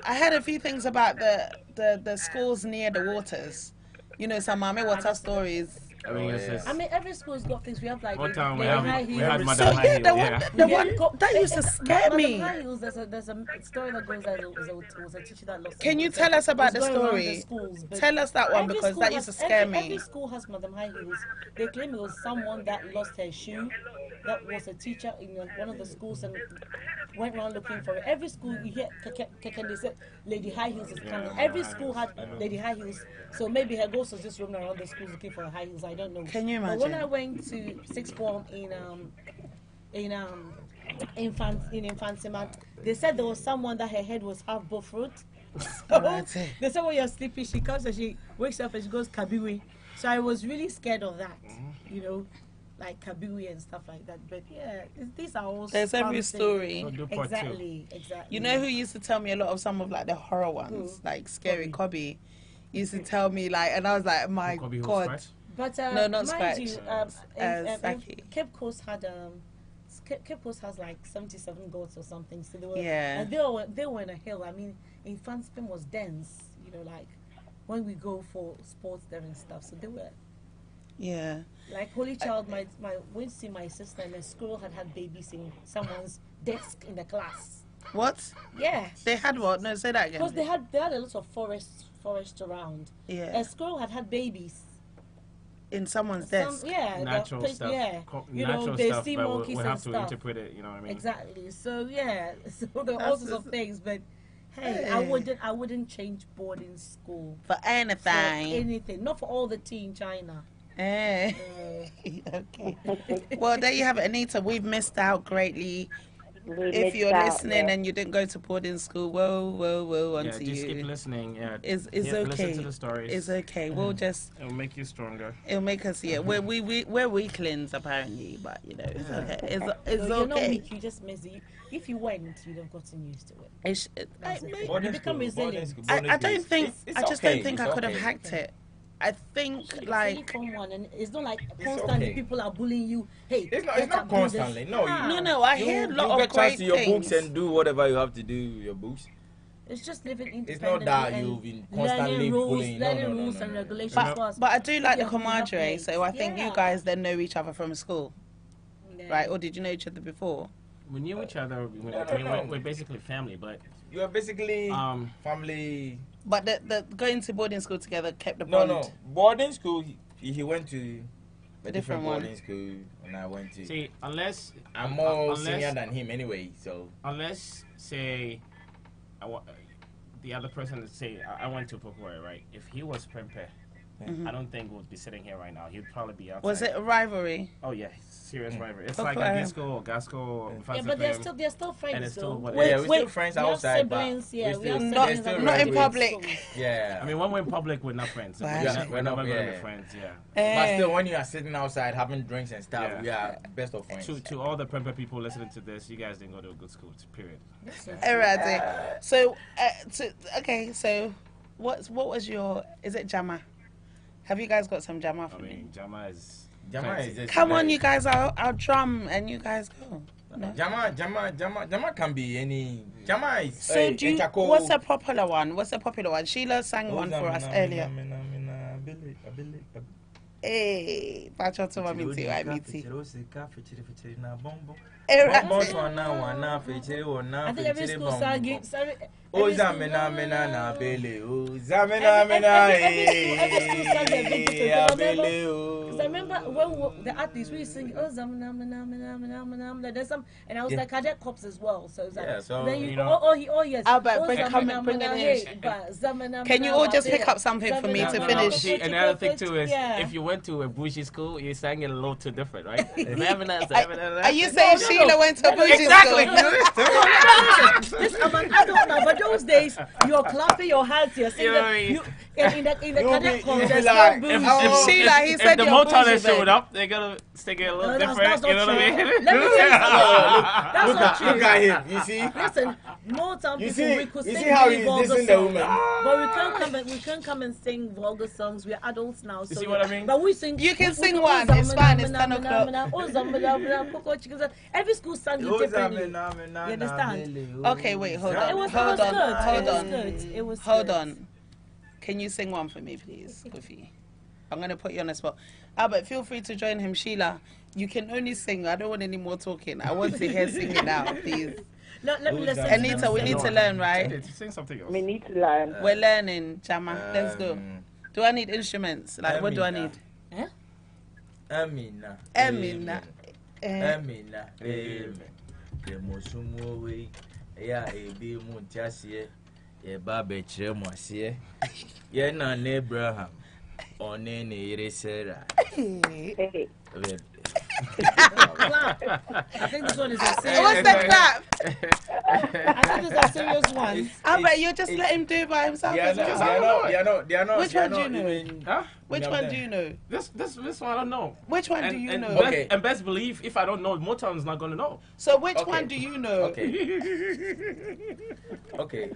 I heard a few things about the schools near the waters. You know, some Mame water stories. I mean, it's just, I mean, every school's got things. We have like one time we Lady had High Madam Heels. So High yeah, Heel, the yeah. one that used to scare Madam me. High Heels, there's a story that goes that it was a teacher that lost. Can you him. tell us about It's the going around story? the schools, but Tell us that one every because school that has- used to scare every me. school has Madam High Heels. They claim it was someone that lost her shoe. That was a teacher in one of the schools and went around looking for it. Every school you hear keke, they said Lady High Heels is coming. Every school had Lady High Heels. So maybe her ghost was just roaming around the schools looking for her high heels. I don't know. Can you But when imagine? I went to sixth form in Infantima, they said there was someone that her head was half buffroot. So Alright. they said when you're sleeping, she comes and she wakes up and she goes kabiwi. So I was really scared of that, you know, like kabiwi and stuff like that. But yeah, these are all. There's every promising. story. We'll do part two. Exactly. You know who used to tell me a lot of some of like the horror ones, like Scary Cobby, used to tell me like, and I was like, my Kobe Hill God. Scratch? But No, not mind Scratch. you, Saki. Cape Coast had Cape Coast has like 77 goats or something. So they were, Yeah. and they were in a hill. I mean, Infantspen was dense. You know, like when we go for sports there and stuff. So they were Yeah. like Holy Child. My went to see my sister, and a squirrel had babies in someone's desk in the class. What? Yeah. They had what? No, say that again. Because they had a lot of forest around. Yeah. A squirrel had babies. In someone's Some, desk. yeah, the Natural place- stuff. Yeah, you Natural know, they stuff, see but monkeys we'll and have to stuff. interpret it, you know what I mean? Exactly. So yeah, so there are all That's sorts of just- things, but hey, Hey. I wouldn't change boarding school For for anything. anything. Not for all the tea in China. Eh. Okay. Well, there you have it, Anita. We've missed out greatly. If you're listening and you didn't go to boarding school, woe unto just you. keep listening. It's okay. okay. Listen to the stories. It's okay. We'll just. It'll make you stronger. It'll make us. Yeah, we're weaklings apparently, but you know it's okay. It's You're okay. not weak. You just miss it. If you went, you'd have gotten used to it. You become resilient. I don't think. I just don't think I could have okay. hacked it. I think like Someone, and it's not like constantly okay. people are bullying you. Hey, It's not constantly. No, no. I hear a lot you of get chance great to your things. books and do whatever you have to do with your books. It's just living independently. It's not that and you've been constantly learning rules, bullying. No, learning no. rules and regulations. But, first. but I do like the Yeah, camaraderie, so I think you yeah. guys then know each other from school, Yeah. right? Or did you know each other before? We knew each other. We're basically family, but You are basically Um, family. But the going to boarding school together kept the No, bond. no. Boarding school. He went to a Different different one. boarding school, and I went to. see, unless I'm more unless- senior than him anyway, so. unless say the other person say I went to Pokora, right? If he was Prempe, I don't think we'd be sitting here right now. He'd probably be outside. Was it a rivalry? Oh yeah, serious rivalry. It's Pokora. like a disco or Gasco or Yeah, but they're still friends. And it's still though. what- Yeah, we're still friends we have outside, but siblings, yeah, we're we have still- Not, they're siblings still and not in rivalries. public. Yeah. I mean, when we're in public, we're not friends. Right. We're never gonna yeah. be friends. Yeah. But Eh. still, when you are sitting outside having drinks and stuff, Yeah. we are best of friends. To all the Prempe people listening to this, you guys didn't go to a good school. Period. Alrighty. So, so what was your? Is it Jama? Have you guys got some Jama for I me? mean, Jama is. Jama fancy. is just Come on, like- you guys are our drum, and you guys go. No? Jama can be any. Jama is. So do you, Chako- what's a popular one? What's a popular one? Sheila sang one for us earlier. Hey, Pacho to Mami too, I meet you. I think every school sang it. Oh, Zamina, Mina, na Bele, oh, Zamina, Mina, Because I remember when the artists we sing, oh, Zamina, Mina, Mina, Mina, Mina, there's some, and I was like cadet corps as well. So it's like, Yeah, so, then you know- oh yes. Albert, oh, bring it in. hey, but Zamina, Can you Mina, all just Mina, pick up something for me to Zamina, finish? See, another thing too is Yeah. if you went to a bougie school, you sang it a little too different, right? Are you saying no. Sheila went to a bougie Exactly. school? This I'm an adult now, but those days you're clapping your hands, you're singing. Yeah, In the cadet corps, you'll be there's like, no If, booze. Oh, Sheila, he if said the you're Motown bougie, has showed babe. up, they're gonna sing it a little No, different. that's You know what I not mean? true. Let me tell you something. That's not true. Look at him, you see? Listen, more time You people see- we could you sing see how really he's vulgar dissing songs, the woman? but we can't come and sing vulgar songs. We're adults now, so see what I mean? But we sing. You can we sing do one, oh, it's zamana, fine, it's mana, 10 mana, o'clock. mana, oh, zamana, mana, cocoa chickens. Every school sang it differently. You understand? Okay, wait, hold on. It was Hold good. on, hold It was on. good. It was Hold good. on. Can you sing one for me, please, Kofi? I'm going to put you on the spot. Albert, feel free to join him. Sheila, you can only sing. I don't want any more talking. I want to hear singing now, please. Let me listen. Anita, we need to learn, right? Sing something else. We need to learn. We're learning, Jama. Let's go. Do I need instruments? Like, what do I need? Amina. Emina. Amina. Kemosumowe. Ya ebi muntiasie. Ye babe chemwasie. Ye na Abraham. One ne yere Sarah. Hey. Clap. I think this one is a serious. What's the clap? I think this is a serious one. Albert, you just let him do it by himself. They are as well. not. Which one do you know? Huh? Which one do you know? This one I don't know. Which one do you know? Okay. And best believe if I don't know, Motown's not gonna know. So which Okay. one do you know? Okay.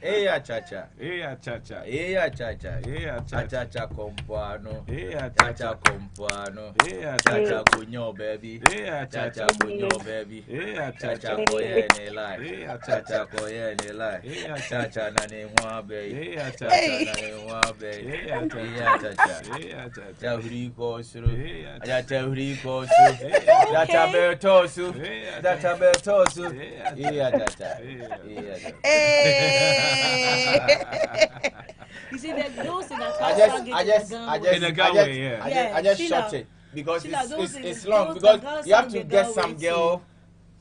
Eya cha-cha. Yeah, cha-cha. Eya cha-cha. Yeah, cha-cha. Cha-cha kompoano. Yeah, Cha-cha kompoano. Yeah, Cha-cha kunyo baby. Yeah, Cha-cha cha-cha. kunyo baby. Yeah, Cha-cha cha-cha. koye ne lai. Yeah, Cha-cha koye ne lai. Yeah, Cha-cha na ne mwa baby. Yeah, Cha-cha Hey. na ne mwa baby. Yeah, cha-cha. Eya cha-cha. Yeah, cha-cha. Chahuri ko suru. Yeah, Chahuri ko suru. Cha-cha tosu. Yeah, Cha-cha tosu. Yeah, Eya cha-cha. Yeah. Eya cha-cha. Hey. You see, those in that In a Galway, yeah. I just Sheila, shot it because Sheila, it's long because you have to get some girl,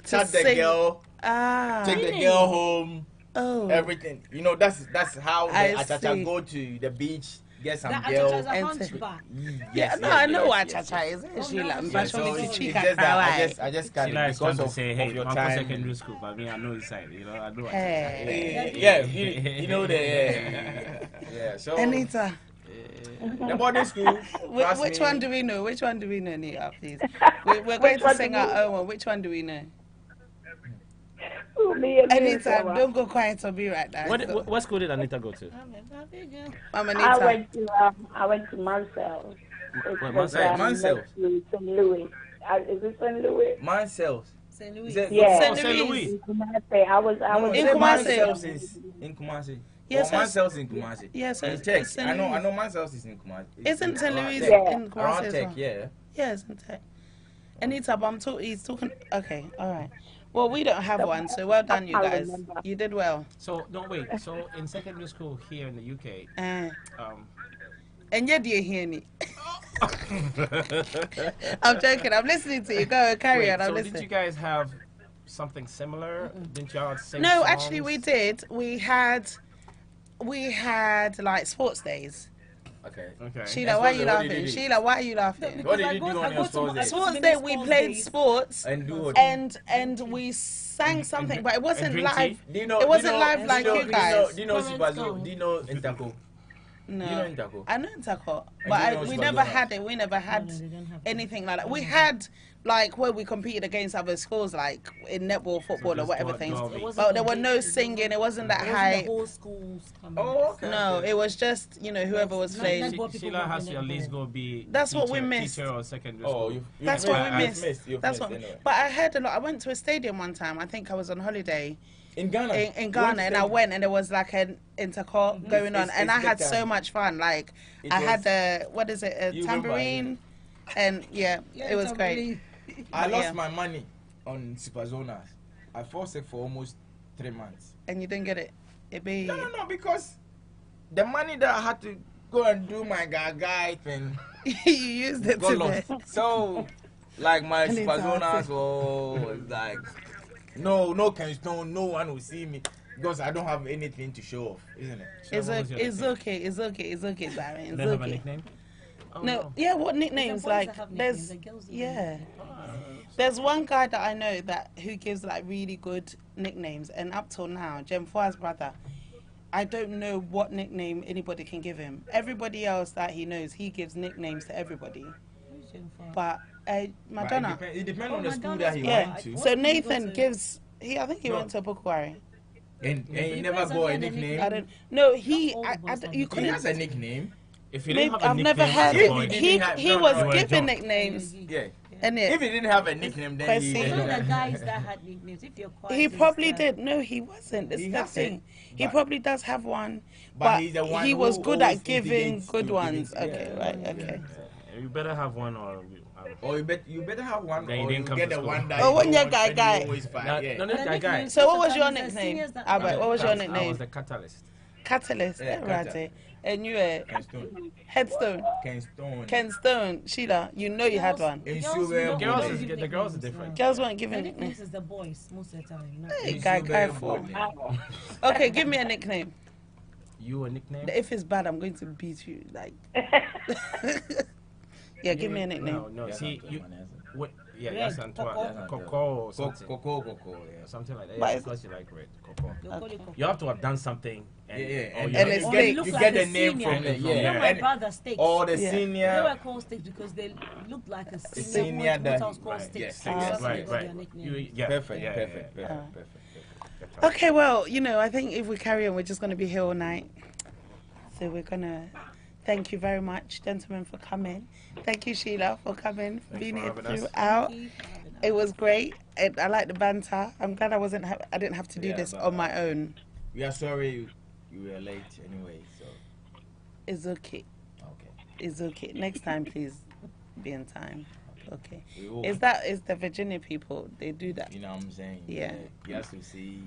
chat the sing. girl, Ah. take the Really? girl home, Oh. everything. You know that's how the I Achacha see. go to the beach. get some That girl. Achacha is a and- hunchback. Yeah, no, I know what Chacha is. Sheila, Yeah, but so show me it's to just Chika that Kawai. I just can't Sheila is trying because to say, hey, of your I'll time. secondary school, but I mean, I know inside, you know, I know. Hey. Yeah, you know the yeah. So Anita, the boarding school. trust which me, one do we know? Which one do we know, Nia, please? We're going to sing our own one. Which one do we know? Anita, don't go quiet on me right now. What school did Anita go to? I'm Anita. I went to Marcel. Wait, Marcel. Marcel. St. Louis. Is it St. Louis? Myself. St. Louis. Yeah. St. Louis. In Kumasi. I was In Kumasi. Myself is in Kumasi. Yes, Myself is in Kumasi. Yes, In it's Tech. St. I Louis. know myself is in Kumasi. Isn't St. around Louis Tech. in Kumasi Around as Tech, well? yeah. Yes, in Tech. Anita, but he's talking. Okay, all right. Well, we don't have one, so well done, you guys. You did well. So, don't wait. So, in secondary school here in the UK, And yet, do you hear me? I'm joking. I'm listening to you. Go carry on. I'm so listening. did you guys have something similar? Didn't y'all sing No, songs? actually, we did. We had like sports days. Okay. Sheila, why are you What did laughing? do? Sheila, why are you laughing? What did you do on your sports day? Sports day, we played sports And do what? and we sang something, but it wasn't drink live. Do you know, It wasn't do you know, live like do you know, guys. Do you know Super Zoo? Do you know Intako? No, Do you know Intako? I know Intako, And but you know we Spazona? never had it. We never had anything like that. We had like where we competed against other schools, like in netball, football, or just whatever go- things. go beat. But there were no singing. It wasn't that Wasn't high. the whole schools coming. Oh, okay. No, it was just whoever was Like playing. netball people Sheila go has to to at least netball. go be That's what we teacher- missed. Teacher or secondary Oh, school. That's what we you've missed. You've That's missed what. anyway. But I heard a lot. I went to a stadium one time. I think I was on holiday In Ghana. in Ghana, and I went, and there was like an intercall going on, and I it's had big so time. much fun. Like It I had was- the what is it, a You remember, tambourine, and it was great. I lost Yeah. my money on Super Zonas. I forced it for almost 3 months. And you didn't get it. It be No, because the money that I had to go and do my gaga thing you used it got to lost. bed. So, like my And Super it's Zonas was like, no Kenstone, no one will see me because I don't have anything to show off, isn't it? It's What was your okay. It's okay, Barry. It's You don't have a okay. nickname? Oh, No, yeah. What nicknames? Like there's There's one guy that I know who gives like really good nicknames, and up till now, Jem Fua's brother, I don't know what nickname anybody can give him. Everybody else that he knows, he gives nicknames to everybody. But Madonna, But it depends on the school Madonna's that he yeah. went to. So Nathan gives. I think he went to Bokwari. And he never got a nickname. I don't. No, Not all the boys have you He couldn't. has a nickname. If you Maybe, didn't have a I've never nickname heard as a it. boy, He No, was no, given John. nicknames, Yeah. and If he didn't have a nickname, then he Kwesi. Some of the didn't. guys that had nicknames, if you're quiet, he they probably start- did. No, he wasn't. That's He the has thing. it, He but- probably does have one, But but he's the one he was who good always at giving instigates good to ones. give it. Okay, Yeah. right, okay. You better have one or. Or you better have one, Then you or didn't you come get to the school. one that Oh, you when you're want and guy. you always fight. No, Yeah. no, this The guy. nicknames- So what was your sometimes the nickname, seniors that- Albert? What was your I nickname? was the catalyst. Catalyst. Yeah, Yeah, right. And you were Ken Stone. Headstone. Ken Stone. Ken Stone. Sheila, you know you had one. In Girls, Silver we don't Girls give is- nicknames, the girls are no. different. Girls weren't The given nicknames nicknames. is the boys most of the time. Not Hey, In guy, Silver guy Girls. for. Okay, give me a nickname. You a nickname? If it's bad, I'm going to beat you. Like, yeah, give me a nickname. No, Yes, see, Antoine, you. yes. What? Yeah, Red, yes, Antoine. Coco. Coco or something. Coco, yeah. Something like that. But Yeah, it's- because you like red. Coco. They'll call you Coco. You have to have done something. Yeah, And, yeah. or And, you and have- it's Or thick. they look You like get a the name senior. from it, You know yeah. my And brother Sticks. or the Yeah. They senior. were called Sticks because they looked like a senior. Senior who that- was called right, Sticks. yes, So yes, that's right, their right. nickname. Yeah, Perfect, yeah, perfect, yeah, perfect, yeah. perfect. Okay, well, I think if we carry on, we're just going to be here all night. So we're going to thank you very much, gentlemen, for coming. Thank you, Sheila, for coming, for being for here having us. throughout. Thank you for having us. It was great. I like the banter. I'm glad I didn't have to do Yeah, this but- on my own. We are sorry you were late anyway, so It's okay. okay. It's okay. Next time, please be in time. Okay. We will. Is the Virginia people? They do that. You know what I'm saying? Yeah. You have to see. See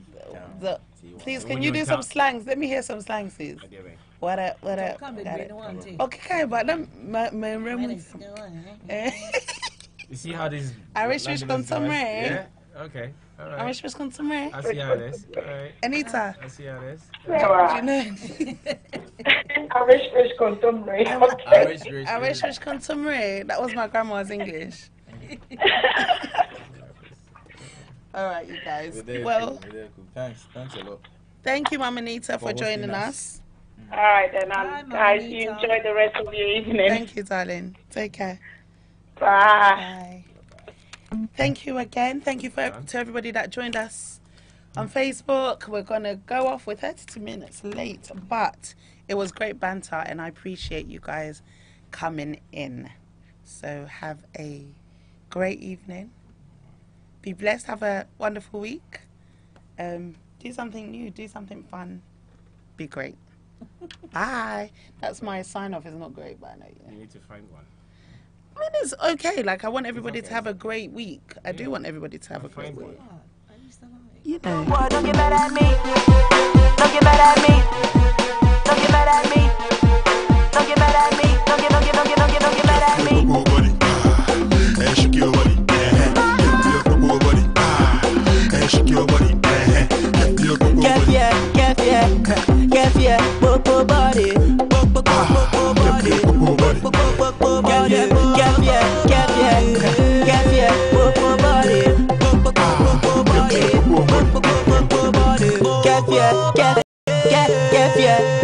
what- Please, So can when you you do in some town- slangs? Let me hear some slangs, please. I did, right. What up? What Don't up? come and Got be it. the one thing. Okay, but then my When room. it's going, eh? You see how this. Irish fish language con is? somewhere. Yeah. Okay. All right. Irish fish consomme. I see how it is. All right. Anita, I see how it is. do you know? Irish contemporary. Irish contemporary. That was my grandma's English. All right, you guys. Well, thanks a lot. Thank you, Mama Nita, for joining us. All right, then, guys, you enjoy the rest of your evening. Thank you, darling. Take care. Bye. Bye. Thank you again. Thank you to everybody that joined us on Facebook. We're going to go off with 32 minutes late, but it was great banter, and I appreciate you guys coming in. So have a great evening. Be blessed. Have a wonderful week. Do something new. Do something fun. Be great. Bye. That's my sign-off. It's not great, but I know you need to find one. I mean, it's okay. Like, I want everybody to have a great week. I do want everybody to have a great week. You know. Boy, don't get mad at me. Don't get mad at me. Don't get mad at me. Don't get mad at me. Don't get mad at me. And shake your body. Your body. And shake your body. Yeah.